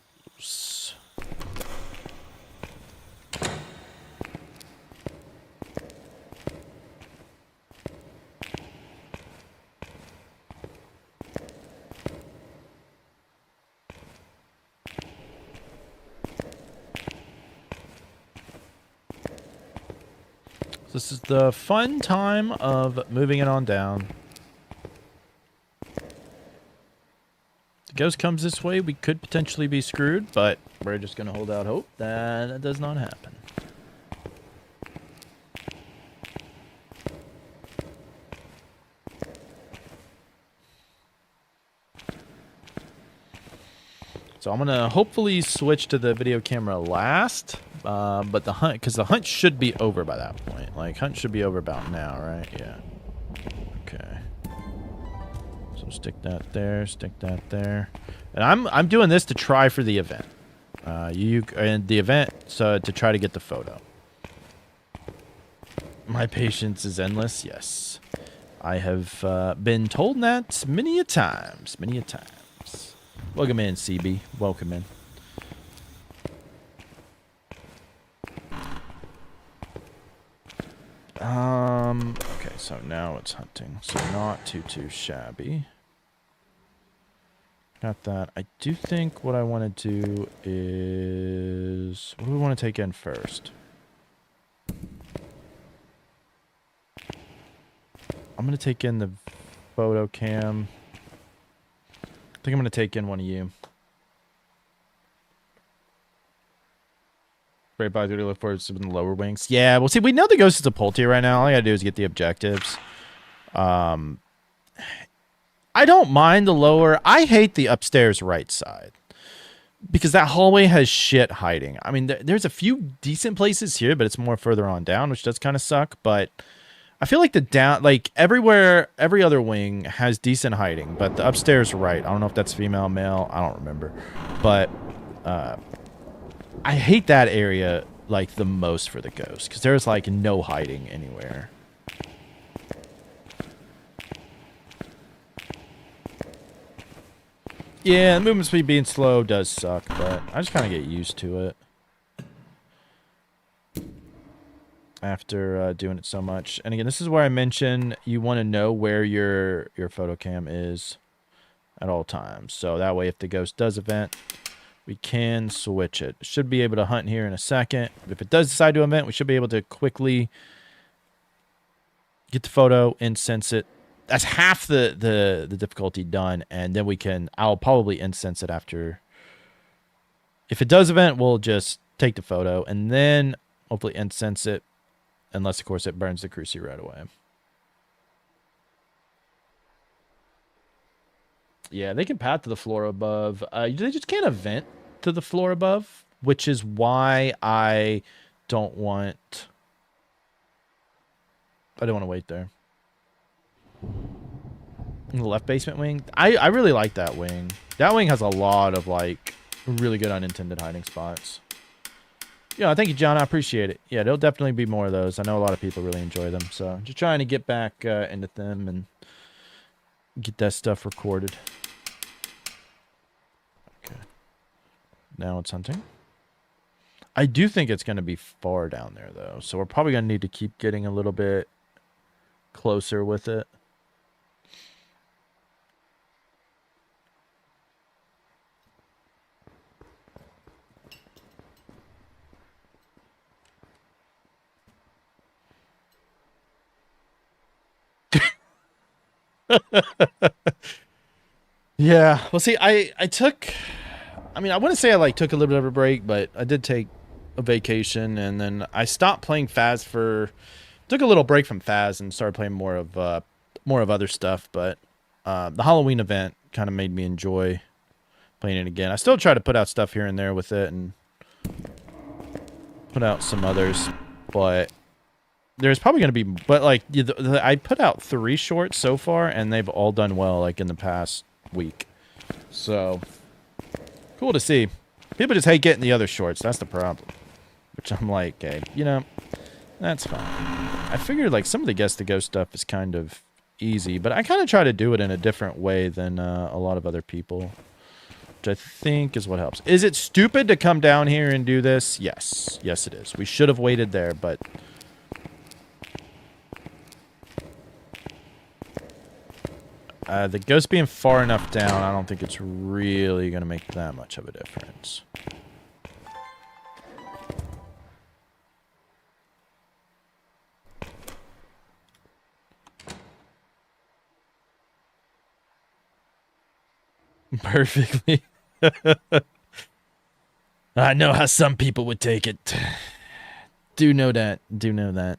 So this is the fun time of moving it on down. If the ghost comes this way, we could potentially be screwed, but we're just going to hold out hope that that does not happen. So I'm going to hopefully switch to the video camera last, but the hunt, because the hunt should be over by that point. Like, hunt should be over about now, right? Yeah. Okay. So stick that there, stick that there. And I'm doing this to try for the event. And the event, so to try to get the photo. My patience is endless, yes. I have been told that many a times, many a times. Welcome in, CB. Welcome in. Okay, so now it's hunting. So not too shabby. Got that. I do think what I want to do is... What do we want to take in first? I'm going to take in the photo cam. I think I'm going to take in one of you. Great by to look forward to the lower wings. Yeah, well, see, we know the ghost is a pull tier right now. All I got to do is get the objectives. I don't mind the lower. I hate the upstairs right side. Because that hallway has shit hiding. I mean, there's a few decent places here, but it's more further on down, which does kind of suck. But I feel like the down, like everywhere, every other wing has decent hiding, but the upstairs right, I don't know if that's female, male, I don't remember. But I hate that area like the most for the ghost, because there's like no hiding anywhere. Yeah, the movement speed being slow does suck, but I just kind of get used to it. After doing it so much. And again, this is where I mention you want to know where your photo cam is at all times. So that way if the ghost does event, we can switch it. Should be able to hunt here in a second. If it does decide to event, we should be able to quickly get the photo, incense it. That's half the difficulty done, and then we can, I'll probably incense it after. If it does event, we'll just take the photo and then hopefully incense it. Unless, of course, it burns the cruci right away. Yeah, they can path to the floor above. They just can't event to the floor above, which is why I don't want... I don't want to wait there. The left basement wing. I really like that wing. That wing has a lot of, like, really good unintended hiding spots. Yeah, thank you, John. I appreciate it. Yeah, there'll definitely be more of those. I know a lot of people really enjoy them. So just trying to get back into them and get that stuff recorded. Okay. Now it's hunting. I do think it's going to be far down there, though. So we're probably going to need to keep getting a little bit closer with it. Yeah. Well, see, I took... I mean, I wouldn't say I, like, took a little bit of a break, but I did take a vacation, and then I stopped playing Faz for... Took a little break from Faz and started playing more of other stuff, but the Halloween event kind of made me enjoy playing it again. I still try to put out stuff here and there with it and put out some others, but there's probably going to be... But, like, I put out 3 shorts so far, and they've all done well, like, in the past week. So, cool to see. People just hate getting the other shorts. That's the problem. Which I'm like, hey, you know, that's fine. I figured, like, some of the Guess the Ghost stuff is kind of easy, but I kind of try to do it in a different way than a lot of other people, which I think is what helps. Is it stupid to come down here and do this? Yes. Yes, it is. We should have waited there, but... the ghost being far enough down, I don't think it's really going to make that much of a difference. Perfectly. I know how some people would take it. Do know that. Do know that.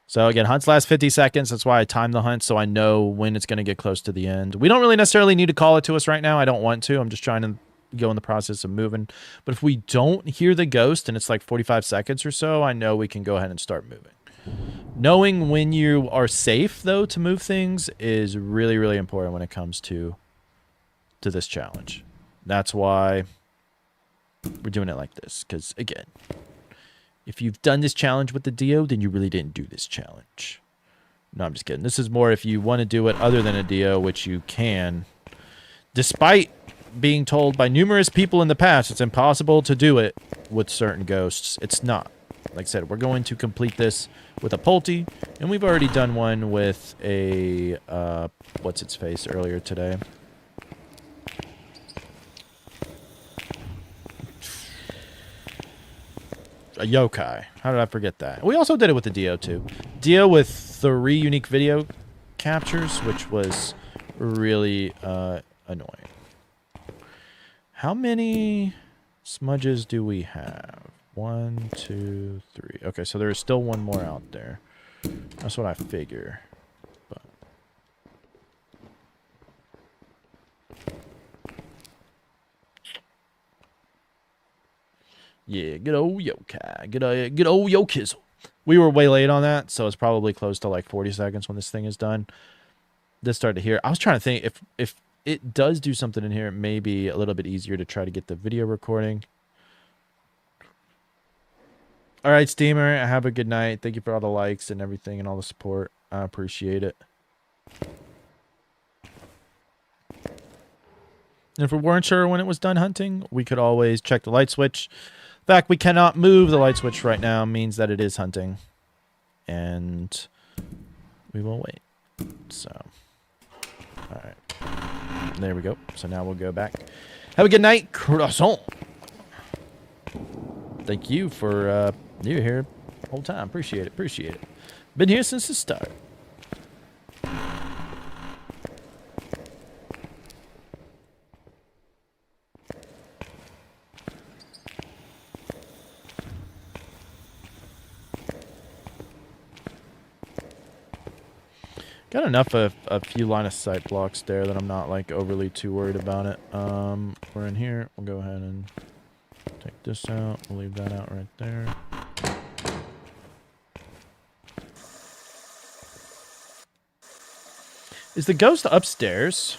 So again, hunts last 50 seconds. That's why I time the hunt so I know when it's going to get close to the end. We don't really necessarily need to call it to us right now. I don't want to. I'm just trying to go in the process of moving. But if we don't hear the ghost and it's like 45 seconds or so, I know we can go ahead and start moving. Knowing when you are safe, though, to move things is really, really important when it comes to this challenge. That's why we're doing it like this. Because, again, if you've done this challenge with the Dio, then you really didn't do this challenge. No, I'm just kidding. This is more if you want to do it other than a Dio, which you can. Despite being told by numerous people in the past it's impossible to do it with certain ghosts, it's not. Like I said, we're going to complete this with a Pulte, and we've already done one with a, what's-its-face earlier today. A yokai. How did I forget that? We also did it with the Dio, too. Dio with 3 unique video captures, which was really annoying. How many smudges do we have? 1, 2, 3. Okay, so there is still one more out there. That's what I figure. But yeah, good old yokai. Good old yokizzle. We were way late on that, so it's probably close to like 40 seconds when this thing is done. This started here. I was trying to think if it does do something in here, it may be a little bit easier to try to get the video recording. All right, Steamer, have a good night. Thank you for all the likes and everything and all the support. I appreciate it. And if we weren't sure when it was done hunting, we could always check the light switch. The fact we cannot move the light switch right now means that it is hunting. And we will wait. So, all right. There we go. So now we'll go back. Have a good night, Croissant. Thank you for you're here the whole time. Appreciate it. Appreciate it. Been here since the start. Got enough of a few line of sight blocks there that I'm not like overly too worried about it. We're in here. We'll go ahead and take this out. We'll leave that out right there. Is the ghost upstairs?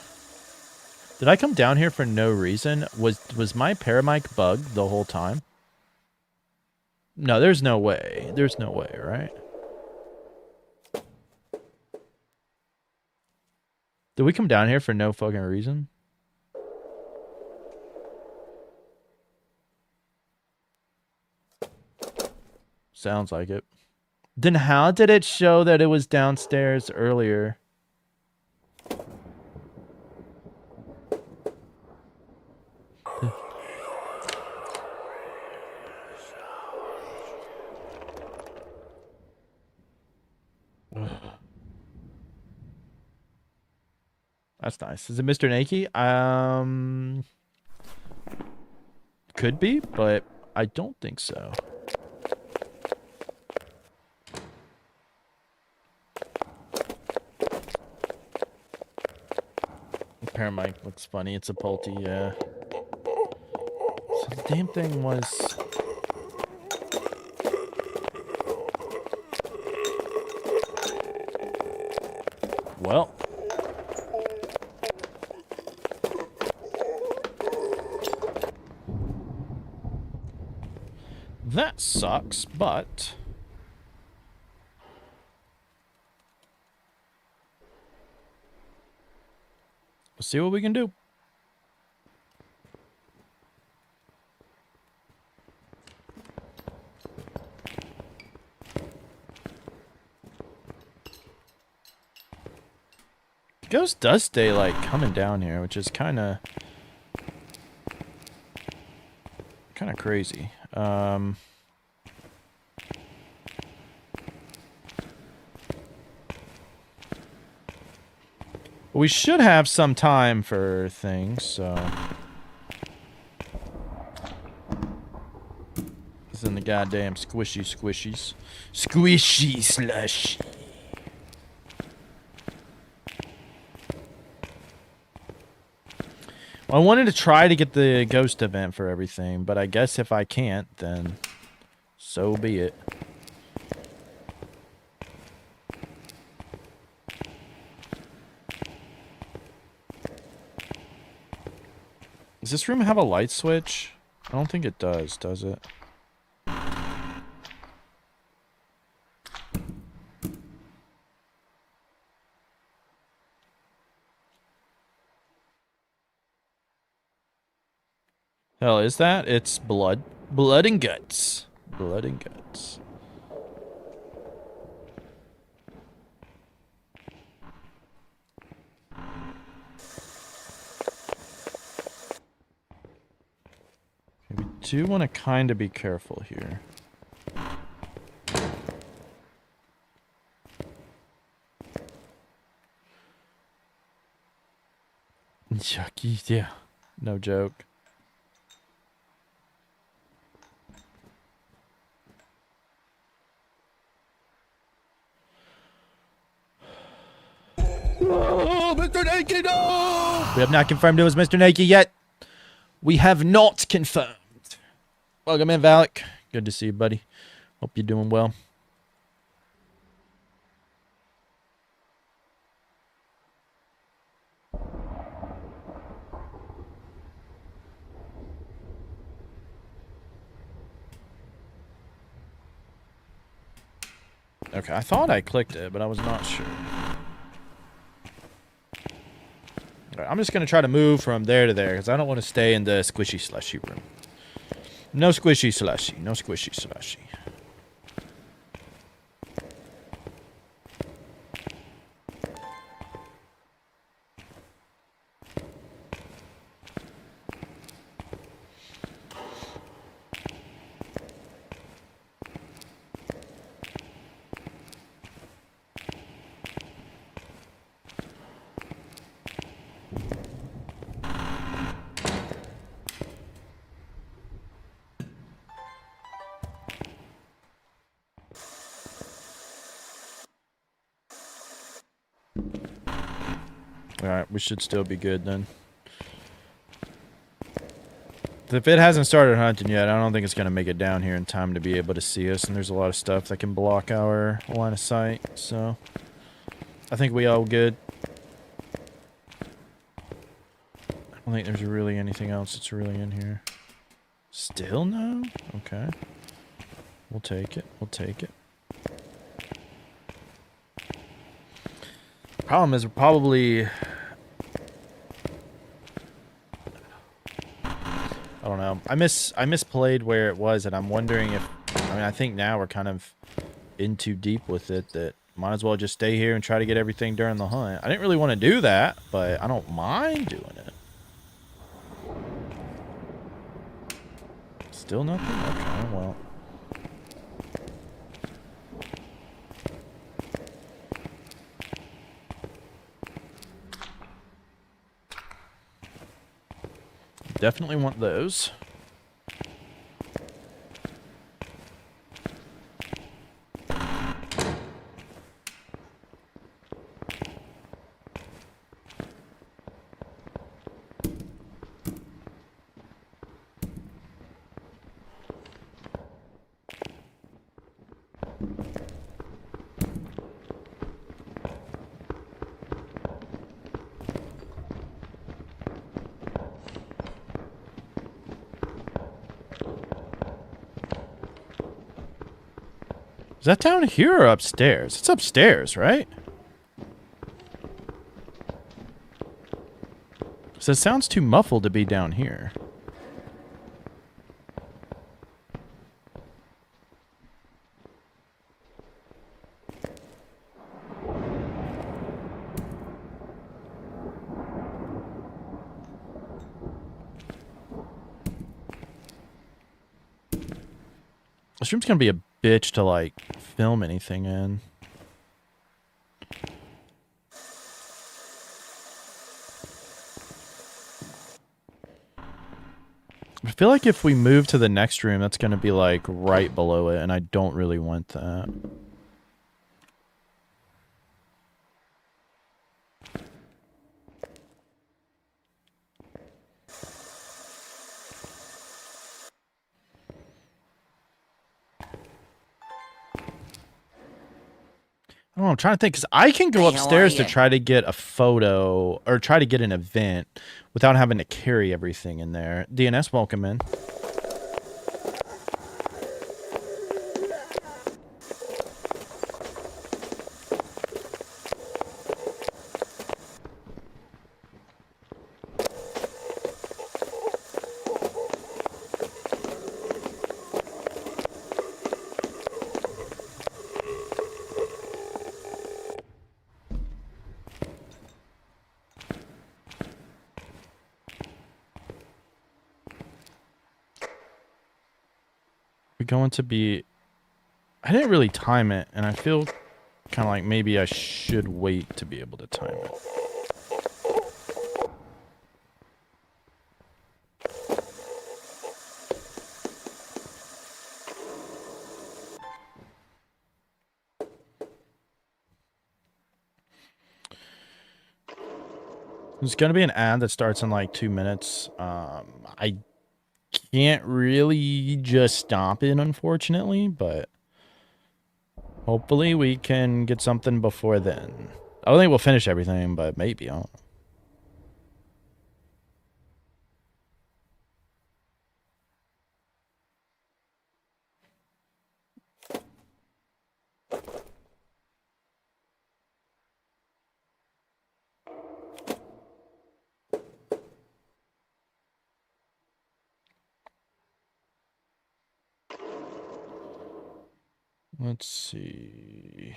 Did I come down here for no reason? Was my paramic bugged the whole time? No, there's no way. There's no way, right? Did we come down here for no fucking reason? Sounds like it. Then how did it show that it was downstairs earlier? That's nice. Is it Mr. Nakey? Could be, but I don't think so. Paramic looks funny. It's a Pulte, yeah. So the damn thing was... Well... That sucks, but... Let's see what we can do. The ghost does stay, like, coming down here, which is kind of crazy. We should have some time for things, so. It's in the goddamn squishies. Squishy slush. Well, I wanted to try to get the ghost event for everything, but I guess if I can't, then so be it. Does this room have a light switch? I don't think it does it? Hell, is that? It's blood. Blood and guts. Blood and guts. We do want to kind of be careful here. Chucky, yeah. No joke. Oh, Mr. Naked, no! We have not confirmed it was Mr. Naked yet. We have not confirmed. Welcome in, Valak. Good to see you, buddy. Hope you're doing well. Okay, I thought I clicked it, but I was not sure. Right, I'm just going to try to move from there to there, because I don't want to stay in the squishy slushy room. No squishy slushy. No squishy slushy. Alright, we should still be good then. If it hasn't started hunting yet, I don't think it's going to make it down here in time to be able to see us. And there's a lot of stuff that can block our line of sight. So, I think we all good. I don't think there's really anything else that's really in here. Still no? Okay. We'll take it. We'll take it. Problem is, we're probably... I don't know. I misplayed where it was, and I'm wondering if... I mean, I think now we're kind of in too deep with it that might as well just stay here and try to get everything during the hunt. I didn't really want to do that, but I don't mind doing it. Still nothing? Okay, well... Definitely want those. Is that down here or upstairs? It's upstairs, right? So it sounds too muffled to be down here. This room's gonna be a bitch to like film anything in. I feel like if we move to the next room, that's going to be like right below it, and I don't really want that. I don't know, I'm trying to think, because I can go Hey, how upstairs are to ya? try to get a photo, or try to get an event, without having to carry everything in there. DNS, welcome in. We're going to be... I didn't really time it, and I feel kind of like maybe I should wait to be able to time it. There's going to be an ad that starts in like 2 minutes. I can't really just stop it, unfortunately, but hopefully we can get something before then. I don't think we'll finish everything, but maybe. I don't know. Let's see.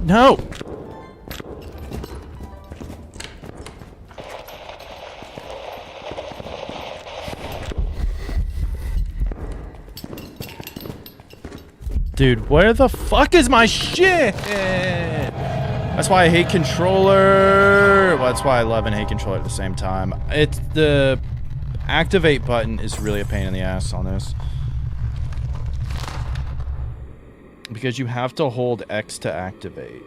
No! Dude, where the fuck is my shit? That's why I hate controller. Well, that's why I love and hate controller at the same time. It's the activate button is really a pain in the ass on this. Because you have to hold X to activate.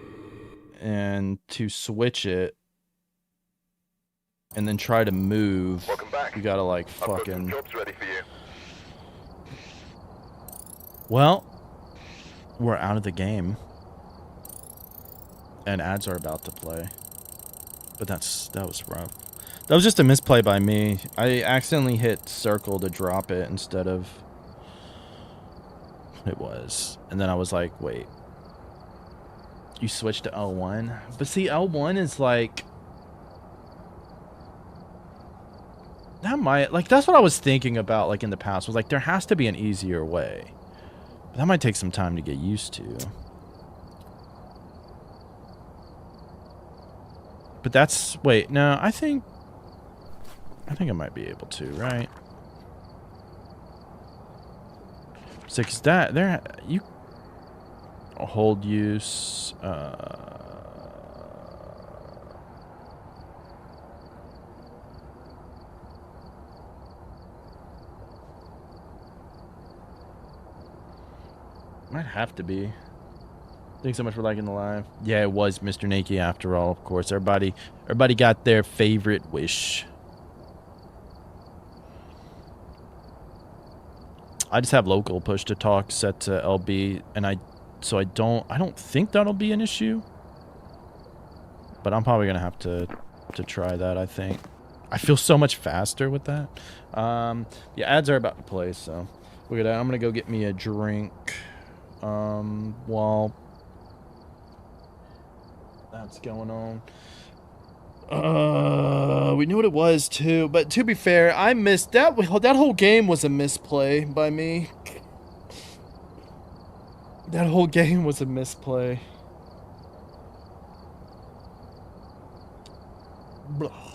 And to switch it, and then try to move, Welcome back. you gotta like I've got some fucking... jobs ready for you. Well, we're out of the game. And ads are about to play. But that was rough. That was just a misplay by me. I accidentally hit circle to drop it instead of... It was. And then I was like, wait. You switched to L1? But see, L1 is like... That might... Like, that's what I was thinking about, like, in the past. Was like, there has to be an easier way. But that might take some time to get used to. But that's... Wait, no, I think I might be able to, right? So, cause that... There... You... Hold use... Might have to be. Thanks so much for liking the live. Yeah, it was Mr. Nakey after all, of course. Everybody got their favorite wish. I just have local push to talk set to LB, and I don't think that'll be an issue. But I'm probably gonna have to try that, I think. I feel so much faster with that. Yeah, ads are about to play, so look at that. I'm gonna go get me a drink. While that's going on. We knew what it was too, but to be fair, I missed that. That whole game was a misplay by me. That whole game was a misplay. Blah.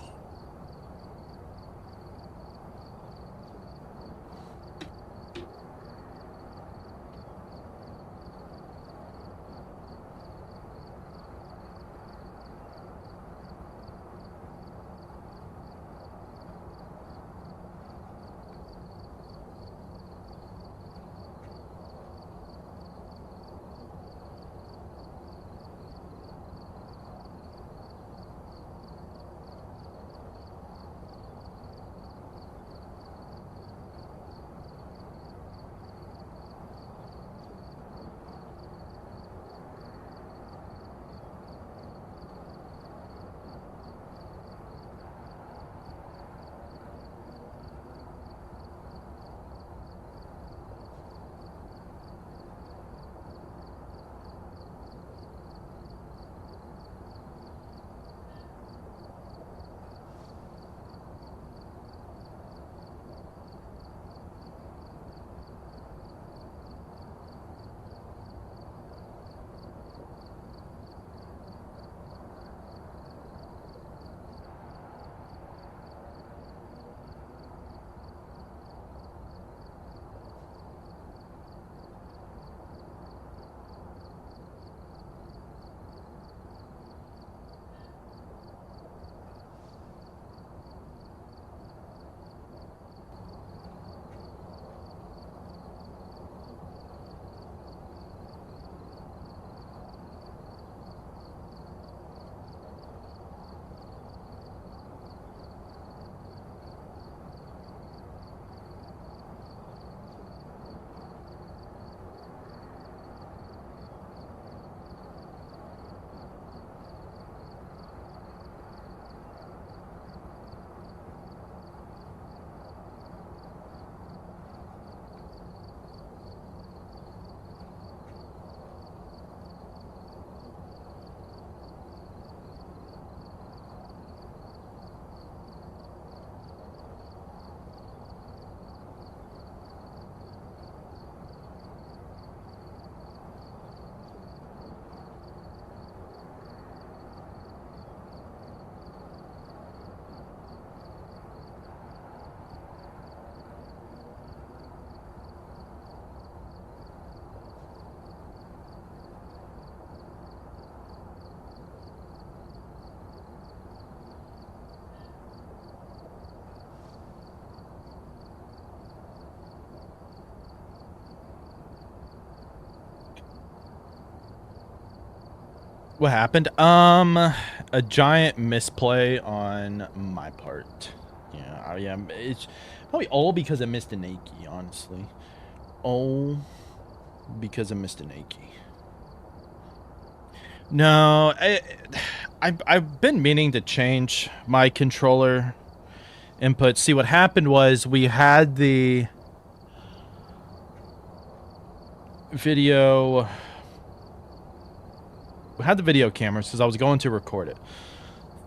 What happened? A giant misplay on my part. Yeah, it's probably all because of Mr. Nakey, honestly. All because of Mr. Nakey. No, I've been meaning to change my controller input. See, what happened was we had the video... We had the video cameras because I was going to record it.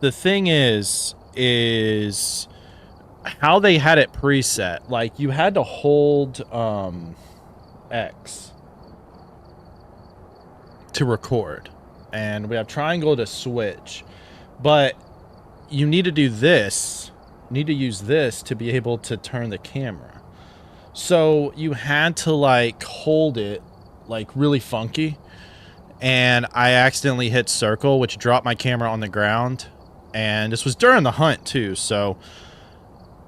The thing is how they had it preset. Like, you had to hold X to record, and we have triangle to switch, but you need to do this. You need to use this to be able to turn the camera. So you had to like hold it like really funky. And I accidentally hit circle, which dropped my camera on the ground. And this was during the hunt, too. So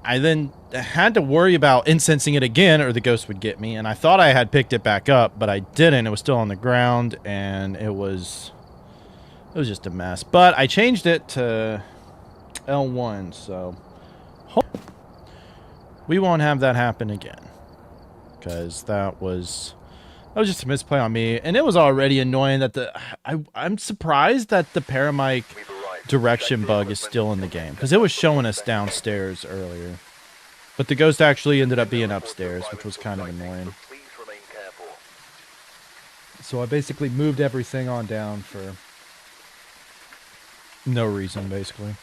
I then had to worry about incensing it again, or the ghost would get me. And I thought I had picked it back up, but I didn't. It was still on the ground, and it was just a mess. But I changed it to L1, so we won't have that happen again. Because that was just a misplay on me, and it was already annoying that I'm surprised that the paramic direction bug is still in the game, because it was showing us downstairs earlier, but the ghost actually ended up being upstairs, which was kind of annoying. So I basically moved everything on down for No reason, basically.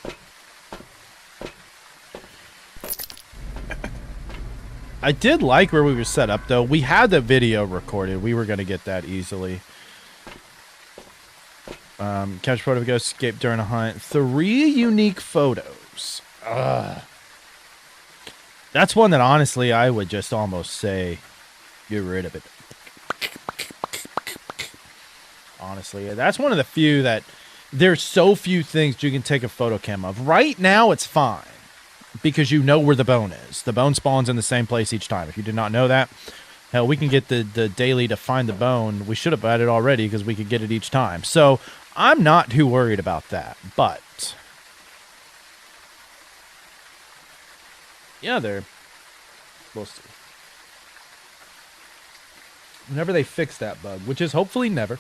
I did like where we were set up, though. We had the video recorded. We were going to get that easily. Catch a photo of a ghost, escape during a hunt. 3 unique photos. Ugh. That's one that, honestly, I would just almost say, get rid of it. Honestly, that's one of the few that there's so few things you can take a photo cam of. Right now, it's fine because you know where the bone is. The bone spawns in the same place each time. If you did not know that, hell, we can get the daily to find the bone. We should have had it already because we could get it each time. So I'm not too worried about that. But yeah, we'll see. Whenever they fix that bug, which is hopefully never.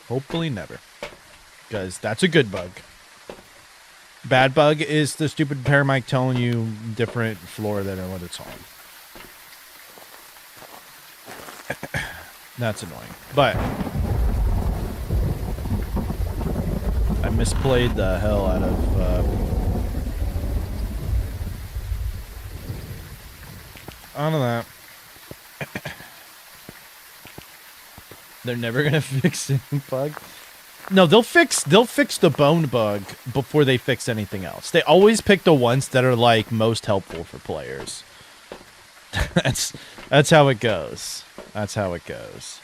Hopefully never. Because that's a good bug. Bad bug is the stupid paramic telling you different floor than what it's on. That's annoying. But I misplayed the hell out of I don't know that. They're never gonna fix any bug. No, they'll fix the bone bug before they fix anything else. They always pick the ones that are like most helpful for players. That's how it goes. That's how it goes.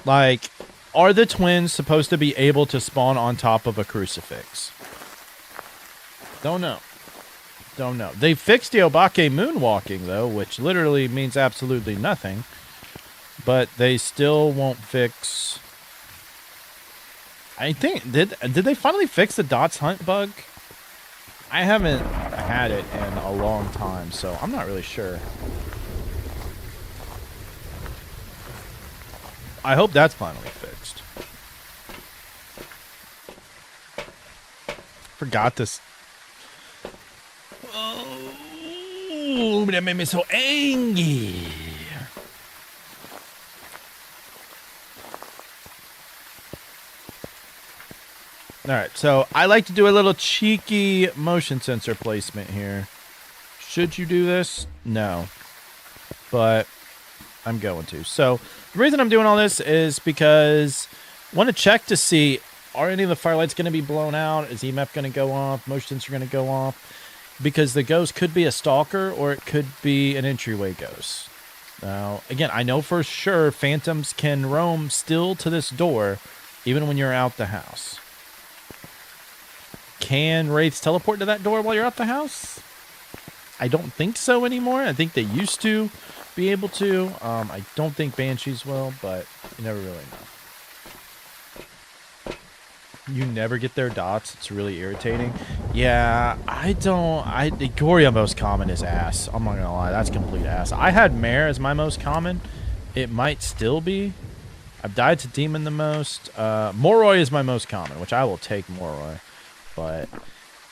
Like, are the twins supposed to be able to spawn on top of a crucifix? Don't know. Don't know. They fixed the Obake moonwalking though, which literally means absolutely nothing. But they still won't fix. I think did they finally fix the dots hunt bug? I haven't had it in a long time, so I'm not really sure. I hope that's finally fixed. Forgot this. Oh, that made me so angry. Alright, so I like to do a little cheeky motion sensor placement here. Should you do this? No. But I'm going to. So the reason I'm doing all this is because I want to check to see, are any of the firelights going to be blown out? Is EMF going to go off? Motion sensor going to go off? Because the ghost could be a stalker or it could be an entryway ghost. Now, again, I know for sure phantoms can roam still to this door even when you're out the house. Can wraiths teleport to that door while you're out the house? I don't think so anymore. I think they used to be able to. I don't think banshees will, but you never really know. You never get their dots. It's really irritating. Yeah, I don't. The Goria most common is ass. I'm not gonna lie, that's complete ass. I had mare as my most common. It might still be. I've died to demon the most. Moroi is my most common, which I will take Moroi. But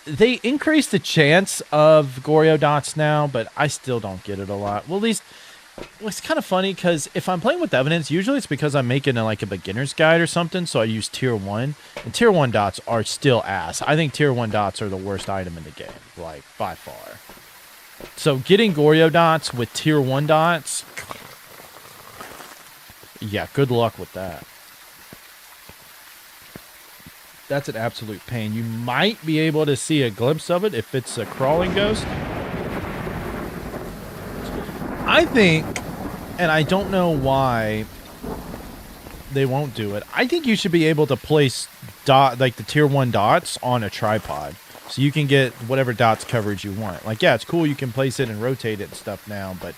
they increase the chance of Goryo dots now, but I still don't get it a lot. Well, at least it's kind of funny because if I'm playing with evidence, usually it's because I'm making like a beginner's guide or something, so I use tier 1. And tier 1 dots are still ass. I think tier 1 dots are the worst item in the game, like by far. So getting Goryo dots with tier 1 dots, yeah, good luck with that. That's an absolute pain. You might be able to see a glimpse of it if it's a crawling ghost. I think, and I don't know why they won't do it, I think you should be able to place like the tier 1 dots on a tripod. So you can get whatever dots coverage you want. Like, yeah, it's cool you can place it and rotate it and stuff now, but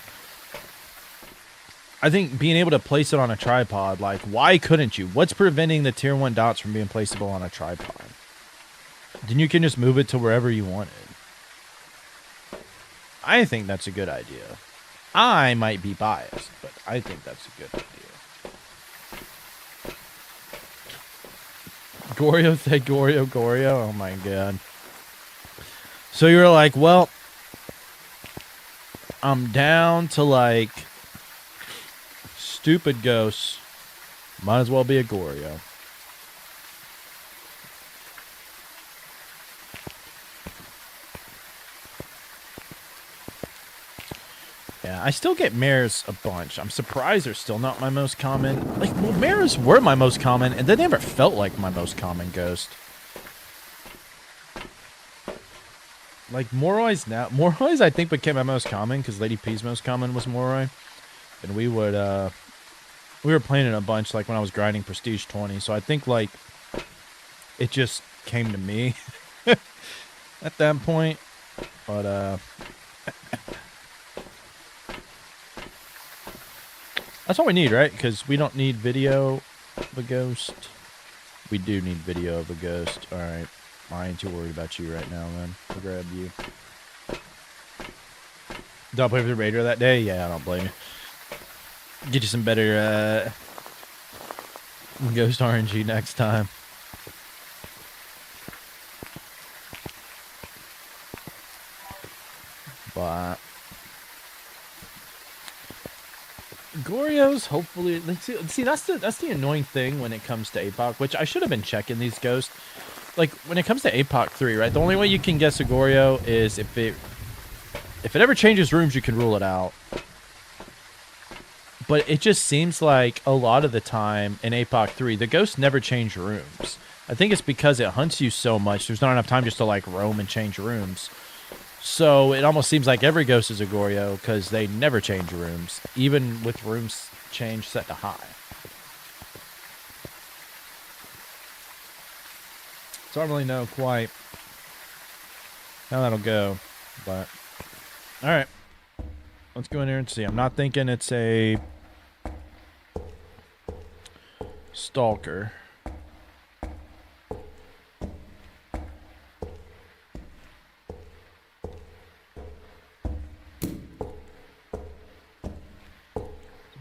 I think being able to place it on a tripod, like, why couldn't you? What's preventing the tier 1 dots from being placeable on a tripod? Then you can just move it to wherever you want it. I think that's a good idea. I might be biased, but I think that's a good idea. Goryo said Goryo. Oh my god. So you're like, well, I'm down to like stupid ghosts. Might as well be a Goryo. Yeah, I still get mares a bunch. I'm surprised they're still not my most common. Like, well, mares were my most common, and they never felt like my most common ghost. Like, Moroi's now... Moroi's, I think, became my most common, because Lady P's most common was Moroi. And we would, we were playing it a bunch, like, when I was grinding Prestige 20, so I think, like, it just came to me at that point. But, that's all we need, right? Because we don't need video of a ghost. We do need video of a ghost. All right. I ain't too worried about you right now, man. I'll grab you. Did I play with the Raider that day? Yeah, I don't blame you. Get you some better ghost RNG next time. But Goryo's hopefully see that's the annoying thing when it comes to Apoc, which I should have been checking these ghosts. Like when it comes to Apoc 3, right? The only way you can guess a Goryo is if it ever changes rooms, you can rule it out. But it just seems like a lot of the time in Apoc 3, the ghosts never change rooms. I think it's because it hunts you so much. There's not enough time just to like roam and change rooms. So it almost seems like every ghost is a Goryo because they never change rooms, even with rooms change set to high. So I don't really know quite how that'll go, but all right, let's go in here and see. I'm not thinking it's a stalker.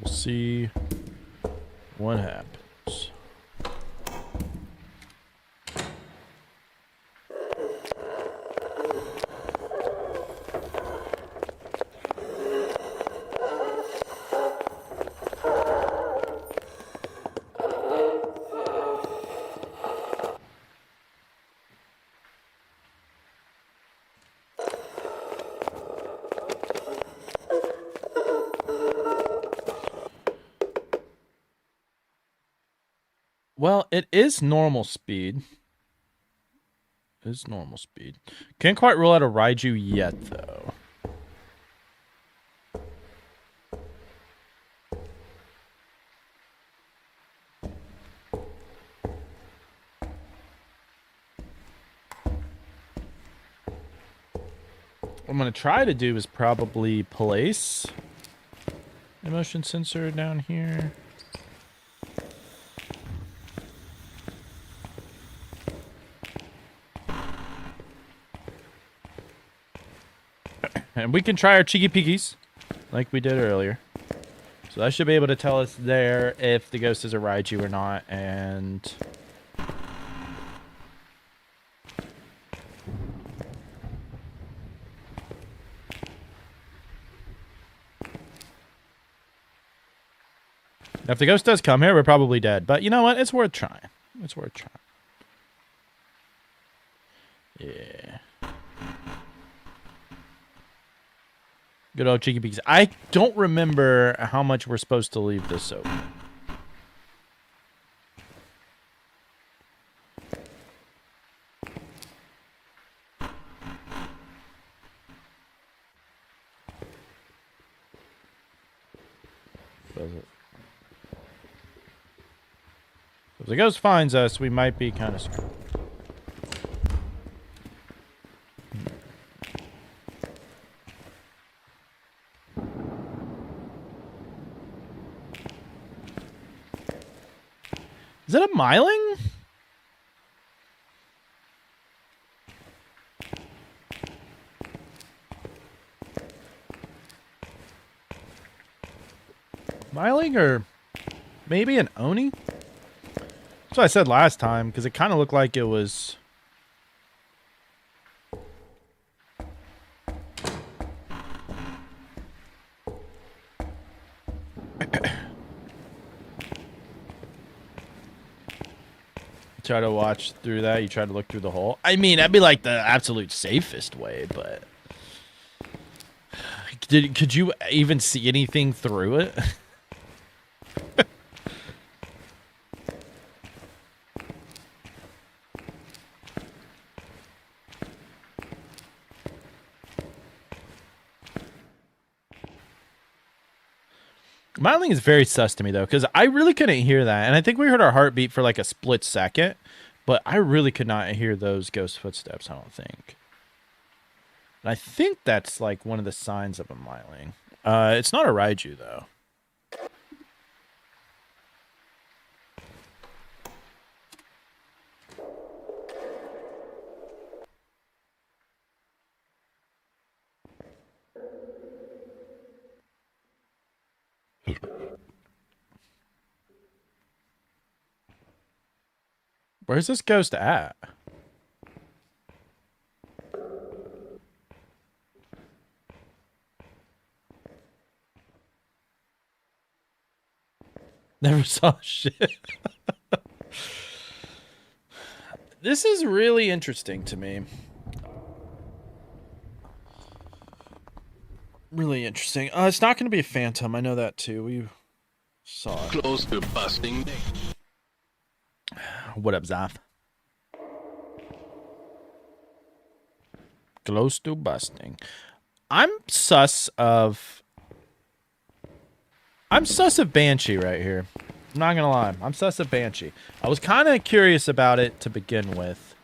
We'll see what happens. Well, it is normal speed. It is normal speed. Can't quite rule out a Raiju yet, though. What I'm going to try to do is probably place a motion sensor down here. And we can try our cheeky peekies like we did earlier. So that should be able to tell us there if the ghost is a Raiju or not. And if the ghost does come here, we're probably dead. But you know what? It's worth trying. It's worth trying. Yeah. Good old cheeky peeks. I don't remember how much we're supposed to leave this open. Does it? If the ghost finds us, we might be kind of screwed. Is it a miling? Miling or maybe an Oni? That's what I said last time, because it kind of looked like it was... Try to watch through that. You try to look through the hole. I mean, that'd be like the absolute safest way, but Could you even see anything through it? Miling is very sus to me though, because I really couldn't hear that, and I think we heard our heartbeat for like a split second, but I really could not hear those ghost footsteps. I don't think. And I think that's like one of the signs of a Miling. It's not a Raiju though. Where's this ghost at? Never saw shit. This is really interesting to me. Really interesting. It's not going to be a phantom. I know that too. We saw it. Close to busting. What up, Zoth? Close to busting. I'm sus of Banshee right here. I'm not gonna lie. I'm sus of Banshee. I was kind of curious about it to begin with.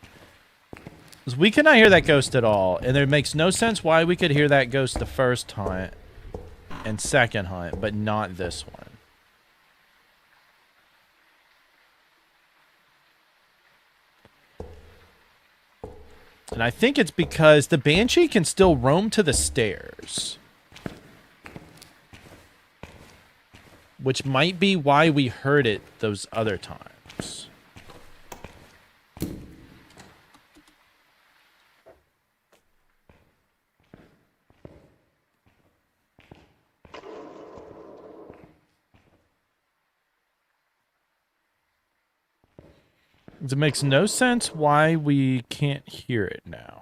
Because we cannot hear that ghost at all. And it makes no sense why we could hear that ghost the first hunt and second hunt, but not this one. And I think it's because the Banshee can still roam to the stairs. Which might be why we heard it those other times. It makes no sense why we can't hear it now.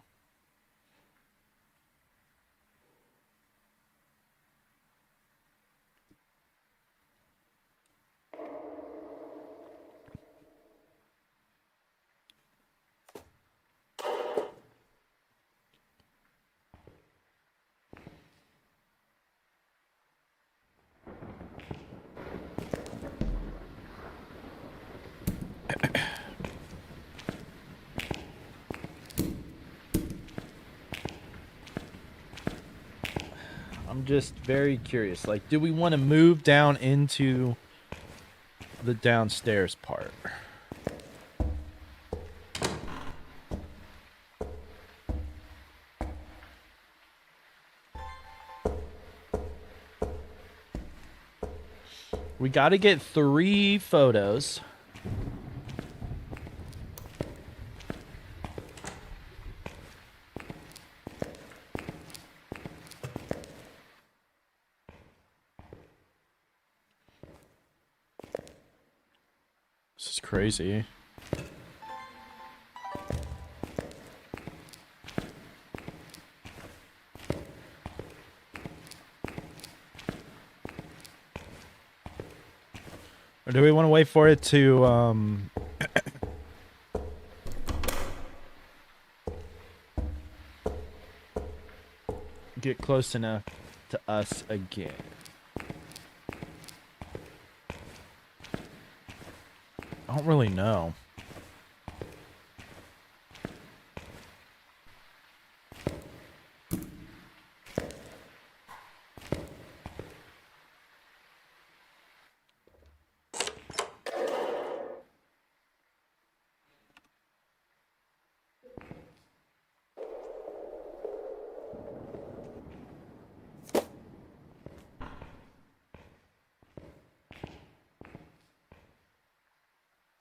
I'm just very curious. Like, do we want to move down into the downstairs part? We got to get 3 photos. This is crazy. Or do we want to wait for it to get close enough to us again? I don't really know.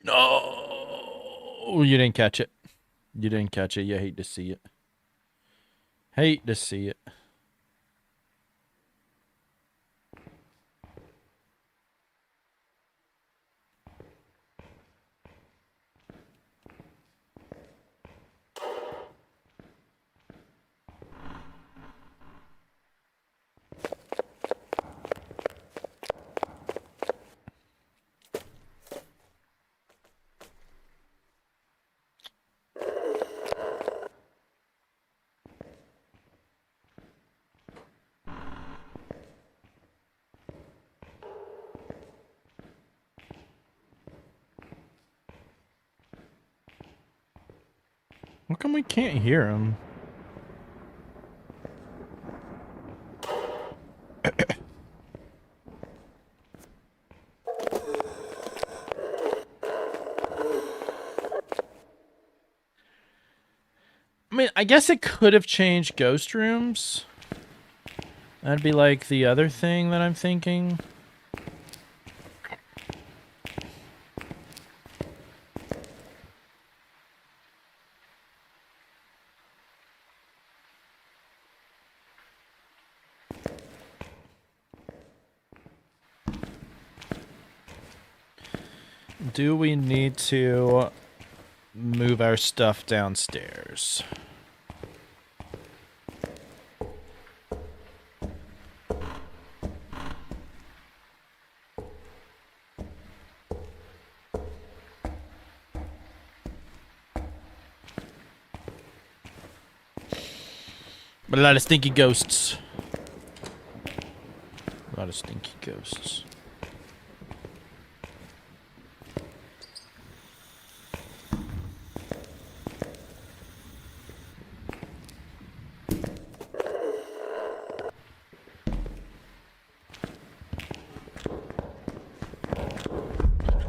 No, you didn't catch it. You didn't catch it. You hate to see it. Hate to see it. How come we can't hear him? I mean, I guess it could have changed ghost rooms. That'd be like the other thing that I'm thinking. Do we need to move our stuff downstairs? But a lot of stinky ghosts. A lot of stinky ghosts.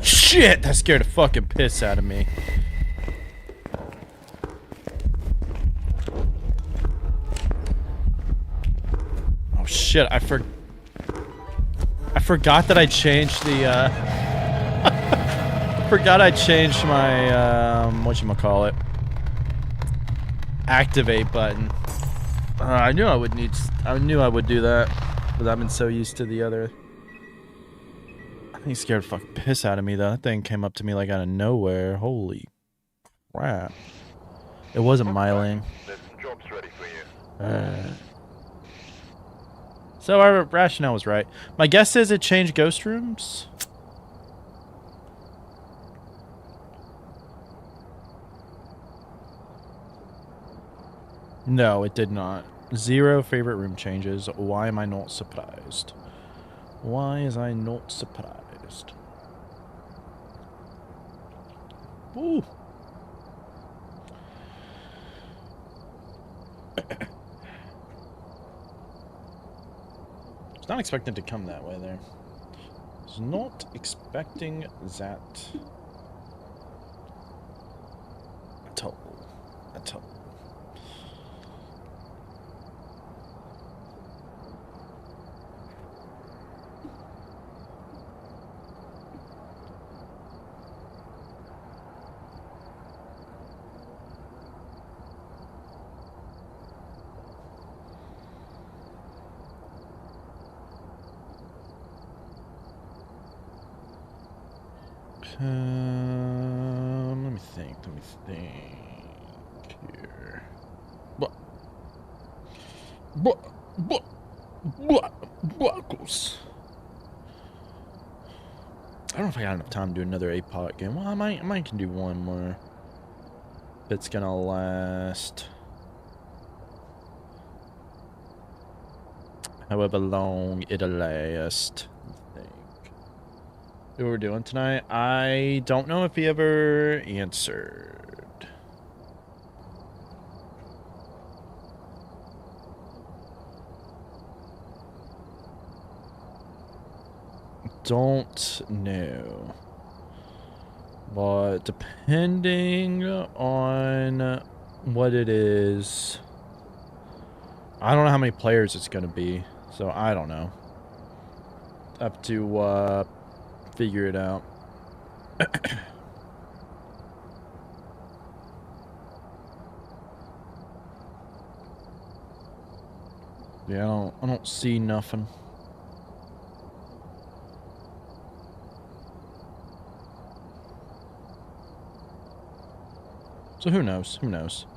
Shit! That scared the fucking piss out of me. Oh shit, I forgot that I changed the, I forgot I changed my, whatchamacallit, activate button. I knew I would do that, but I've been so used to the other. I think it scared the fucking piss out of me, though. That thing came up to me like out of nowhere. Holy crap. It wasn't Myling. There's some jobs ready for you. So our rationale was right. My guess is it changed ghost rooms. No, it did not. 0 favorite room changes. Why am I not surprised? Why is I not surprised? Ooh. Was not expecting to come that way there. Was not expecting that at all. At all. Let me think here. Buckles. I don't know if I got enough time to do another Apoc game. Well, I might can do one more. If it's gonna last however long it'll last. What we're doing tonight? I don't know if he ever answered. Don't know. But depending on what it is, I don't know how many players it's going to be, so I don't know. Have to figure it out. Yeah, I don't see nothing. So who knows? Who knows?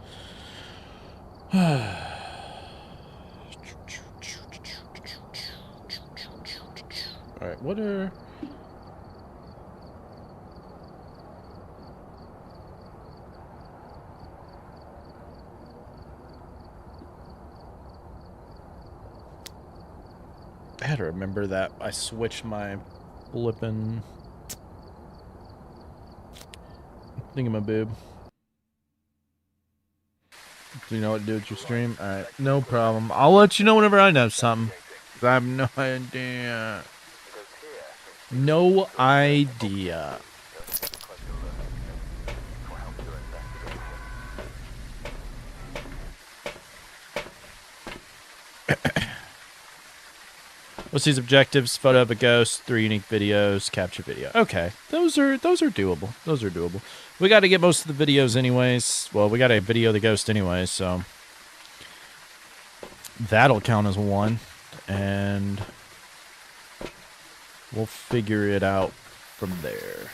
Alright, what are... I had to remember that I switched my flippin' thingamaboob. Do you know what to do with your stream? All right, no problem. I'll let you know whenever I know something. 'Cause I have no idea. No idea. What's these objectives? Photo of a ghost, 3 unique videos, capture video. Okay, those are doable. Those are doable. We got to get most of the videos anyways. Well, we got to video the ghost anyways, so that'll count as 1, and we'll figure it out from there.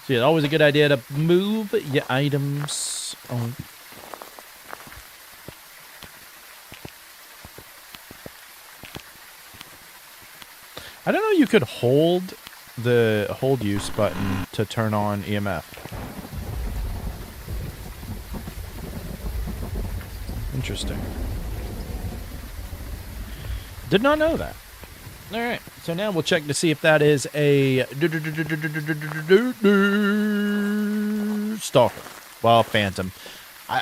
So yeah, always a good idea to move your items. Oh. I don't know. You could hold the hold use button to turn on EMF. Interesting. Did not know that. All right. So now we'll check to see if that is a stalker. Well, phantom. I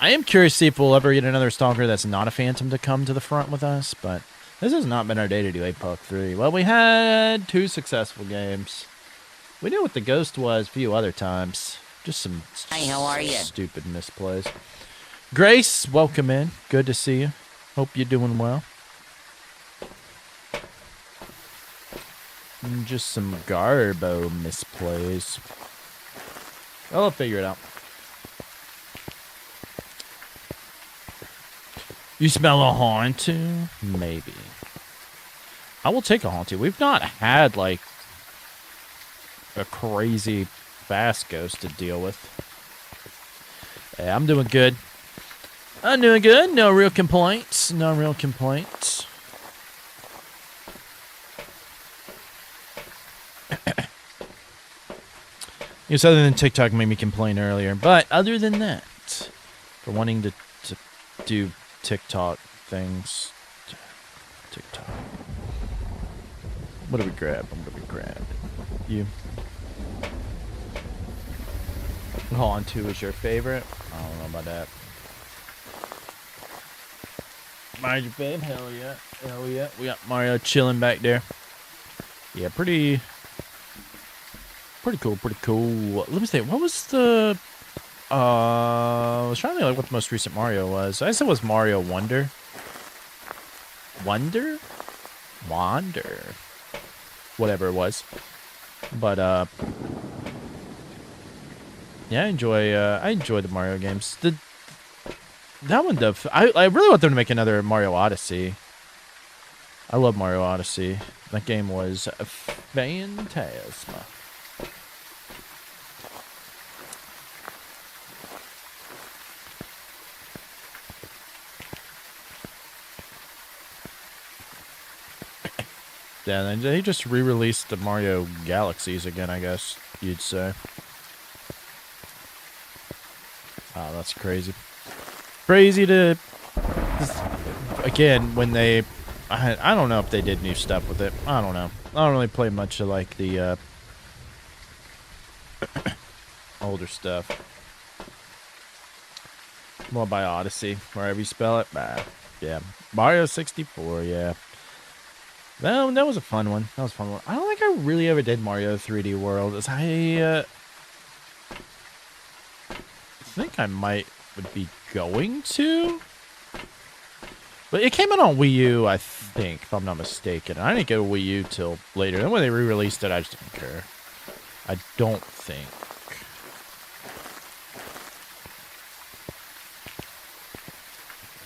am curious to see if we'll ever get another stalker that's not a phantom to come to the front with us, but this has not been our day to do Apoc 3. Well, we had 2 successful games. We knew what the ghost was a few other times. Just some Hi, how are you? stupid misplays. Grace, welcome in. Good to see you. Hope you're doing well. And just some garbo misplays. I'll figure it out. You smell a haunted? Maybe. I will take a haunted. We've not had, like, a crazy fast ghost to deal with. Hey, I'm doing good. I'm doing good. No real complaints. No real complaints. Yes, other than TikTok made me complain earlier. But other than that, for wanting to do TikTok things. TikTok. What do we grab? What do we grab? You. On 2 is your favorite? I don't know about that. Mario's your fave? Hell yeah. Hell yeah. We got Mario chilling back there. Yeah, pretty cool, pretty cool. Let me think. What was the... I was trying to think like what the most recent Mario was. I guess it was Mario Wonder. Wonder? Whatever it was. But, yeah, I enjoy the Mario games. That one, I really want them to make another Mario Odyssey. I love Mario Odyssey. That game was fantastic. Yeah, then they just re-released the Mario Galaxies again, I guess you'd say. Oh, that's crazy. Crazy to... Again, when they... I don't know if they did new stuff with it. I don't know. I don't really play much of, like, the, older stuff. More by Odyssey, wherever you spell it. Yeah. Mario 64, yeah. That was a fun one. That was a fun one. I don't think I really ever did Mario 3D World. I think I would be going to. But it came out on Wii U, I think, if I'm not mistaken. I didn't get a Wii U till later. Then when they re-released it, I just didn't care. I don't think.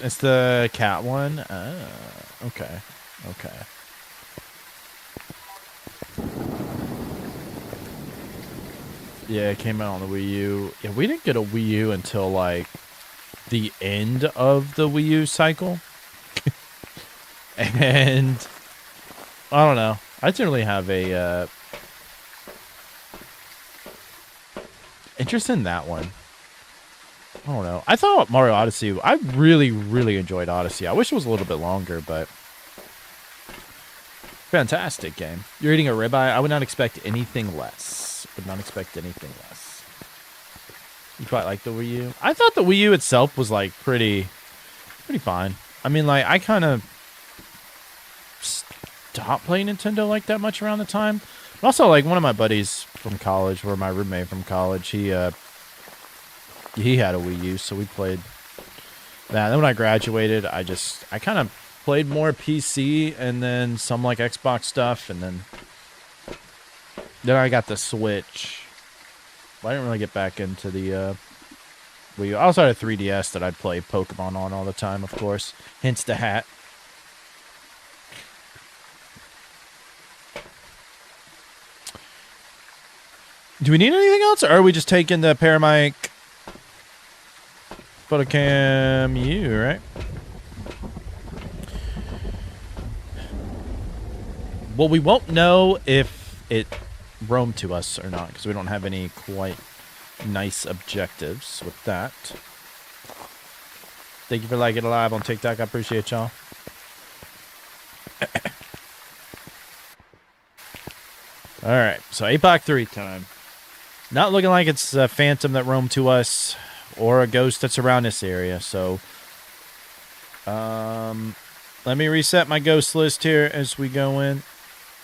It's the cat one? Okay. Okay. Yeah, it came out on the Wii U. Yeah, we didn't get a Wii U until, like, the end of the Wii U cycle. And I don't know. I generally have a interest in that one. I don't know. I thought Mario Odyssey, I really, really enjoyed Odyssey. I wish it was a little bit longer, but fantastic game. You're eating a ribeye. I would not expect anything less. Would not expect anything less. You quite like the Wii U? I thought the Wii U itself was like pretty fine. I mean, like I kind of stopped playing Nintendo like that much around the time. But also, like one of my buddies from college, or my roommate from college, he had a Wii U, so we played that. Then when I graduated, I kind of played more PC and then some like Xbox stuff, and then I got the Switch. I didn't really get back into the Wii U. I also had a 3DS that I'd play Pokemon on all the time, of course. Hence the hat. Do we need anything else, or are we just taking the Paramic Photocam U, right? Well, we won't know if it roamed to us or not, because we don't have any quite nice objectives with that. Thank you for liking it live on TikTok. I appreciate y'all. All right, so Apoc 3 time. Not looking like it's a phantom that roamed to us or a ghost that's around this area. So, let me reset my ghost list here as we go in.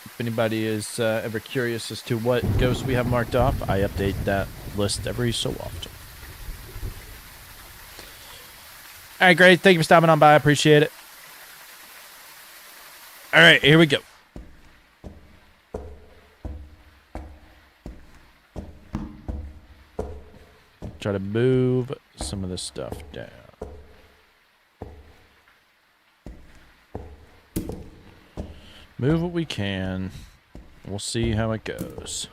If anybody is ever curious as to what ghosts we have marked off, I update that list every so often. All right, great. Thank you for stopping on by. I appreciate it. All right, here we go. Try to move some of this stuff down. Move what we can. We'll see how it goes.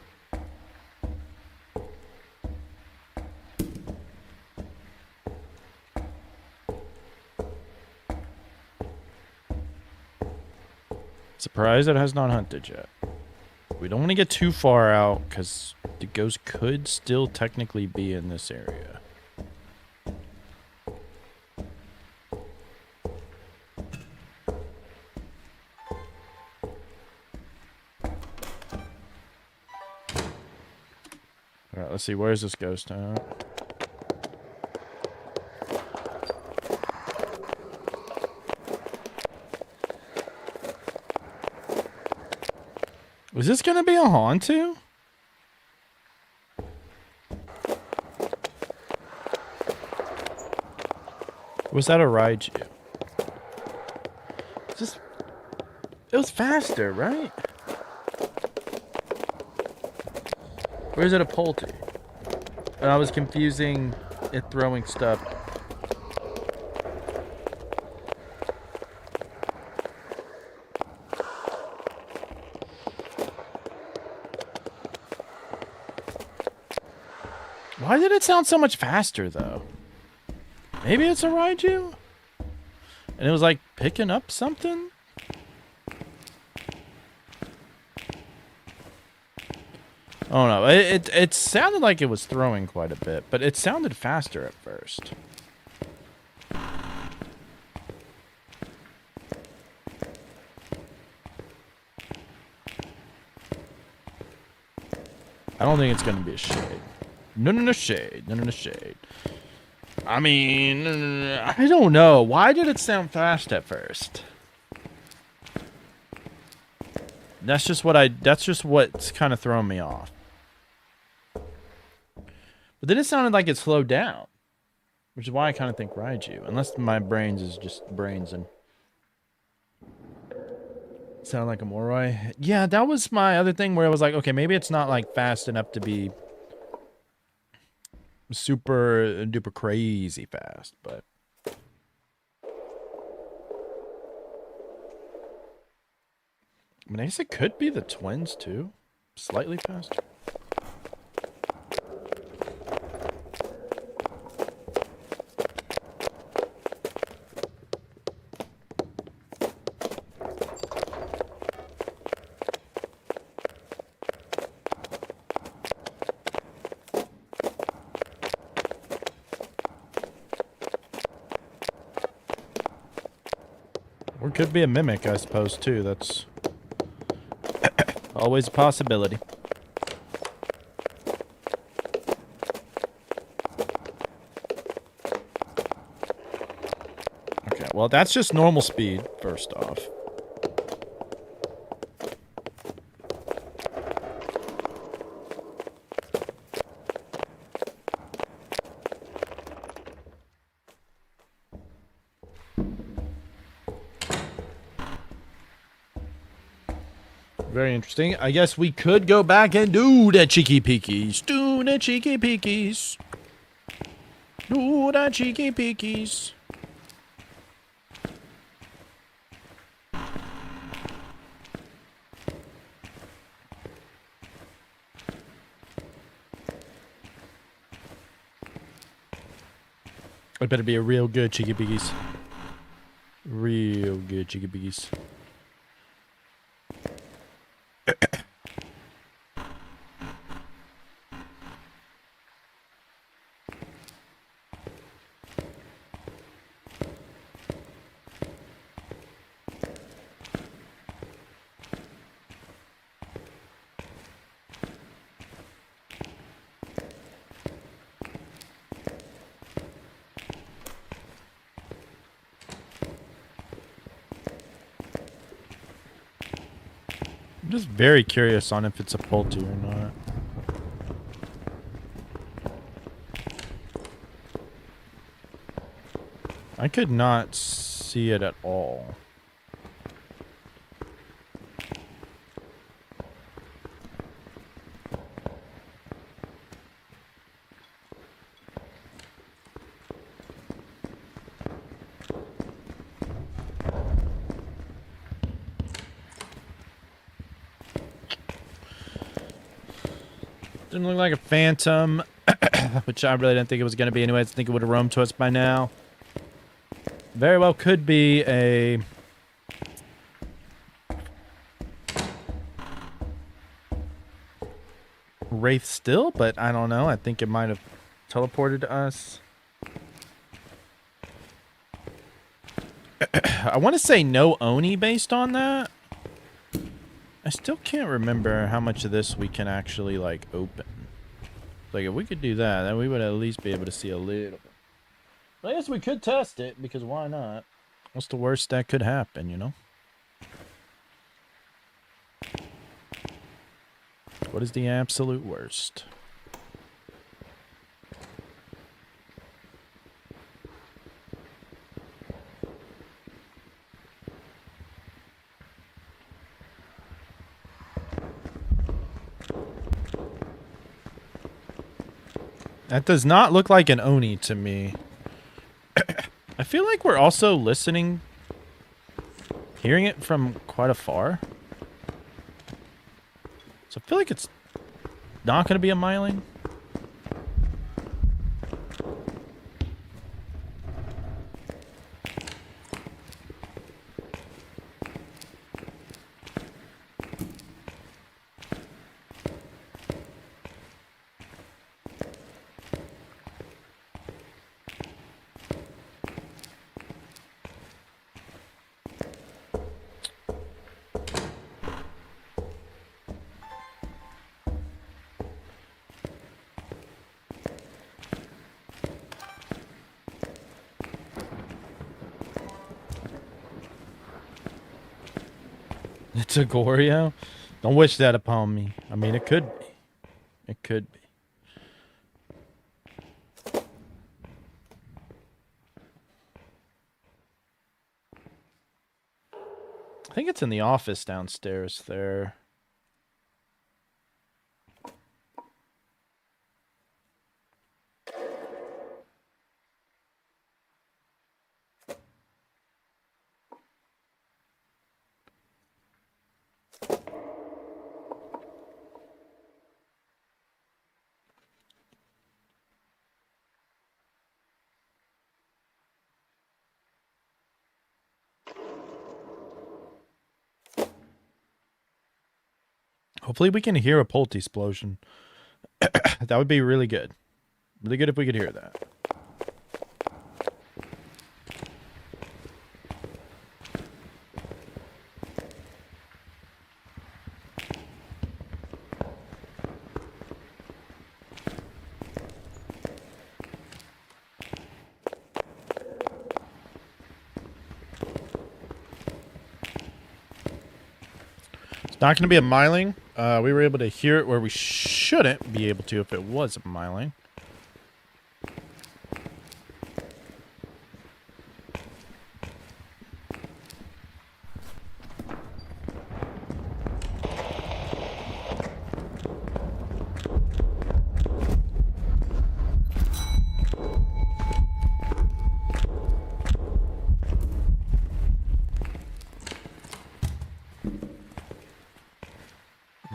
Surprised it has not hunted yet. We don't want to get too far out because the ghost could still technically be in this area. All right, let's see. Where's this ghost at? Was this gonna be a Hauntu? Was that a Raiju? Just, it was faster, right? Or is it a Polty? And I was confusing it throwing stuff. Why did it sound so much faster, though? Maybe it's a Raiju? And it was like picking up something? Oh no, it sounded like it was throwing quite a bit, but it sounded faster at first. I don't think it's gonna be a shade. No shade. No shade. I mean, I don't know. Why did it sound fast at first? That's just what's kind of throwing me off. But then it sounded like it slowed down, which is why I kind of think Raiju, unless my brains is just brains and sound like a Moroi. Yeah, that was my other thing where I was like, okay, maybe it's not like fast enough to be super duper crazy fast, but I mean, I guess it could be the twins too, slightly faster. Or it could be a mimic, I suppose, too. That's always a possibility. right, well, that's just normal speed, first off. Very interesting. I guess we could go back and do the cheeky peekies. Do the cheeky peekies. Do the cheeky peekies. It better be a real good cheeky peekies. Real good cheeky peekies. I'm just very curious on if it's a Pulte or not. I could not see it at all. Didn't look like a phantom, which I really didn't think it was going to be anyways. I think it would have roamed to us by now. Very well could be a... Wraith still, but I don't know. I think it might have teleported to us. I want to say no Oni based on that. I still can't remember how much of this we can actually, like, open. Like, if we could do that, then we would at least be able to see a little bit. But I guess we could test it, because why not? What's the worst that could happen, you know? What is the absolute worst? That does not look like an Oni to me. I feel like we're also listening, hearing it from quite afar. So I feel like it's not going to be a myling. It's a Goryo? Don't wish that upon me. I mean, it could be. It could be. I think it's in the office downstairs there. Hopefully we can hear a Pulte explosion. That would be really good. Really good if we could hear that. Not going to be a miling. We were able to hear it where we shouldn't be able to if it was a miling.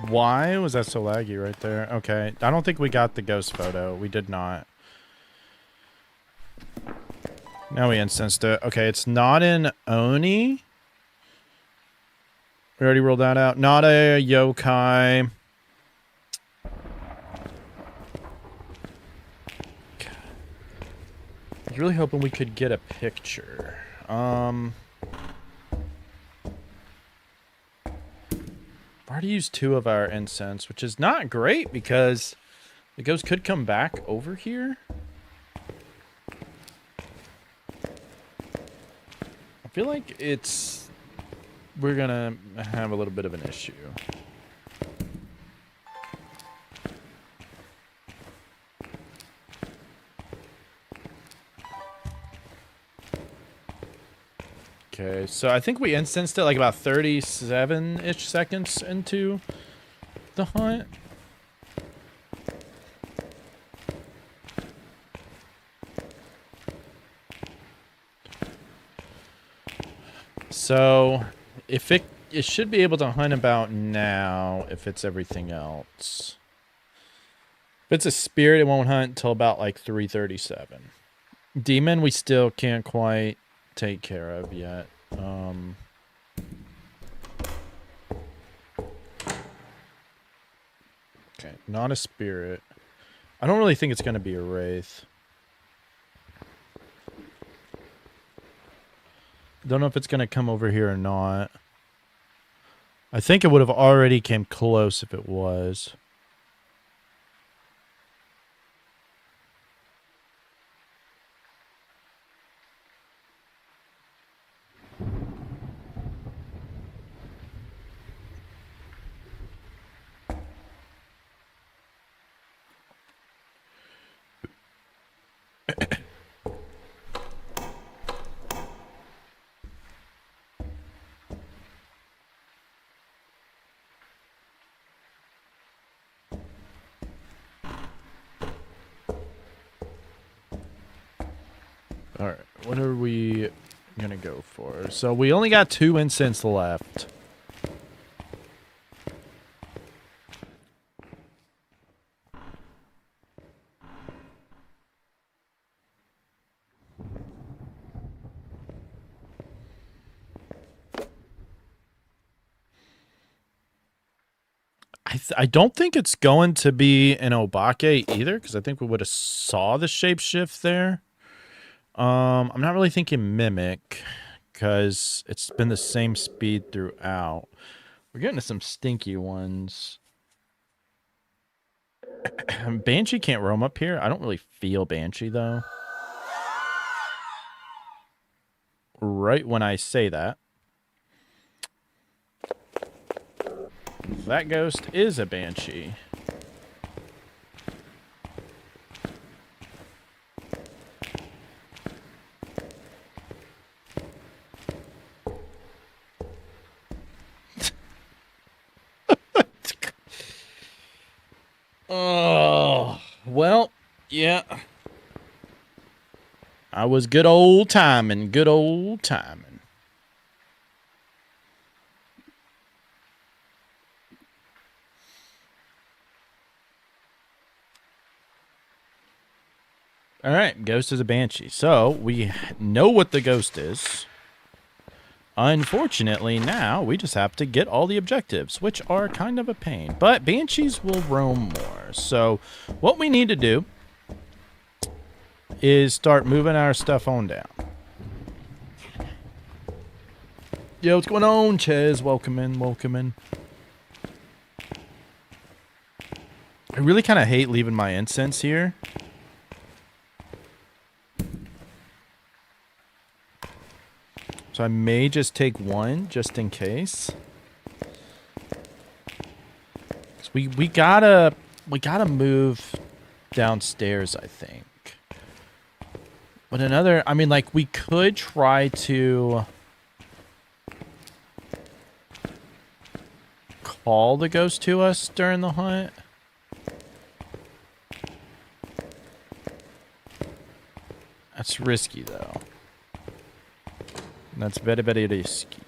Why was that so laggy right there? Okay. I don't think we got the ghost photo. We did not. Now we instanced it. Okay, it's not an Oni. We already ruled that out. Not a yokai. I was really hoping we could get a picture. I've already used 2 of our incense, which is not great because the ghost could come back over here. I feel like we're gonna have a little bit of an issue. Okay, so I think we instanced it like about 37-ish seconds into the hunt. So, if it should be able to hunt about now if it's everything else. If it's a spirit, it won't hunt until about like 3:37. Demon, we still can't quite take care of yet. Okay, not a spirit. I don't really think it's going to be a wraith. Don't know if it's going to come over here or not. I think it would have already came close if it was. All right, what are we gonna go for? So we only got 2 incense left. I don't think it's going to be an Obake either, because I think we would have saw the shapeshift there. I'm not really thinking Mimic, because it's been the same speed throughout. We're getting to some stinky ones. Banshee can't roam up here. I don't really feel Banshee, though. Right when I say that. That ghost is a Banshee. Oh, well, yeah. I was good old timing, good old timing. All right, ghost is a banshee. So we know what the ghost is. Unfortunately, now we just have to get all the objectives, which are kind of a pain. But banshees will roam more. So what we need to do is start moving our stuff on down. Yo, what's going on, Ches? Welcome in, welcome in. I really kind of hate leaving my incense here. So I may just take one, just in case. So we gotta move downstairs, I think. But another, I mean, like, we could try to call the ghost to us during the hunt. That's risky, though. That's very, very risky.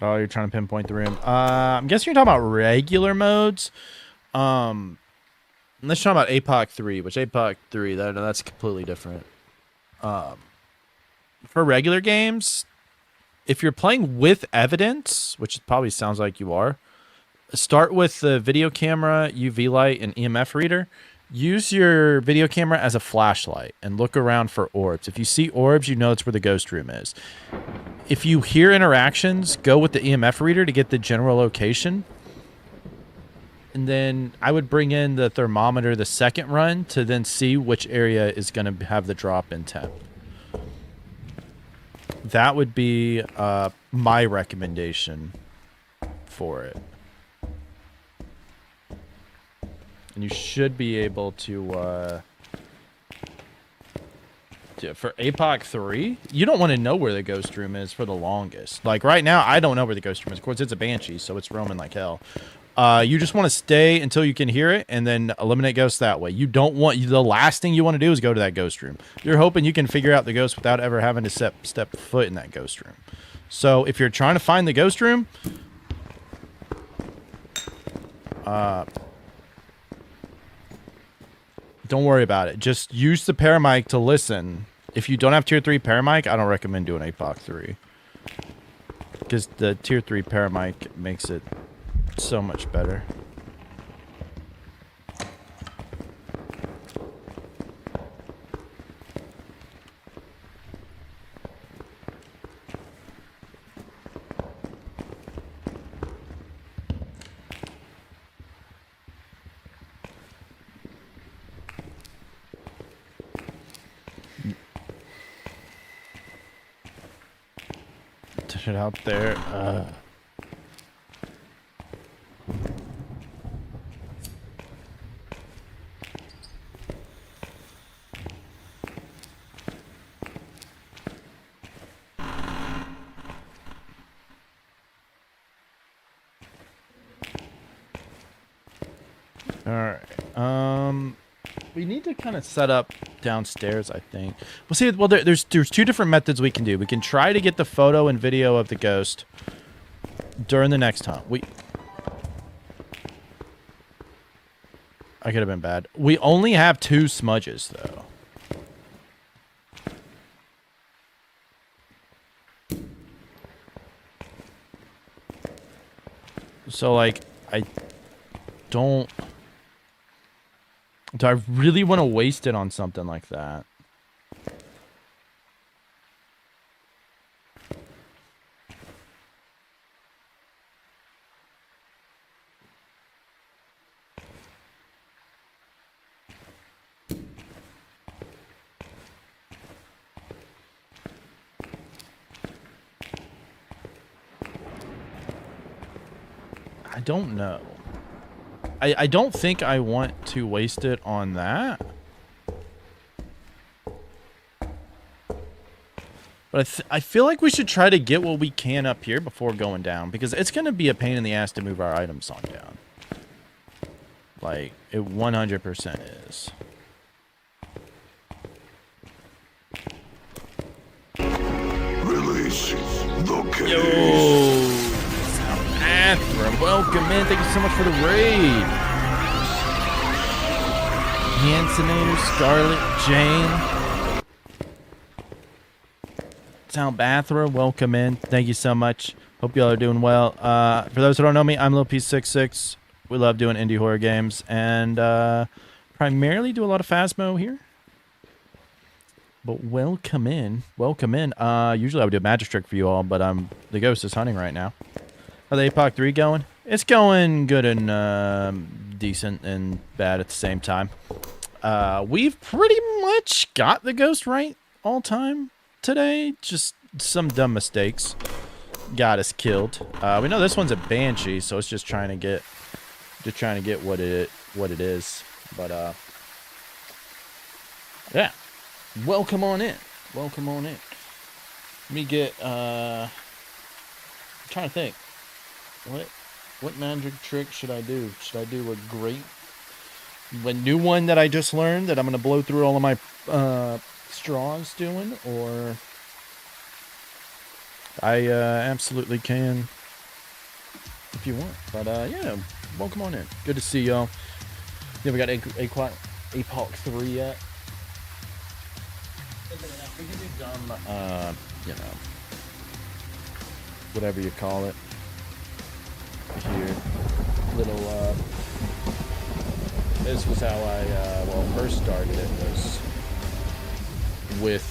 Oh, you're trying to pinpoint the room. I'm guessing you're talking about regular modes. Let's talk about Apoc 3, which Apoc 3, that's completely different. For regular games, if you're playing with evidence, which it probably sounds like you are, start with the video camera, UV light, and EMF reader. Use your video camera as a flashlight and look around for orbs. If you see orbs, you know it's where the ghost room is. If you hear interactions, go with the EMF reader to get the general location. And then I would bring in the thermometer the second run to then see which area is going to have the drop in temp. That would be my recommendation for it. And you should be able to for Apoc 3, you don't want to know where the ghost room is for the longest. Like right now, I don't know where the ghost room is. Of course, it's a banshee, so it's roaming like hell. You just want to stay until you can hear it and then eliminate ghosts that way. You don't want, the last thing you want to do is go to that ghost room. You're hoping you can figure out the ghost without ever having to step foot in that ghost room. So if you're trying to find the ghost room, don't worry about it. Just use the paramic to listen. If you don't have tier 3 paramic, I don't recommend doing Apoc 3. Because the tier 3 paramic makes it so much better. It out there. All right. We need to kind of set up downstairs, I think. We'll see. Well, there's two different methods we can do. We can try to get the photo and video of the ghost during the next hunt. I could have been bad. We only have 2 smudges, though. So, like, I don't... Do I really want to waste it on something like that? I don't know. I don't think I want to waste it on that. But I feel like we should try to get what we can up here before going down. Because it's going to be a pain in the ass to move our items on down. Like, it 100% is. Release the case. Yo! Bathroom, welcome in. Thank you so much for the raid. Hansonu, Scarlet, Jane. Sound Bathroom, welcome in. Thank you so much. Hope y'all are doing well. For those who don't know me, I'm Lil P66. We love doing indie horror games and primarily do a lot of Phasmo here. But welcome in. Welcome in. Usually I would do a magic trick for you all, but the ghost is hunting right now. How the Apoc 3 going? It's going good and decent and bad at the same time. We've pretty much got the ghost right all time. today. Just some dumb mistakes got us killed. We know this one's a banshee, so it's just trying to get what it is. But yeah. Welcome on in. Welcome on in. Let me get I'm trying to think. What magic trick should I do? Should I do a new one that I just learned that I'm gonna blow through all of my straws doing, or I absolutely can if you want. But yeah, welcome on in. Good to see y'all. Yeah, we got Apoc 3 yet. We can do dumb, whatever you call it. Here, little. This was how I first started it, was with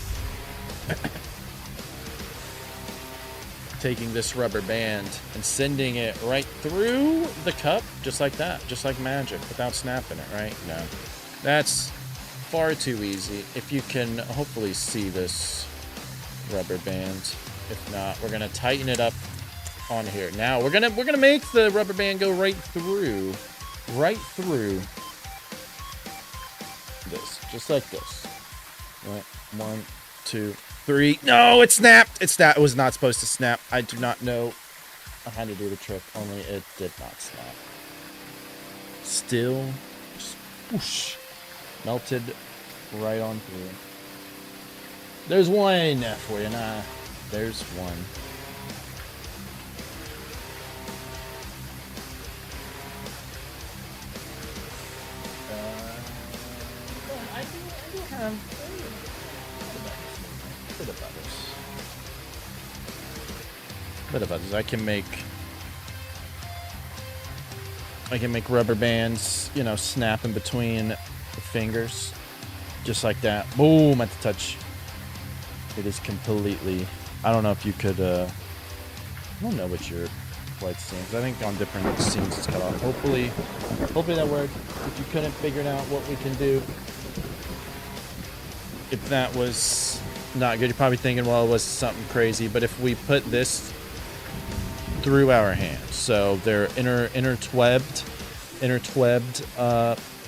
taking this rubber band and sending it right through the cup, just like that, just like magic, without snapping it, right? No, that's far too easy. If you can hopefully see this rubber band, if not, we're gonna tighten it up on here. Now we're gonna make the rubber band go right through this, just like this. Right. 1, 2, 3. No, it snapped. It was not supposed to snap. I do not know how to do the trick. Only it did not snap. Still, just whoosh, melted right on through. There's one for you. Nah, there's one. I do have bit of others. I can make rubber bands, snap in between the fingers, just like that. Boom, at the touch. It is completely. I don't know if you could. I don't know what your flight scenes. I think on different scenes it's cut off. Hopefully that worked. If you couldn't figure out what we can do, if that was not good, you're probably thinking, well, it was something crazy. But if we put this through our hands, so they're intertwebbed,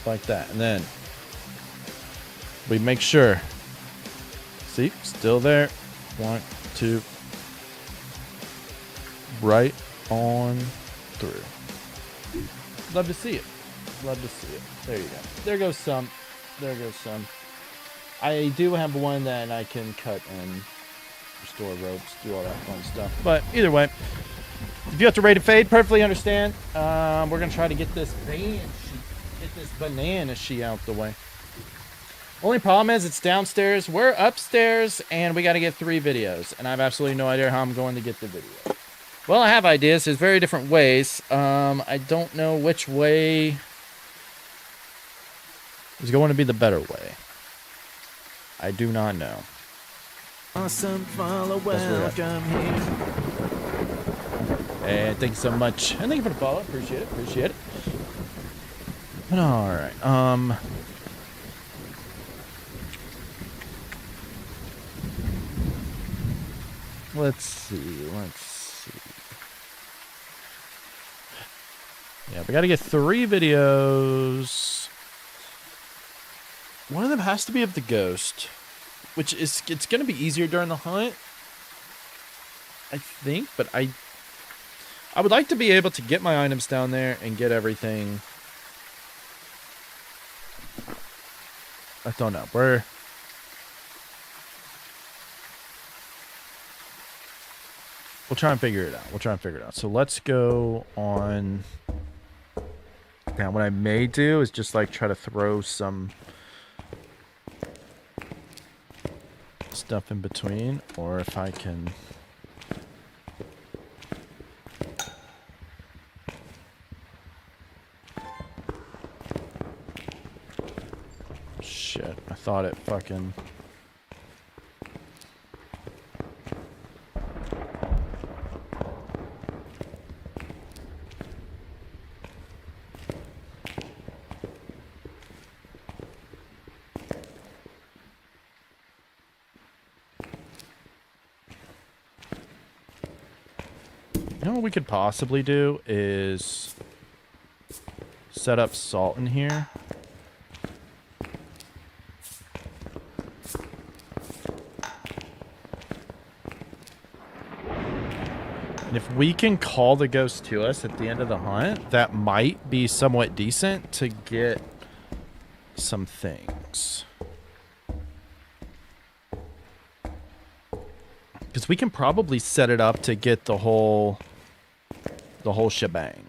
like that, and then we make sure. See, still there. 1, 2, right on through. Love to see it. Love to see it. There you go. There goes some. I do have one that I can cut and restore ropes, do all that fun stuff. But either way, if you have to rate and fade, perfectly understand. We're gonna try to get this banana sheet out the way. Only problem is it's downstairs. We're upstairs, and we got to get 3 videos, and I have absolutely no idea how I'm going to get the video. Well, I have ideas. There's very different ways. I don't know which way is going to be the better way. I do not know. Awesome, follow, welcome here. And thank you so much. And thank you for the follow. Appreciate it. But all right. Let's see. Yeah, we got to get 3 videos. One of them has to be of the ghost, which is, it's going to be easier during the hunt, I think, but I would like to be able to get my items down there and get everything. I don't know. We'll try and figure it out. So let's go on. Now, what I may do is just like try to throw some stuff in between, or if I can. Shit, I thought it fucking. what we could possibly do is set up salt in here. And if we can call the ghost to us at the end of the hunt, that might be somewhat decent to get some things. Because we can probably set it up to get the whole shebang.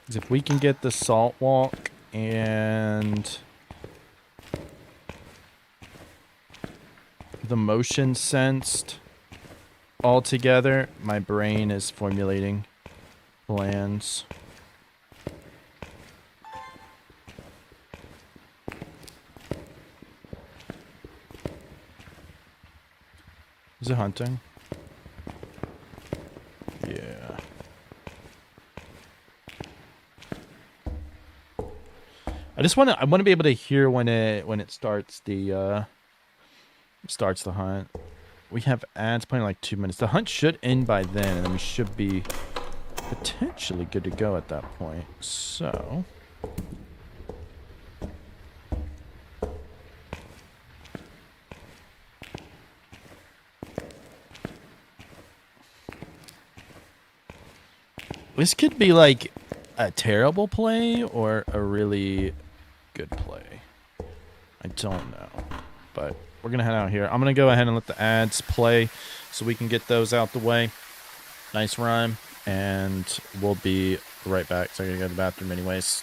Because if we can get the salt walk and the motion sensed all together, my brain is formulating plans. Is it hunting? Yeah. I want to be able to hear when it starts the hunt. We have ads playing like 2 minutes. The hunt should end by then, and then we should be potentially good to go at that point. So this could be like a terrible play or a really good play. I don't know. But we're going to head out here. I'm going to go ahead and let the ads play so we can get those out the way. Nice rhyme. And we'll be right back. So I got to go to the bathroom anyways.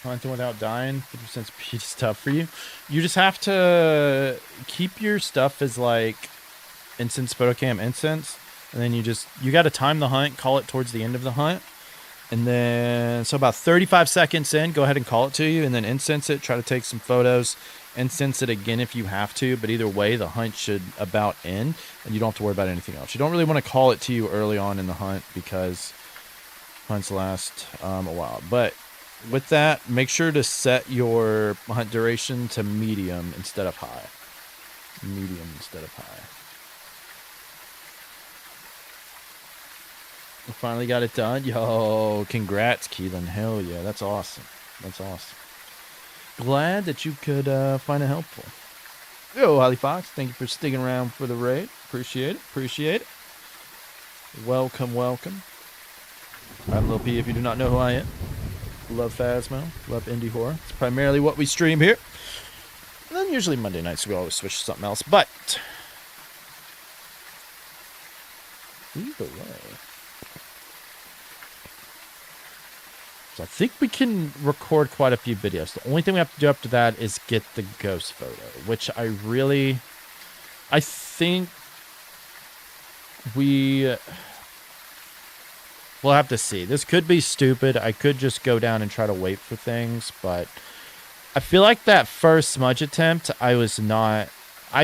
Hunting without dying, 50% speed is tough for you. You just have to keep your stuff as like incense, photocam incense, and then you got to time the hunt, call it towards the end of the hunt, and then so about 35 seconds in, go ahead and call it to you, and then incense it. Try to take some photos, incense it again if you have to, but either way, the hunt should about end, and you don't have to worry about anything else. You don't really want to call it to you early on in the hunt because hunts last a while, but with that, make sure to set your hunt duration to medium instead of high. Medium instead of high. We finally got it done. Yo, congrats, Keelan. Hell yeah, that's awesome. That's awesome. Glad that you could find it helpful. Yo, Holly Fox, thank you for sticking around for the raid. Appreciate it. Appreciate it. Welcome, welcome. I'm Lil P if you do not know who I am. Love Phasmo, love indie horror. It's primarily what we stream here. And then usually Monday nights we always switch to something else. But either way. So I think we can record quite a few videos. The only thing we have to do after that is get the ghost photo, which I think we'll have to see. This could be stupid. I could just go down and try to wait for things, but I feel like that first smudge attempt, I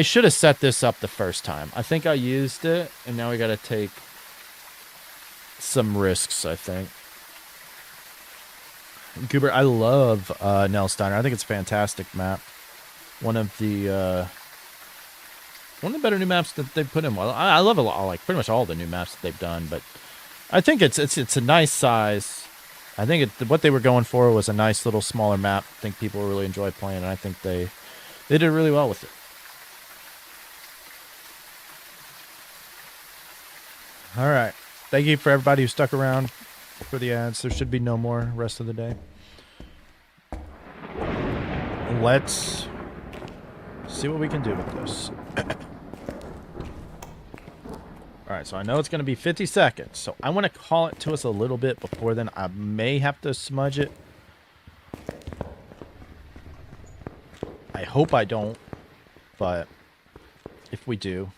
should have set this up the first time. I think I used it, and now we got to take some risks, I think. Goober, I love Nell Steiner. I think it's a fantastic map. One of the better new maps that they've put in. Well, I love a lot, like pretty much all the new maps that they've done, but I think it's a nice size. I think what they were going for was a nice little smaller map. I think people really enjoy playing, and I think they did really well with it. All right. Thank you for everybody who stuck around for the ads. There should be no more rest of the day. Let's see what we can do with this. Alright, so I know it's going to be 50 seconds. So I want to call it to us a little bit before then. I may have to smudge it. I hope I don't. But if we do.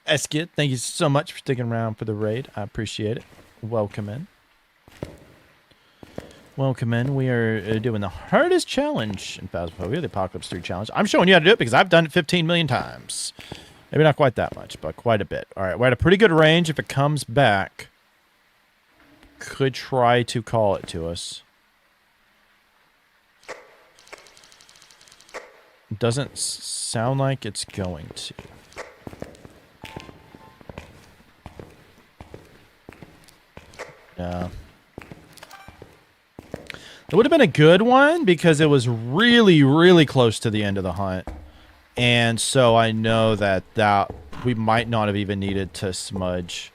Eskid, thank you so much for sticking around for the raid. I appreciate it. Welcome in. Welcome in. We are doing the hardest challenge in Phasmophobia, the Apocalypse 3 challenge. I'm showing you how to do it because I've done it 15 million times. Maybe not quite that much, but quite a bit. All right, we're at a pretty good range. If it comes back, could try to call it to us. Doesn't sound like it's going to. Yeah. It would have been a good one because it was really, really close to the end of the hunt. And so I know that we might not have even needed to smudge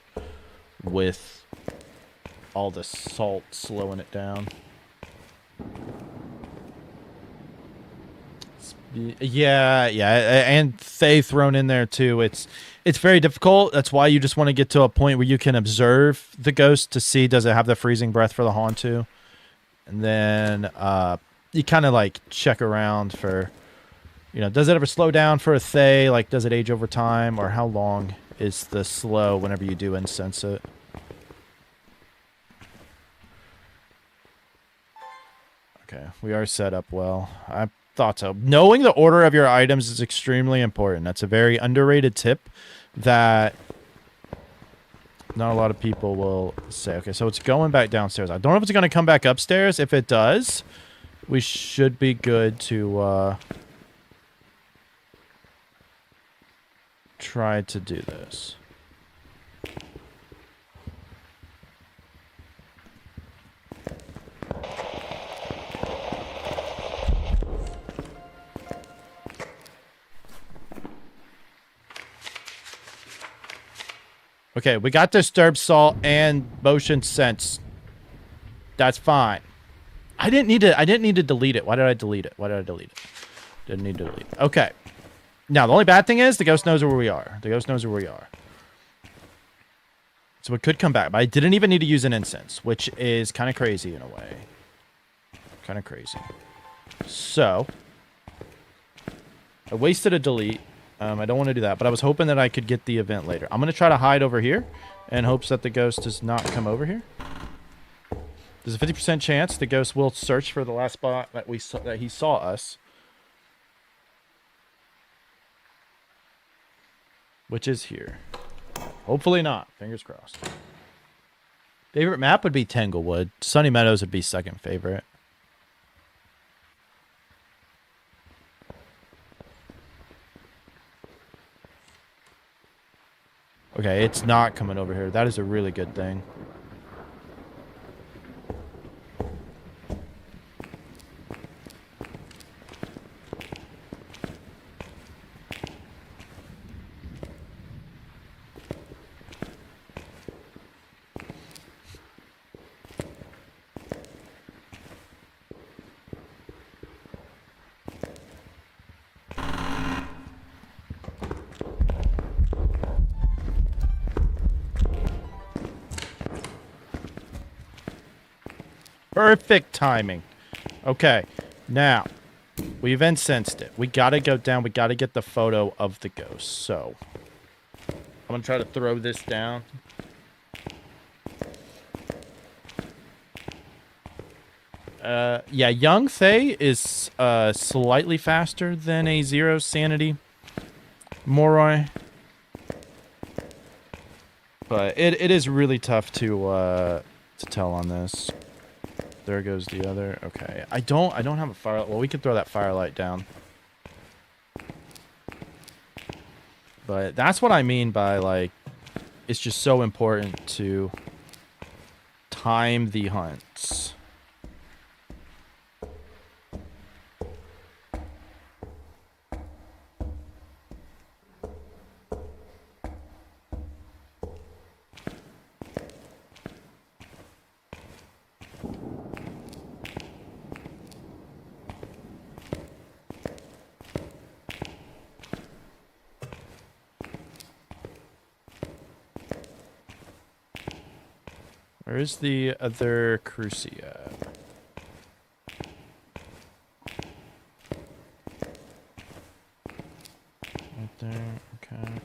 with all the salt slowing it down. Yeah, and Thay thrown in there too. It's very difficult. That's why you just want to get to a point where you can observe the ghost to see, does it have the freezing breath for the Hantu? And then you kind of like check around for, you know, does it ever slow down for a Thay? Like, does it age over time? Or how long is the slow whenever you do incense it? Okay, we are set up well. I thought so. Knowing the order of your items is extremely important. That's a very underrated tip that not a lot of people will say. Okay, so it's going back downstairs. I don't know if it's going to come back upstairs. If it does, we should be good to try to do this. Okay, we got disturbed salt and motion sense. That's fine. I didn't need to delete it. Why did I delete it? Didn't need to delete it. Okay. Now, the only bad thing is the ghost knows where we are. So it could come back. But I didn't even need to use an incense, which is kind of crazy in a way. Kind of crazy. So, I wasted a delete. I don't want to do that, but I was hoping that I could get the event later. I'm going to try to hide over here in hopes that the ghost does not come over here. There's a 50% chance the ghost will search for the last spot that he saw us. Which is here. Hopefully not. Fingers crossed. Favorite map would be Tanglewood. Sunny Meadows would be second favorite. Okay, it's not coming over here. That is a really good thing. Perfect timing. Okay, now we've incensed it. We gotta go down. We gotta get the photo of the ghost. So I'm gonna try to throw this down. Yeah, young Thay is slightly faster than a 0 sanity Moroi. But it is really tough to tell on this. There goes the other. Okay. I don't have a firelight. Well, we could throw that firelight down. But that's what I mean by, like, it's just so important to time the hunts. Where is the other Crucia? Right there. Okay.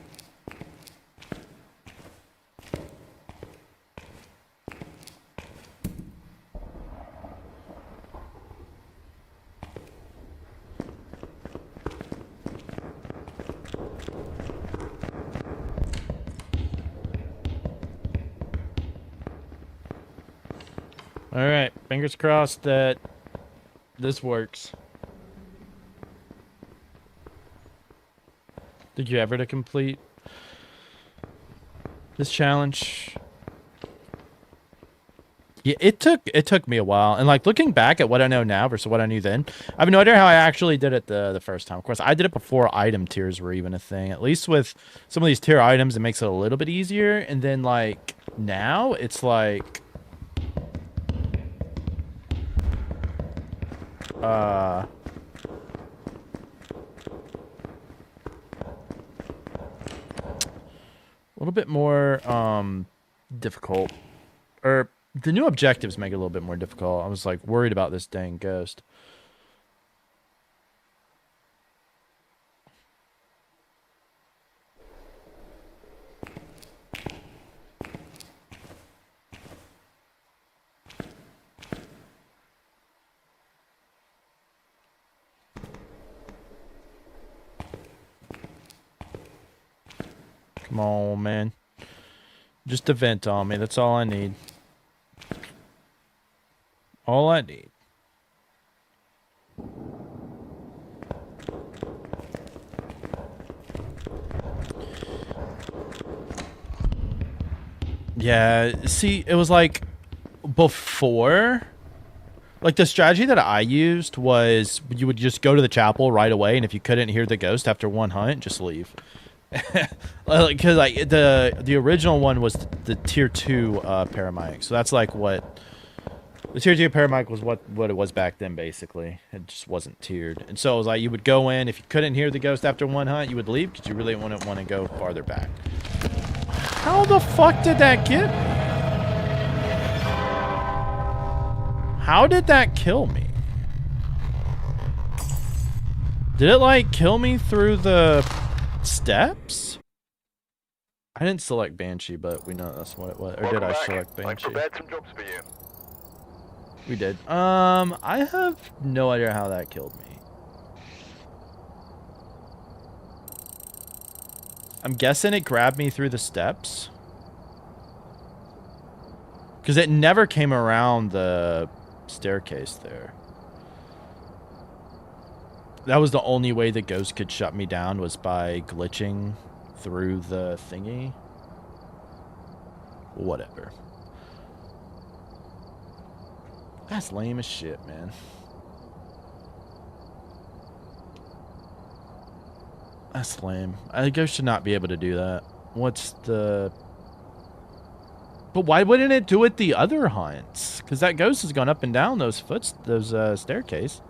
All right, fingers crossed that this works. Did you ever to complete this challenge? Yeah, it took me a while, and like looking back at what I know now versus what I knew then, I have no idea how I actually did it the first time. Of course, I did it before item tiers were even a thing. At least with some of these tier items, it makes it a little bit easier, and then like now it's like. A little bit more difficult, or the new objectives make it a little bit more difficult. I was like worried about this dang ghost. Come on, man. Just a vent on me. That's all I need. All I need. Yeah, see, it was like before. Like the strategy that I used was you would just go to the chapel right away, and if you couldn't hear the ghost after one hunt, just leave. Because like the original one was the tier 2 paramedic, so that's like what the tier 2 paramedic was, what it was back then. Basically, it just wasn't tiered, and so it was like you would go in, if you couldn't hear the ghost after one hunt, you would leave because you really wouldn't want to go farther back. How the fuck did that get me? How did that kill me? Did it like kill me through the steps? I didn't select Banshee, but we know that's what it was. Or did I select Banshee? I've prepared some jobs for you. We did. I have no idea how that killed me. I'm guessing it grabbed me through the steps. Because it never came around the staircase there. That was the only way the ghost could shut me down, was by glitching through the thingy. Whatever. That's lame as shit, man. That's lame. A ghost should not be able to do that. What's the... But why wouldn't it do it the other hunts? Because that ghost has gone up and down those staircase.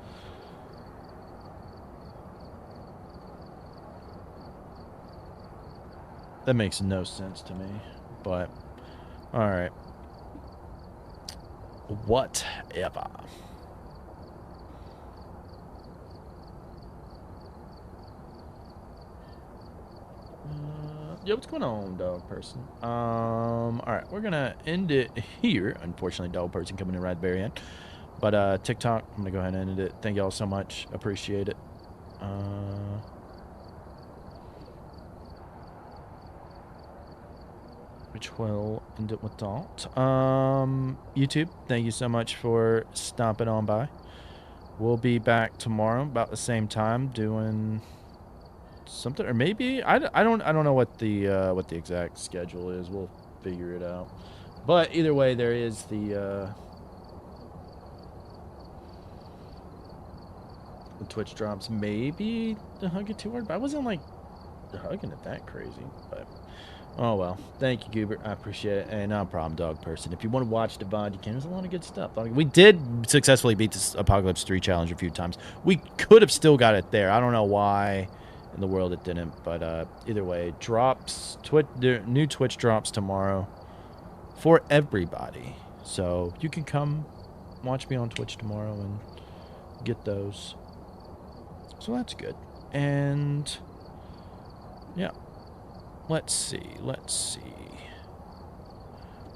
That makes no sense to me. But, alright. Whatever. Yeah, what's going on, dog person? Alright, we're gonna end it here. Unfortunately, dog person coming in right at the very end. But TikTok, I'm gonna go ahead and end it. Thank y'all so much. Appreciate it. Which will end it with that. YouTube, thank you so much for stopping on by. We'll be back tomorrow about the same time doing something, or maybe I don't know what the exact schedule is. We'll figure it out. But either way, there is the Twitch drops. Maybe the Hug It 2 word, but I wasn't like hugging it that crazy. But oh well, thank you, Goober. I appreciate it. And no problem, dog person. If you want to watch the VOD, you can. There's a lot of good stuff. I mean, we did successfully beat this Apocalypse 3 challenge a few times. We could have still got it there. I don't know why in the world it didn't, but either way, drops. New Twitch drops tomorrow for everybody. So you can come watch me on Twitch tomorrow and get those. So that's good. And yeah, let's see.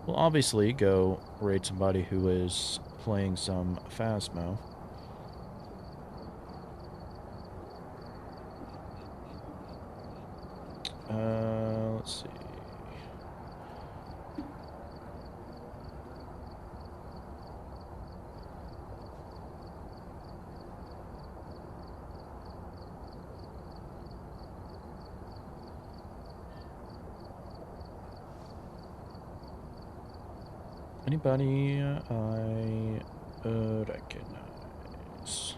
We'll obviously go raid somebody who is playing some Phasmo. Let's see. Anybody I recognize?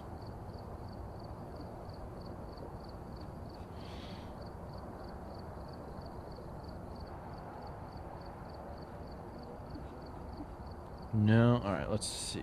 No? Alright, let's see.